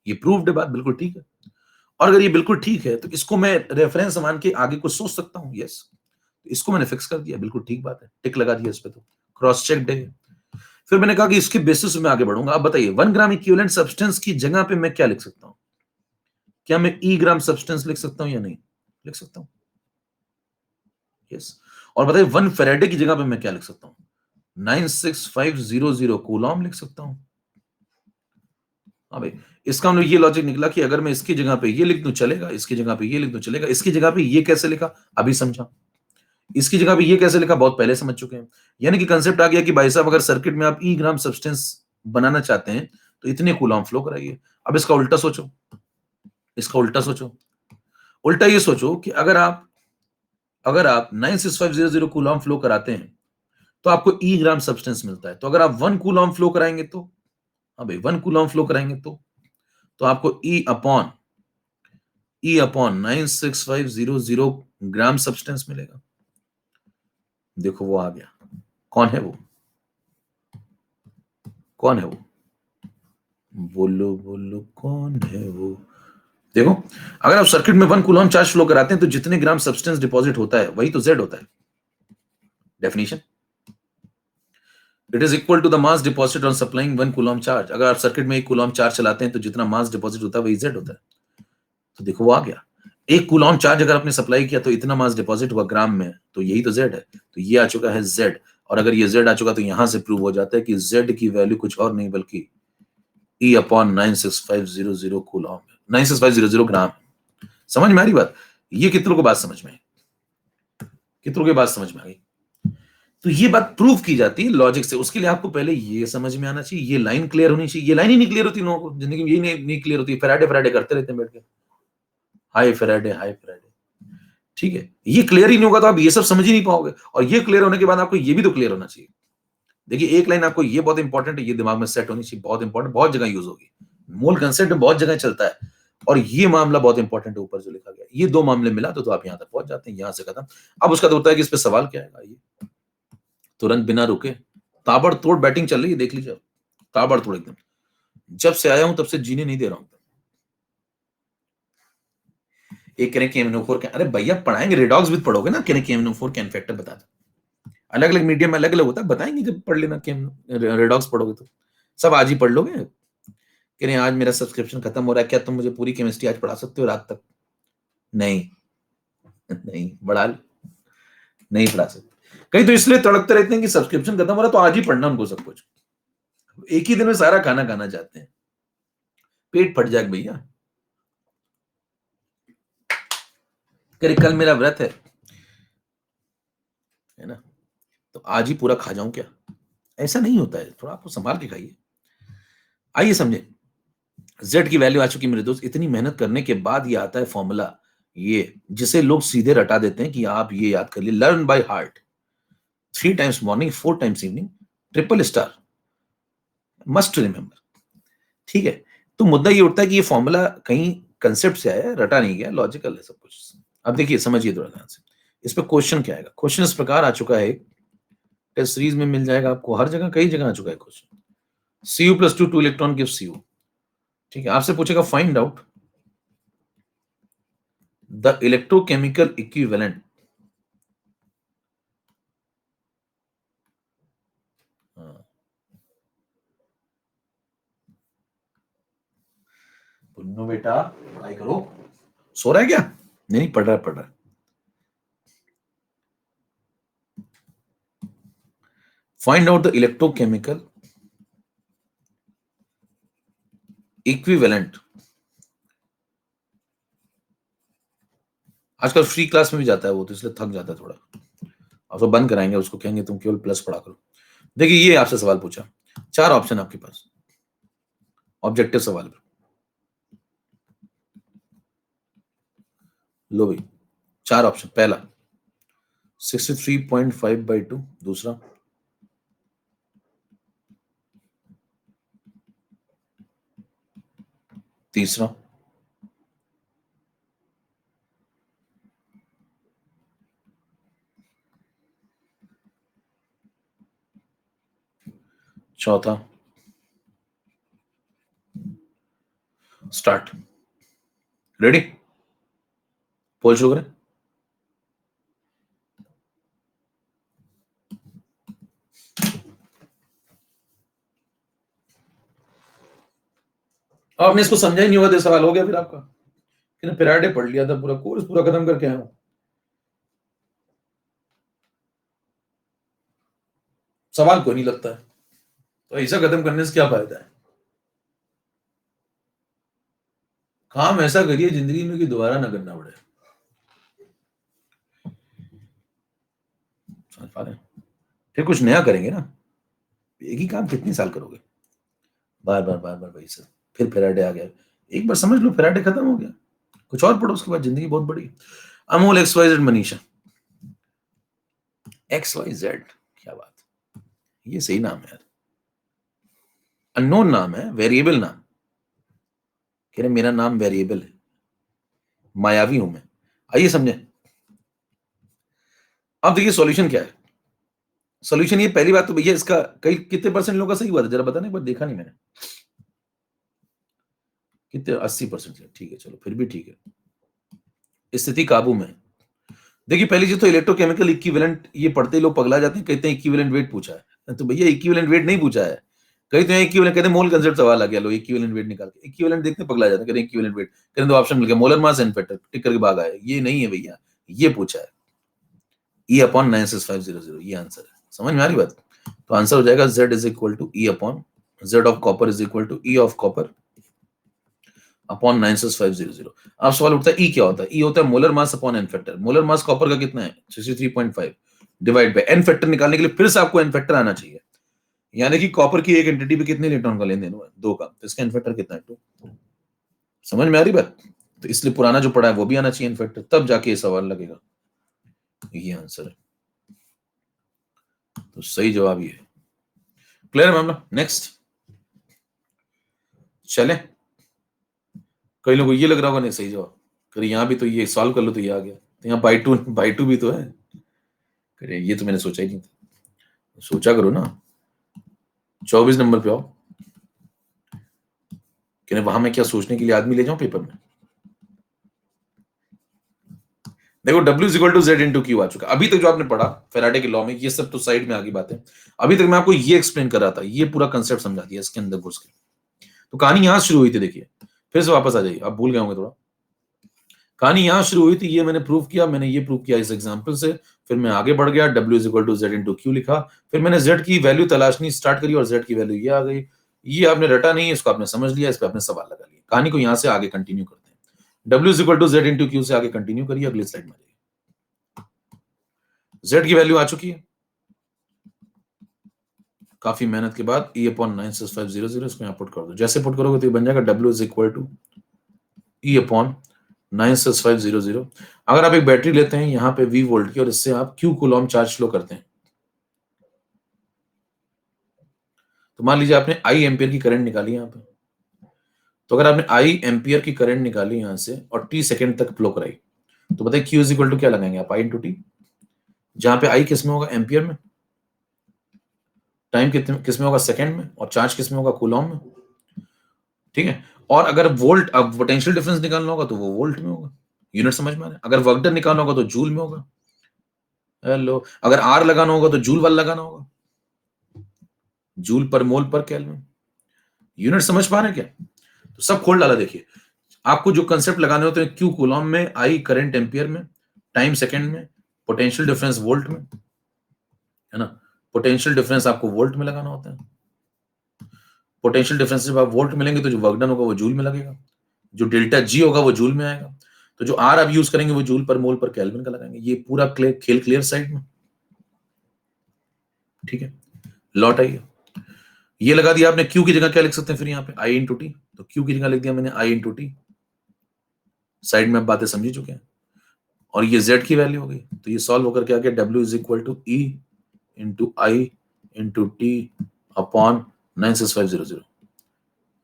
ये प्रूव्ड है, बात बिल्कुल ठीक है। और अगर ये बिल्कुल ठीक है तो इसको मैं रेफरेंस मान के आगे कुछ सोच सकता हूं, यस। इसको मैंने फिक्स कर दिया, बिल्कुल ठीक बात है, टिक लगा दिया इस पे, तो क्रॉस चेक है। फिर मैंने कहा कि इसके बेसिस में आगे बढ़ूंगा। अब बताइए 1 ग्राम इक्विवेलेंट सब्सटेंस की जगह पे मैं क्या लिख सकता हूं, क्या मैं ई ग्राम सब्सटेंस लिख सकता हूं या नहीं लिख सकता हूं, यस। और बताइए 1 फेराडे की जगह पे मैं क्या लिख सकता हूं, 96500 कूलॉम लिख सकता हूं। हाँ भाई, इसका मतलब ये लॉजिक निकला कि अगर मैं इसकी जगह पे ये लिख दूं चलेगा, इसकी जगह पे ये लिख दूं चलेगा। इसकी जगह पे ये कैसे लिखा अभी समझा, इसकी जगह पे ये कैसे लिखा बहुत पहले समझ चुके हैं। यानी कि कंसेप्ट आ गया कि भाई साहब अगर सर्किट में आप ई ग्राम सब्सटेंस बनाना चाहते हैं तो इतने कूलॉम फ्लो कराइए। अब इसका उल्टा सोचो, इसका उल्टा सोचो। उल्टा ये सोचो कि अगर आप 96500 कूलॉम फ्लो कराते हैं तो आपको ई ग्राम सब्सटेंस मिलता है। तो अगर आप 1 कूलॉम फ्लो कराएंगे तो, हाँ भाई 1 कूलॉम फ्लो कराएंगे तो आपको ई अपॉन 96500 ग्राम सब्सटेंस मिलेगा। देखो वो आ गया, कौन है वो, कौन है वो, बोलो बोलो कौन है वो, देखो, अगर आप सर्किट में 1 कूलम चार्ज फ्लो कराते हैं तो जितने ग्राम सब्सटेंस डिपॉजिट होता है वही तो Z होता है। Definition, it is equal to the mass deposit on supplying 1 coulomb charge. अगर आप सर्किट में 1 कूलम चार्ज चलाते हैं तो जितना मास डिपॉजिट होता है वही Z होता है। तो देखो वो आ गया, 1 कूलम चार्ज अगर आपने सप्लाई किया तो इतना मास डिपॉजिट हुआ ग्राम में, तो यही तो Z है। तो ये आ चुका है Z, और अगर ये Z आ चुका तो यहां से प्रूव हो जाता है कि Z की वैल्यू कुछ और नहीं बल्कि E अपॉन 96500 कूलम, 96500 ग्राम। समझ में आ रही बात? ये कितनों को बात समझ में आई? कितनों की बात समझ में आ गई? तो ये बात प्रूव की जाती है लॉजिक से। उसके लिए आपको पहले ये समझ में आना चाहिए, ये लाइन क्लियर होनी चाहिए। ये लाइन ही नहीं क्लियर होती लोगों को जिंदगी में, यही नहीं क्लियर होती। फैराडे फैराडे करते रहते हैं बैठ के, हाय फैराडे हाय फैराडे। ठीक है, ये क्लियर ही नहीं होगा तो आप ये सब समझ ही नहीं पाओगे। और ये क्लियर होने के बाद आपको ये भी तो क्लियर होना चाहिए। देखिए एक लाइन आपको, ये बहुत इंपॉर्टेंट है, ये दिमाग में सेट होनी चाहिए, बहुत इंपॉर्टेंट, बहुत जगह यूज होगी। मूल कंसेप्ट बहुत जगह चलता है, और ये मामला बहुत इंपॉर्टेंट है ऊपर जो लिखा गया। ये दो मामले मिला तो आप यहां तक पहुंच जाते हैं, यहां से खत्म। अब उसका तो होता है कि इस पे सवाल क्या है, ये तुरंत बिना रुके ताबड़तोड़ बैटिंग चल रही है, देख लीजिए ताबड़तोड़ एकदम। जब से आया हूं तब से जीने नहीं दे रहा हूं। एक करें KMNO4 के, अरे भैया पढ़ाएंगे, रेडॉक्स भी फॉर ना, करें KMNO4 कैन फैक्टर बता दो। अलग अलग मीडियम में अलग अलग होता है, बताएंगे जब पढ़ लेना। रेडॉक्स पढ़ोगे तो सब आज ही पढ़ लोगे। कह रहे आज मेरा सब्सक्रिप्शन खत्म हो रहा है, क्या तुम मुझे पूरी केमिस्ट्री आज पढ़ा सकते हो रात तक? नहीं नहीं बढ़ा नहीं पढ़ा सकते। कहीं तो इसलिए तड़कते रहते हैं कि सब्सक्रिप्शन खत्म हो रहा है तो आज ही पढ़ना उनको सब कुछ, एक ही दिन में सारा खाना खाना चाहते हैं। पेट फट जाएगा भैया। करे कल मेरा व्रत है ना, तो आज ही पूरा खा जाऊं क्या? ऐसा नहीं होता है, थोड़ा आपको संभाल के खाइए। आइए समझे, Z की वैल्यू आ चुकी मेरे दोस्त। इतनी मेहनत करने के बाद ये आता है फॉर्मूला, ये जिसे लोग सीधे रटा देते हैं कि आप ये याद कर लिए, learn by heart. 3 times morning, 4 times evening, triple star, must remember. ठीक है, तो मुद्दा ये उठता है कि ये फॉर्मूला कहीं कंसेप्ट से आया है, रटा नहीं गया, लॉजिकल है सब कुछ। अब देखिए समझिए थोड़ा ध्यान से, इस पे क्वेश्चन क्या आएगा। क्वेश्चन इस प्रकार आ चुका है, टेस्ट सीरीज में मिल जाएगा आपको, हर जगह कई जगह आ चुका है question. Cu+2 2 electron gives Cu। ठीक है, आपसे पूछेगा find out the electrochemical equivalent. Punnu बेटा पढ़ाई करो। सो रहा है क्या? नहीं पढ़ रहा है, पढ़ रहा है। Find out the electrochemical equivalent. आजकल फ्री क्लास में भी जाता है वो, तो इसलिए थक जाता है थोड़ा। अब तो बंद कराएंगे उसको, कहेंगे तुम केवल प्लस पढ़ा करो। देखिए ये आपसे सवाल पूछा, 4 ऑप्शन आपके पास, ऑब्जेक्टिव सवाल। लो भाई 4 ऑप्शन। पहला 63.5/2, दूसरा 3रा 4था। स्टार्ट। रेडी? पोल शुरू करें। आपने इसको समझा ही नहीं होगा तो सवाल हो गया फिर आपका, कि फैराडे पढ़ लिया था, पूरा कोर्स पूरा खत्म करके आया हूं। सवाल को नहीं लगता है तो ऐसा खत्म करने से क्या फायदा है? काम ऐसा करिए जिंदगी में कि दोबारा ना करना पड़े। समझ पा रहे हैं? फिर कुछ नया करेंगे ना, एक ही काम कितनी साल करोगे, बार बार बार बार वही सब। फिर फैराडे आ गया, एक बार समझ लो फैराडे खत्म हो गया, कुछ और पढ़ो, उसके बाद जिंदगी बहुत बड़ी। अमोल XYZ मनीषा XYZ, क्या बात, ये सही नाम है यार। अननोन नाम है, वेरिएबल नाम। कह रहे मेरा नाम वेरिएबल है, मायावी हूं मैं। आइए समझे। अब देखिए सॉल्यूशन क्या है। सॉल्यूशन ये, पहली बात तो भैया इसका कई कितने परसेंट लोगों का सही हुआ था जरा बताना एक बार, देखा नहीं मैंने। कितने 80%, ठीक है, चलो फिर भी ठीक है, स्थिति काबू में है। देखिए पहली चीज तो इलेक्ट्रोकेमिकल इक्विवेलेंट ये पढ़ते ही लोग पगला जाते हैं, कहते हैं इक्विवेलेंट वेट पूछा है, तो भैया इक्विवेलेंट वेट नहीं पूछा है, कहीं तो इक्विवेलेंट कहते हैं, मोल कंसेप्ट सवाल आ गया, लो इक्विवेलेंट वेट निकाल के इक्विवेलेंट देखते पगला जाते हैं, कहते हैं इक्विवेलेंट वेट, कहते हैं तो ऑप्शन मिल गया मोलर मास एंड फैक्टर, टिक करके भाग आए, ये नहीं है भैया, ये पूछा है E अपॉन 96500, ये आंसर है, समझ में आ रही बात? तो आंसर हो जाएगा Z is equal to E upon Z of copper is equal to E of copper upon 96500। अब सवाल उठता है E क्या होता है? E होता है molar mass upon n factor. Molar mass copper का कितना है? 63.5 डिवाइड बाय एन फैक्टर निकालने के लिए फिर से आपको एन फैक्टर आना चाहिए, यानी कि कॉपर की एक एंटिटी पे कितने इलेक्ट्रॉन का लेन देन हुआ है? 2 का, तो इसका एन फैक्टर कितना है? 2। समझ में आ रही बात? तो इसलिए पुराना जो पढ़ा है वो भी आना चाहिए एन फैक्टर, तब जाके ये सवाल लगेगा। ये आंसर है, तो सही जवाब ये है। क्लियर है मामला? नेक्स्ट चले। कई लोगों को ये लग रहा होगा नहीं सही जवाब, कर यहां भी तो ये सॉल्व कर लो तो ये आ गया, तो यहाँ बाई टू भी तो है, करे ये तो मैंने सोचा ही नहीं था, सोचा करो ना। 24 नंबर पे आओ, कि वहां मैं क्या सोचने के लिए आदमी ले जाऊं पेपर में? देखो W is equal to Z into q आ चुका। अभी तक जो आपने पढ़ा फेराडे के लॉ में, ये सब तो साइड में आगे बातें, अभी तक मैं आपको ये एक्सप्लेन कर रहा था, ये पूरा कंसेप्ट समझा दिया इसके अंदर घुस के। तो कहानी यहां शुरू हुई थी, देखिए फिर से वापस आ जाइए, आप भूल गए होंगे थोड़ा। कहानी यहां शुरू हुई थी, ये मैंने प्रूव किया, मैंने ये प्रूव किया इस एग्जांपल से, फिर मैं आगे बढ़ गया, W is equal to Z into Q लिखा, फिर मैंने Z की वैल्यू तलाशनी स्टार्ट करी और Z की वैल्यू ये आ गई। ये आपने रटा नहीं है, इसको आपने समझ लिया, इस पर आपने सवाल लगा लिया। कहानी को यहां से आगे कंटिन्यू करते हैं, W is equal to Z into Q से आगे कंटिन्यू करिए, अगली स्लाइड में Z की वैल्यू आ चुकी है, काफी मेहनत के बाद E अपॉन 96500, इसको यहाँ पुट कर दो, जैसे पुट करोगे तो ये बन जाएगा W is equal to E upon 96500। अगर आप एक बैटरी लेते हैं यहाँ पे V वोल्ट की और इससे आप Q कूलॉम चार्ज फ्लो करते हैं, तो मान लीजिए आपने I एम्पियर की करंट निकाली यहाँ पे, तो अगर आपने I एम्पियर की करंट निकाली यहाँ से और T सेकंड तक फ्लो कराई, तो बताइए Q इज इक्वल टू क्या लगाएंगे आप? I इंटू टी, जहां पे I किस में होगा? एम्पियर में, टाइम किस में होगा? सेकंड में, और चार्ज किस में होगा? कूलॉम में, ठीक है। और अगर वोल्ट, अब पोटेंशियल डिफरेंस निकालना होगा तो वो वोल्ट में होगा, यूनिट समझ में आ रहा है? अगर वर्क डन निकालना होगा तो जूल में होगा, हेलो, अगर आर लगाना होगा तो जूल वाला लगाना होगा, जूल पर मोल पर केल्विन, यूनिट समझ पा रहे हैं क्या? तो सब खोल डाला। देखिए आपको जो कंसेप्ट लगाने होते हैं, क्यू कूलॉम में, आई करंट एम्पियर में, टाइम सेकंड में, पोटेंशियल डिफरेंस वोल्ट में, है ना? पोटेंशियल डिफरेंस आपको वोल्ट में लगाना होता है, पोटेंशियल डिफरेंस जब आप वोल्ट में लेंगे तो जो वर्क डन होगा वो जूल में लगेगा, जो डेल्टा जी होगा वो जूल में आएगा, तो जो आर आप यूज करेंगे वो जूल पर मोल पर केल्विन का लगाएंगे। ये पूरा खेल क्लियर साइड में, ठीक है। लौट आइए, ये लगा दिया आपने, क्यू की जगह क्या लिख सकते हैं फिर यहाँ पे? आई इंटू टी, तो क्यू की जगह लिख दिया मैंने आई इंटू टी, साइड में आप बातें समझ ही चुके हैं, और ये जेड की वैल्यू हो गई, तो ये सॉल्व होकर क्या गया? W is equal to E into I into T upon 96500,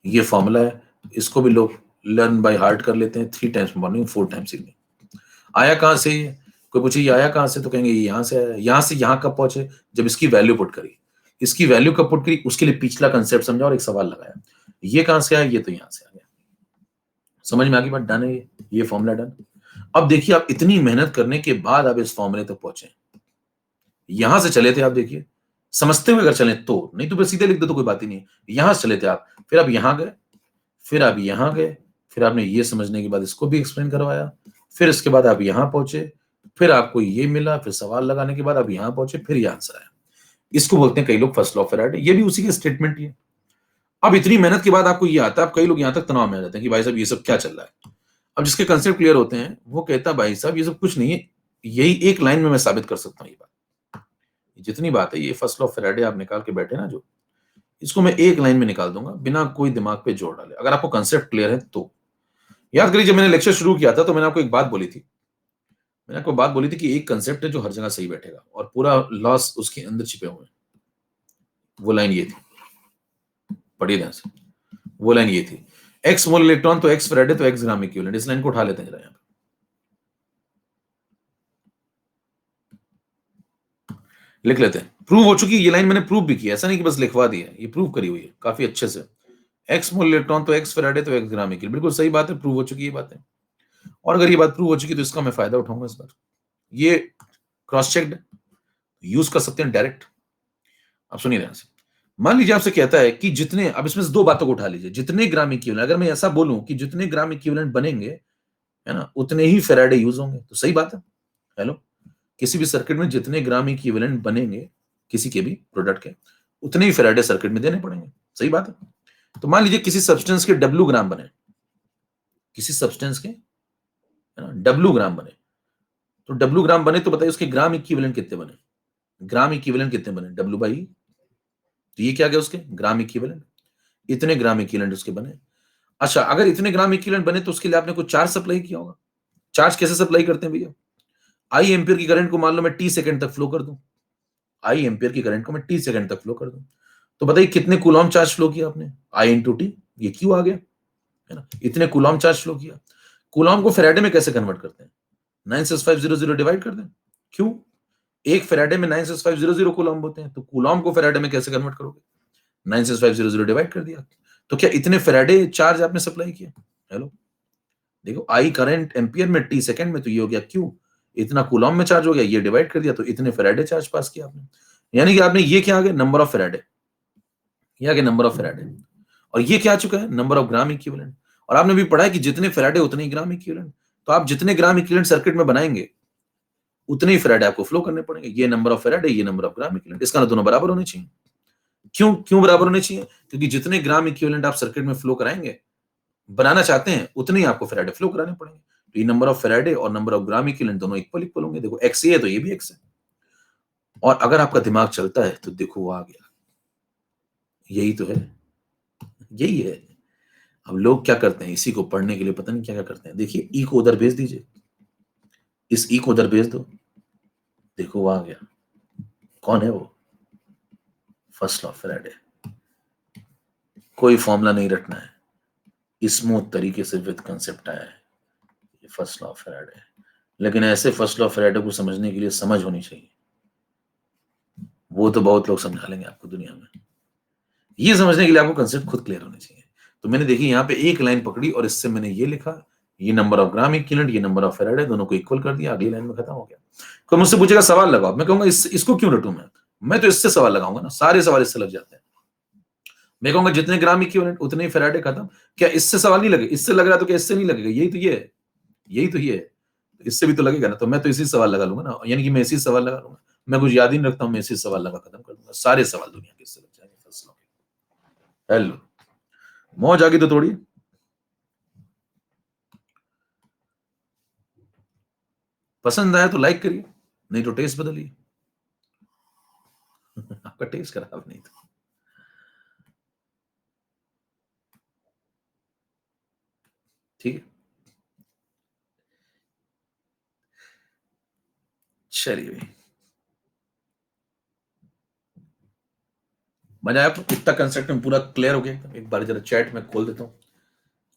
ये फॉर्मूला है। इसको भी लोग लर्न बाय हार्ट कर लेते हैं, 3 टाइम्स मॉर्निंग 4 टाइम्स इवनिंग। आया कहां से? कोई पूछे ये आया कहां से, तो कहेंगे ये यहां से आया। यहां से यहां कब पहुंचे? जब इसकी वैल्यू पुट करी, इसकी वैल्यू कब पुट करी, उसके लिए पिछला कंसेप्ट समझा और एक सवाल लगाया, ये कहां से आया? ये तो यहां से आ गया। समझ में आ गई बात? डन है ये फॉर्मूला डन। अब देखिए आप इतनी मेहनत करने के बाद आप इस फॉर्मूले तक पहुंचे, यहां से चले थे आप, देखिए समझते हुए अगर चले तो, नहीं तो फिर सीधे लिख दो तो कोई बात ही नहीं। यहां से चले थे आप, फिर आप यहां गए, फिर आप यहां गए, फिर आपने ये समझने के बाद इसको भी एक्सप्लेन करवाया, फिर इसके बाद आप यहां पहुंचे, फिर आपको ये मिला, फिर सवाल लगाने के बाद आप यहां पहुंचे, फिर ये आंसर आया। इसको बोलते हैं कई लोग फर्स्ट लॉ ऑफ फेराडे, ये भी उसी की स्टेटमेंट ही है। अब इतनी मेहनत के बाद आपको ये आता है, अब कई लोग यहां तक तनाव में आ जाते हैं कि भाई साहब ये सब क्या चल रहा है। अब जिसके कंसेप्ट क्लियर होते हैं वो कहता है भाई साहब ये सब कुछ नहीं है, यही एक लाइन में मैं साबित कर सकता हूँ ये बात। जितनी बात है ये फर्स्ट लॉ ऑफ फेराडे आप निकाल के बैठे ना, जो इसको मैं एक लाइन में निकाल दूंगा बिना कोई दिमाग पे जोर डाले, अगर आपको कंसेप्ट क्लियर है तो। याद करिए जब मैंने लेक्चर शुरू किया था तो मैंने आपको एक बात बोली थी, मैंने आपको बात बोली थी कि एक कंसेप्ट है जो हर जगह सही बैठेगा और पूरा लॉस उसके अंदर छिपे हुए हैं। वो लाइन ये थी, पढ़िए ध्यान से, वो लाइन ये थी, एक्स मोल इलेक्ट्रॉन तो एक्स फेराडे तो एक्स ग्राम इक्विवेलेंट। इस लाइन को उठा लेते हैं जरा, यहाँ पे लिख लेते हैं। प्रूव हो चुकी ये लाइन, मैंने प्रूव भी किया, ऐसा नहीं कि बस लिखवा दिया, ये प्रूव करी हुई है काफी अच्छे से। एक्स मोल इलेक्ट्रॉन तो एक्स फैराडे तो एक्स ग्राम इक्विवेलेंट, बिल्कुल सही बात है, प्रूव हो चुकी है बात है। और अगर ये बात प्रूव हो चुकी तो इसका मैं फायदा उठाऊंगा इस बार। ये क्रॉस चेक्ड, यूज कर सकते हैं डायरेक्ट। अब सुनिए ध्यान से, मान लीजिए आपसे कहता है कि जितने, अब इसमें से दो बातों को उठा लीजिए, जितने ग्राम इक्विवेलेंट, अगर मैं ऐसा बोलूं कि जितने ग्राम इक्विवेलेंट बनेंगे, है ना, उतने ही फैराडे यूज होंगे, तो सही बात है। हेलो, किसी भी सर्किट में जितने ग्राम इक्विवेलेंट बनेंगे किसी के भी प्रोडक्ट के, उतने ही फैराडे सर्किट में देने पड़ेंगे, सही बात है। तो मान लीजिए किसी सब्सटेंस के डब्ल्यू ग्राम बने, किसी सब्सटेंस के, है ना, डब्ल्यू ग्राम बने, तो डब्ल्यू ग्राम बने तो बताइए उसके ग्राम इक्विवेलेंट कितने बने, ग्राम इक्विवेलेंट कितने बने, डब्ल्यू बाई, तो ये क्या गया उसके ग्राम इक्विवेलेंट, इतने ग्राम इक्विवेलेंट उसके बने। अच्छा, अगर इतने ग्राम इक्विवेलेंट बने तो उसके लिए आपने कुछ चार्ज सप्लाई किया होगा। चार्ज कैसे सप्लाई करते हैं भैया, आई एम्पियर की करंट को मान लो मैं टी सेकंड तक फ्लो कर दूं, आई एम्पियर की करंट को मैं टी सेकंड तक फ्लो कर दूं, तो बताइए कितने कूलॉम चार्ज फ्लो किया आपने, आई इंटू टी, ये क्यू आ गया, है ना, इतने कूलॉम चार्ज फ्लो किया। कूलॉम को फैराडे में कैसे कन्वर्ट करते हैं, 96500 डिवाइड कर दें, क्यों, एक फैराडे में 96500 कूलॉम होते हैं, तो कूलॉम को फैराडे में कैसे कन्वर्ट करोगे, 96500 डिवाइड कर दिया, तो क्या इतने फैराडे चार्ज आपने सप्लाई किया। हेलो, देखो आई करंट एम्पियर में, टी सेकंड में, तो ये हो गया क्यू, इतना कूलॉम में चार्ज हो गया, ये डिवाइड कर दिया, तो इतने फैराडे चार्ज पास किया आपने। यानी कि आपने ये क्या आ गया, नंबर ऑफ फैराडे, ये आ गया नंबर ऑफ फैराडे, और ये क्या आ चुका है, नंबर ऑफ ग्राम इक्विवेलेंट। और आपने भी पढ़ा है कि जितने फैराडे उतने ही ग्राम इक्विवेलेंट, तो आप जितने ग्राम इक्विवेलेंट सर्किट में बनाएंगे उतने ही फैराडे आपको फ्लो करने पड़ेंगे, ये नंबर ऑफ फैराडे, ये नंबर ऑफ ग्राम इक्विवेलेंट, इसका ना दोनों बराबर होने चाहिए। क्यों क्यों बराबर होने चाहिए, क्योंकि जितने ग्राम इक्विवेलेंट आप सर्किट में फ्लो कराएंगे, बनाना चाहते हैं, उतने ही आपको फैराडे फ्लो कराने पड़ेंगे। तो ये नंबर ऑफ फैराडे और नंबर ऑफ ग्राम इक्विवेलेंट दोनों इक्वल इक्वल होंगे, देखो एक्स ये है तो ये भी एक्स है। और अगर आपका दिमाग चलता है तो देखो वो आ गया, यही तो है, यही है। अब लोग क्या करते हैं, इसी को पढ़ने के लिए पता नहीं क्या क्या करते हैं। देखिए ई को उधर भेज दीजिए, इस ई को उधर भेज दो, देखो वो आ गया, कौन है वो, फर्स्ट लॉ ऑफ फैराडे। कोई फॉर्मूला नहीं रटना है, स्मूथ तरीके से विद कंसेप्ट आया है, ये फर्स्ट लॉ ऑफ फैराडे। लेकिन ऐसे फर्स्ट लॉ ऑफ फैराडे को समझने के लिए समझ होनी चाहिए, वो तो बहुत लोग समझा लेंगे आपको दुनिया में, ये समझने के लिए आपको कंसेप्ट खुद क्लियर होने चाहिए। तो मैंने देखी यहाँ पे एक लाइन पकड़ी और इससे मैंने ये लिखा, ये नंबर ऑफ ग्राम इक्विवेलेंट, ये नंबर ऑफ फैराडे, दोनों को इक्वल कर दिया, अगली लाइन में खत्म हो गया। कोई मुझसे पूछेगा सवाल लगाओ, मैं कहूंगा इसको क्यों रटूं मैं तो इससे सवाल लगाऊंगा ना, सारे सवाल इससे लग जाते हैं। मैं कहूंगा जितने ग्राम इक्विवेलेंट उतने ही फैराडे, खत्म। क्या इससे सवाल नहीं लगे, इससे लग रहा तो क्या इससे नहीं लगेगा, यही तो ये है, यही तो ये है, इससे भी तो लगेगा ना, तो मैं तो इसी सवाल लगा लूंगा ना, यानी कि मैं इसी सवाल लगा लूंगा, मैं कुछ याद ही नहीं रखता हूं, मैं इसी सवाल लगा खत्म कर दूंगा, सारे सवाल दुनिया के इससे लग जाएंगे फसलों के। हेलो, मौज आ गई तो थोड़ी, पसंद आया तो लाइक करिए, नहीं तो टेस्ट बदलिए। आपका टेस्ट खराब नहीं तो ठीक है। चलिए भाई, मजा आया आपको, इतना कंसेप्ट में पूरा क्लियर हो गया। एक बार जरा चैट में खोल देता हूँ,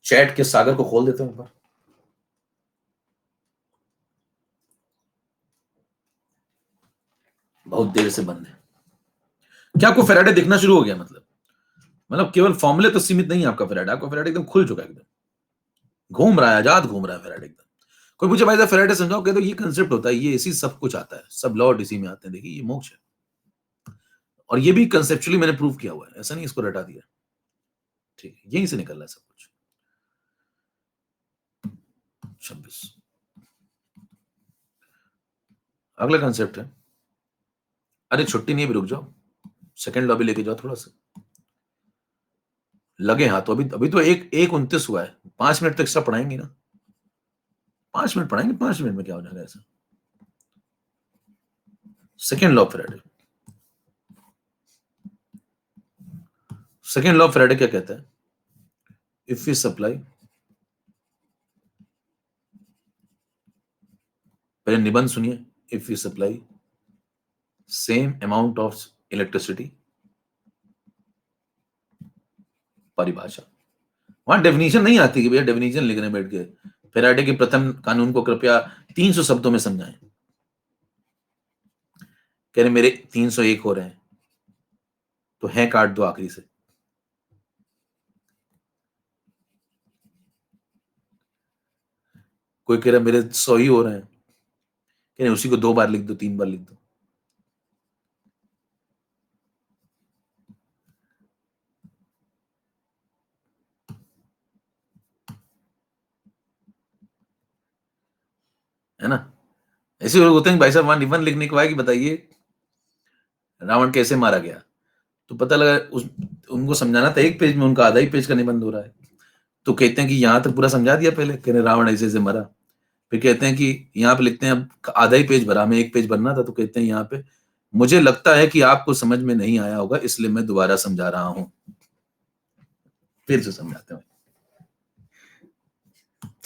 चैट के सागर को खोल देता हूँ एक बार। बहुत देर से बंद है, क्या आपको फैराडे दिखना शुरू हो गया, मतलब केवल फॉर्मूले तो सीमित नहीं है आपका फैराडे, आपका फैराडे एकदम खुल चुका है, एकदम घूम रहा है, आजाद घूम रहा है फैराडे एकदम। कोई पूछे भाई साहब फैराडे समझाओ, कहते ये कंसेप्ट होता है, ये इसी सब कुछ आता है, सब लॉर्ड इसी में आते हैं, देखिए ये मोक्ष है। और ये भी कंसेप्चुअली मैंने प्रूव किया हुआ है, ऐसा नहीं इसको रटा दिया, ठीक है, यहीं से निकल रहा है सब कुछ। 26 अगला कंसेप्ट है, अरे छुट्टी नहीं, भी रुक जाओ, सेकंड लॉबी लेके जाओ थोड़ा सा, लगे हाथ तो, अभी अभी तो 1:29 हुआ है, 5 मिनट तक एक्स्ट्रा पढ़ाएंगे ना, 5 मिनट पढ़ाएंगे, 5 मिनट में क्या हो जाएगा ऐसा। Second law of Faraday, second law of Faraday क्या कहता है, इफ वी सप्लाई, पहले निबंध सुनिए, if we supply same amount of electricity, परिभाषा, वहां डेफिनेशन नहीं आती कि भैया डेफिनेशन लिखने बैठ गए, फैराडे के प्रथम कानून को कृपया 300 शब्दों में समझाएं, कह रहे मेरे 301 हो रहे हैं, तो है काट दो आखिरी से, कोई कह रहा है मेरे 100 ही हो रहे हैं, कह रहे उसी को 2 बार लिख दो, 3 बार लिख दो। है ना? ऐसे लोग होते हैं कि भाई साहब वहां निबंध लिखने को आए कि बताइए रावण कैसे मारा गया, तो पता लगा उनको समझाना था 1 पेज में, उनका आधा ही पेज का निबंध हो रहा है। तो कहते हैं कि यहाँ तक पूरा समझा दिया पहले, कह रहे रावण ऐसे-ऐसे मरा। फिर कहते हैं कि यहाँ पे लिखते हैं अब आधा ही पेज भरा, हमें 1 पेज भरना था, तो कहते हैं यहाँ पे मुझे लगता है कि आपको समझ में नहीं आया होगा इसलिए मैं दोबारा समझा रहा हूँ। फिर से समझाते हैं।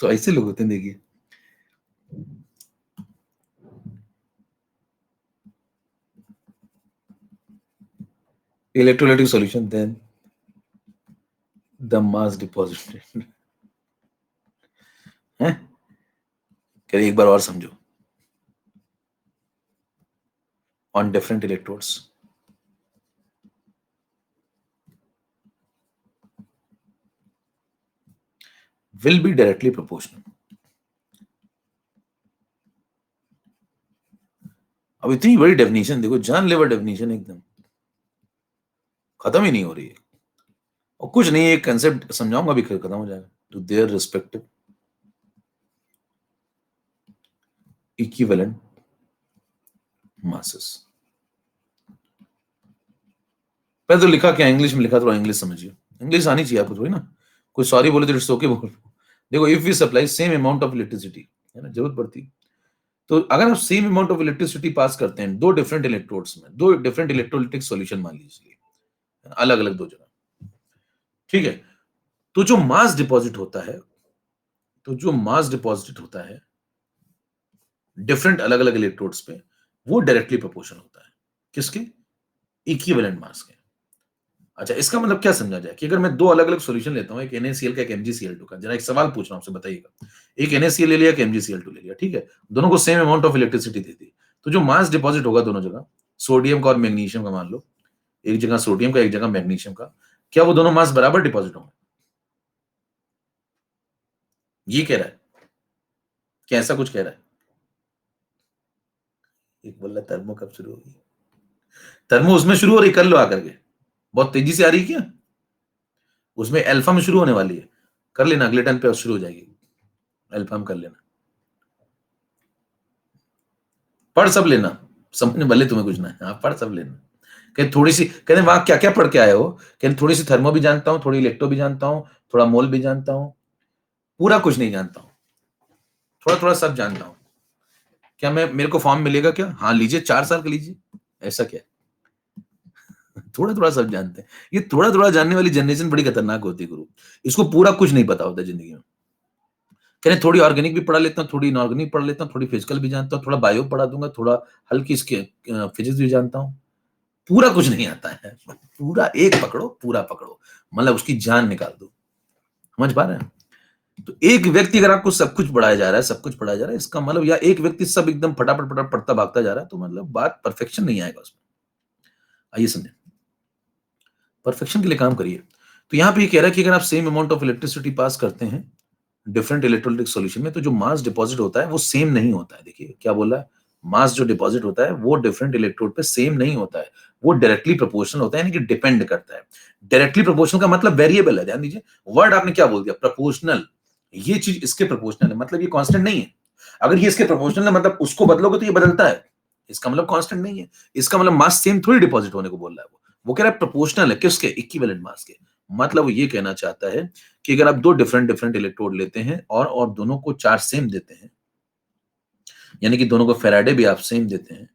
तो ऐसे लोग होते हैं देखिए। Electrolytic solution then the mass deposited है। करिए एक बार और समझो। On different electrodes will be directly proportional। अब इतनी बड़ी डेफिनेशन देखो, जानलेवा डेफिनेशन एकदम खत्म ही नहीं हो रही है, और कुछ नहीं, एक कंसेप्ट समझाऊंगा भी खत्म हो जाएगा। To their respective equivalent masses. पहले तो लिखा क्या, इंग्लिश में लिखा, थोड़ा इंग्लिश समझिए, इंग्लिश आनी चाहिए आपको थोड़ी ना, कोई सॉरी बोले तो इट्स ओके बोल। देखो, if we supply same amount of electricity, है ना, जरूरत पड़ती, तो अगर आप same amount of electricity pass करते हैं 2 डिफरेंट इलेक्ट्रोड्स में, 2 डिफरेंट इलेक्ट्रोलिटिक सॉल्यूशन मान लीजिए, अलग अलग 2 जगह, ठीक है, तो जो मास डिपॉजिट होता है, तो जो मास डिपॉजिट होता है डिफरेंट अलग अलग इलेक्ट्रोड्स पे, वो डायरेक्टली प्रोपोर्शनल होता है किसके, इक्विवेलेंट मास के। अच्छा, इसका मतलब क्या समझा जाए कि अगर मैं 2 अलग अलग सॉल्यूशन लेता हूं, एक NaCl का, एक MgCl2 का, जरा एक सवाल पूछ रहा हूं आपसे, बताइएगा, एक NaCl ले लिया, एक MgCl2 ले लिया, ठीक है, दोनों को सेम अमाउंट ऑफ इलेक्ट्रिसिटी दे दी, तो जो मास डिपॉजिट होगा दोनों जगह, सोडियम का और मैग्नीशियम का, मान लो एक जगह सोडियम का, एक जगह मैग्नीशियम का, क्या वो दोनों मास बराबर डिपॉजिट होंगे? ये कह रहा है, क्या ऐसा कुछ कह रहा है? एक बोल रहा थर्मो कब शुरू होगी, थर्मो उसमें शुरू हो रही, कर लो आकर के, बहुत तेजी से आ रही है क्या, उसमें अल्फा में शुरू होने वाली है, कर लेना, अगले टर्न पे शुरू हो जाएगी, अल्फा में कर लेना, पढ़ सब लेना, समझ में भले तुम्हें कुछ ना है, आप पढ़ सब लेना। कहते थोड़ी सी, कहते वहां क्या क्या पढ़ के आए हो, कहते थोड़ी सी थर्मो भी जानता हूँ, थोड़ी इलेक्ट्रो भी जानता हूँ, थोड़ा मोल भी जानता हूँ, पूरा कुछ नहीं जानता हूँ, थोड़ा थोड़ा सब जानता हूँ। क्या मैं, मेरे को फॉर्म मिलेगा क्या? हाँ लीजिए, 4 साल का लीजिए, ऐसा क्या, थोड़ा थोड़ा सब जानते हैं। ये थोड़ा थोड़ा जानने वाली जनरेशन बड़ी खतरनाक होती है गुरु, इसको पूरा कुछ नहीं पता होता जिंदगी में। कह रहे थोड़ी ऑर्गेनिक भी पढ़ा लेता हूँ, थोड़ी इनऑर्गेनिक पढ़ लेता हूँ, थोड़ी फिजिकल भी जानता हूँ, थोड़ा बायो पढ़ा दूंगा, थोड़ा हल्की इसके फिजिक्स भी जानता हूँ, पूरा कुछ नहीं आता है, पूरा एक पकड़ो, पूरा पकड़ो, मतलब उसकी जान निकाल दो, समझ पा रहे हैं? तो एक व्यक्ति अगर आपको सब कुछ पढ़ाया जा रहा है, सब कुछ पढ़ाया जा रहा है, इसका मतलब, या एक व्यक्ति सब एकदम फटाफट फटाफट पढ़ता भागता जा रहा है, तो मतलब बात परफेक्शन नहीं आएगा उसमें। आइए समझे, परफेक्शन के लिए काम करिए। तो यहाँ पे ये कह रहा है कि अगर आप same amount of electricity pass करते हैं डिफरेंट इलेक्ट्रोलाइटिक सॉल्यूशन में, तो जो मास डिपॉजिट होता है वो सेम नहीं होता है। देखिए क्या बोल रहा है, मास जो डिपॉजिट होता है वो डिफरेंट इलेक्ट्रोड पे सेम नहीं होता है, वो डायरेक्टली प्रोपोर्शनल होता है, यानी कि डिपेंड करता है। डायरेक्टली प्रोपोर्शनल का मतलब वेरिएबल है, ध्यान दीजिए, वर्ड आपने क्या बोल दिया, प्रोपोर्शनल, ये चीज इसके प्रोपोर्शनल है, मतलब ये कांस्टेंट नहीं है। अगर ये इसके प्रोपोर्शनल है, मतलब उसको बदलोगे तो ये बदलता है, इसका मतलब कांस्टेंट नहीं है, इसका मतलब मास सेम थोड़ी डिपॉजिट होने को बोल रहा है वो कह रहा है प्रोपोर्शनल है, किसके, इक्विवेलेंट मास के। मतलब वो ये कहना चाहता है कि अगर आप 2 डिफरेंट डिफरेंट इलेक्ट्रोड लेते हैं और दोनों को चार्ज सेम देते हैं, यानी कि दोनों को फेराडे भी आप सेम देते हैं,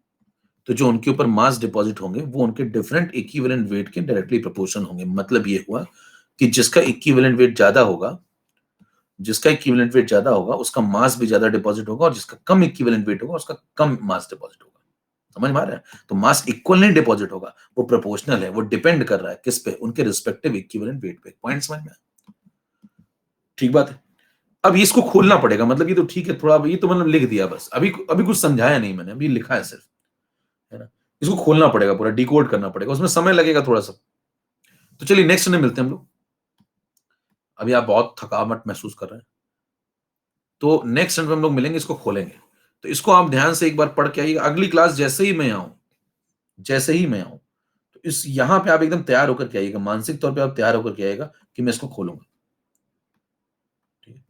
तो जो उनके ऊपर मास डिपॉजिट होंगे वो उनके डिफरेंट इक्विवेलेंट वेट के डायरेक्टली प्रोपोर्शनल होंगे। मतलब ये हुआ कि जिसका इक्विवेलेंट वेट ज्यादा होगा, जिसका इक्विवेलेंट वेट ज्यादा होगा उसका मास भी ज्यादा डिपॉजिट होगा, और जिसका कम इक्विवेलेंट वेट होगा उसका कम मास डिपॉजिट होगा। समझ में आ रहा है? तो मास इक्वल नहीं डिपॉजिट होगा, वो प्रोपोर्शनल है, वो डिपेंड कर रहा है किस पे, उनके रिस्पेक्टिव इक्विवेलेंट वेट पे। पॉइंट समझ में? ठीक बात है। अब इसको खोलना पड़ेगा, मतलब ये तो ठीक है, थोड़ा ये तो मतलब लिख दिया बस, अभी अभी कुछ समझाया नहीं मैंने, अभी लिखा है सिर्फ, है ना। इसको खोलना पड़ेगा, पूरा डिकोड करना पड़ेगा, उसमें समय लगेगा थोड़ा सा। तो चलिए नेक्स्ट में मिलते हैं हम लोग। अभी आप बहुत थकावट महसूस कर रहे हैं, तो नेक्स्ट टाइम हम लोग मिलेंगे, इसको खोलेंगे। तो इसको आप ध्यान से एक बार पढ़ के आइएगा। अगली क्लास जैसे ही मैं आऊं, तो इस यहाँ पे आप एकदम तैयार होकर के आइएगा, मानसिक तौर पे आप तैयार होकर के आइएगा कि मैं इसको खोलूंगा। ठीक है,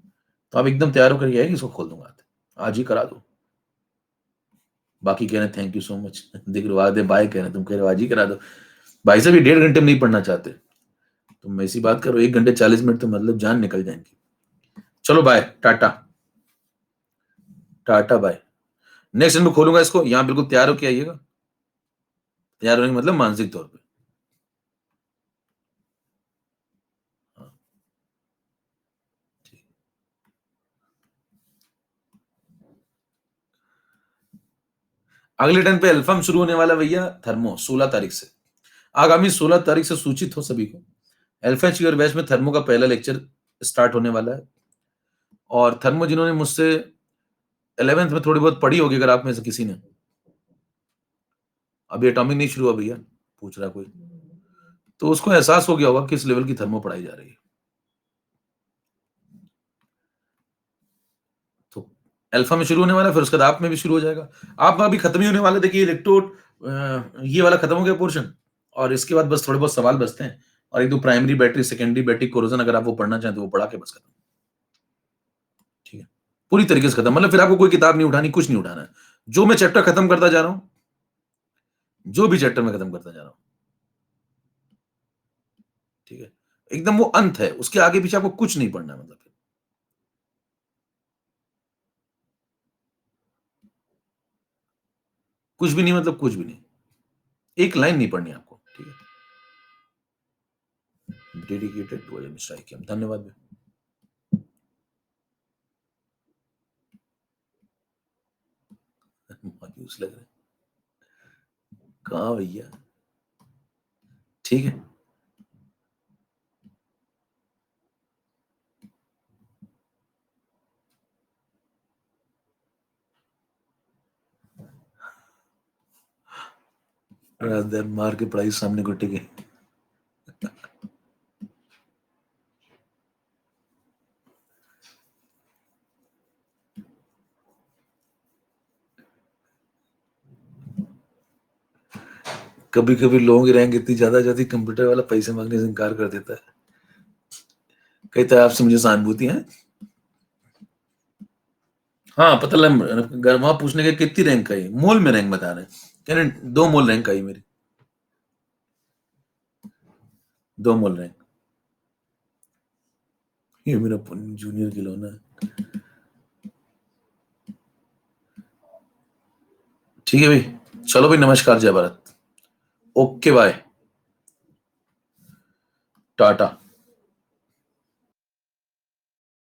तो आप एकदम तैयार होकर के आइएगा, इसको खोल दूंगा, आज ही करा दो। बाकी कह रहे हैं थैंक यू सो मच, देख लो आधे बाय कह रहे हैं, तुम कह रहे हो आज ही करा दो। भाई साहब ये 1.5 घंटे में नहीं पढ़ना चाहते, तुम ऐसी बात करो 1 घंटे 40 मिनट, तो मतलब जान निकल जाएंगी। चलो bye, tata tata bye. Next time मैं खोलूंगा इसको, यहाँ बिल्कुल तैयार होके आइएगा। तैयार होने का मतलब मानसिक तौर पे। हाँ, ठीक। अगले टर्न पे अल्फा में शुरू होने वाला भैया थर्मो 16 तारीख से। आगामी 16 तारीख से सूचित हो सभी को, अल्फा और बैच में थर्मो का पहला लेक्चर स्टार्ट होने वाला है। और थर्मो जिन्होंने मुझसे 11th में थोड़ी बहुत पढ़ी होगी, अगर आप में से किसी ने, अभी एटॉमिक नहीं शुरू हुआ भैया, पूछ रहा कोई, तो उसको एहसास हो गया होगा किस लेवल की थर्मो पढ़ाई जा रही है। तो अल्फा में शुरू होने वाला है, फिर उसके बाद आप में भी शुरू हो जाएगा। आप में अभी खत्म ही होने वाला है। देखिए इलेक्ट्रोड ये वाला खत्म हो गया पोर्शन, और इसके बाद बस थोड़े बहुत सवाल बचते हैं, और एक दो primary battery, secondary battery corrosion, अगर आप वो पढ़ना चाहें तो वो पढ़ा के बस खत्म। ठीक है, पूरी तरीके से खत्म, मतलब फिर आपको कोई किताब नहीं उठानी, कुछ नहीं उठाना है। जो मैं चैप्टर खत्म करता जा रहा हूं, जो भी चैप्टर मैं खत्म करता जा रहा हूं, ठीक है, एकदम वो अंत है, उसके आगे पीछे आपको कुछ नहीं पढ़ना है, मतलब कुछ भी नहीं, मतलब कुछ भी नहीं, एक लाइन नहीं पढ़नी आपको। ठीक है, डेडिकेटेड टू मिस्टर IKM, धन्यवाद। मायूस लग रहे, कहाँ भैया, ठीक है। मार के पढ़ाई सामने को टिके। कभी कभी लोगों की रैंक इतनी ज्यादा जाती, कंप्यूटर वाला पैसे मांगने से इनकार कर देता है, कहता है आपसे मुझे सहानुभूति है। हाँ पता लगा, वहां पूछने के कितनी रैंक आई, मोल में रैंक बता रहे हैं, कह रहे 2 मोल रैंक आई मेरी, 2 मोल रैंक। ये मेरा जूनियर खिलौना है। ठीक है भाई, चलो भाई, नमस्कार, जय भारत, ओके बाय, टाटा।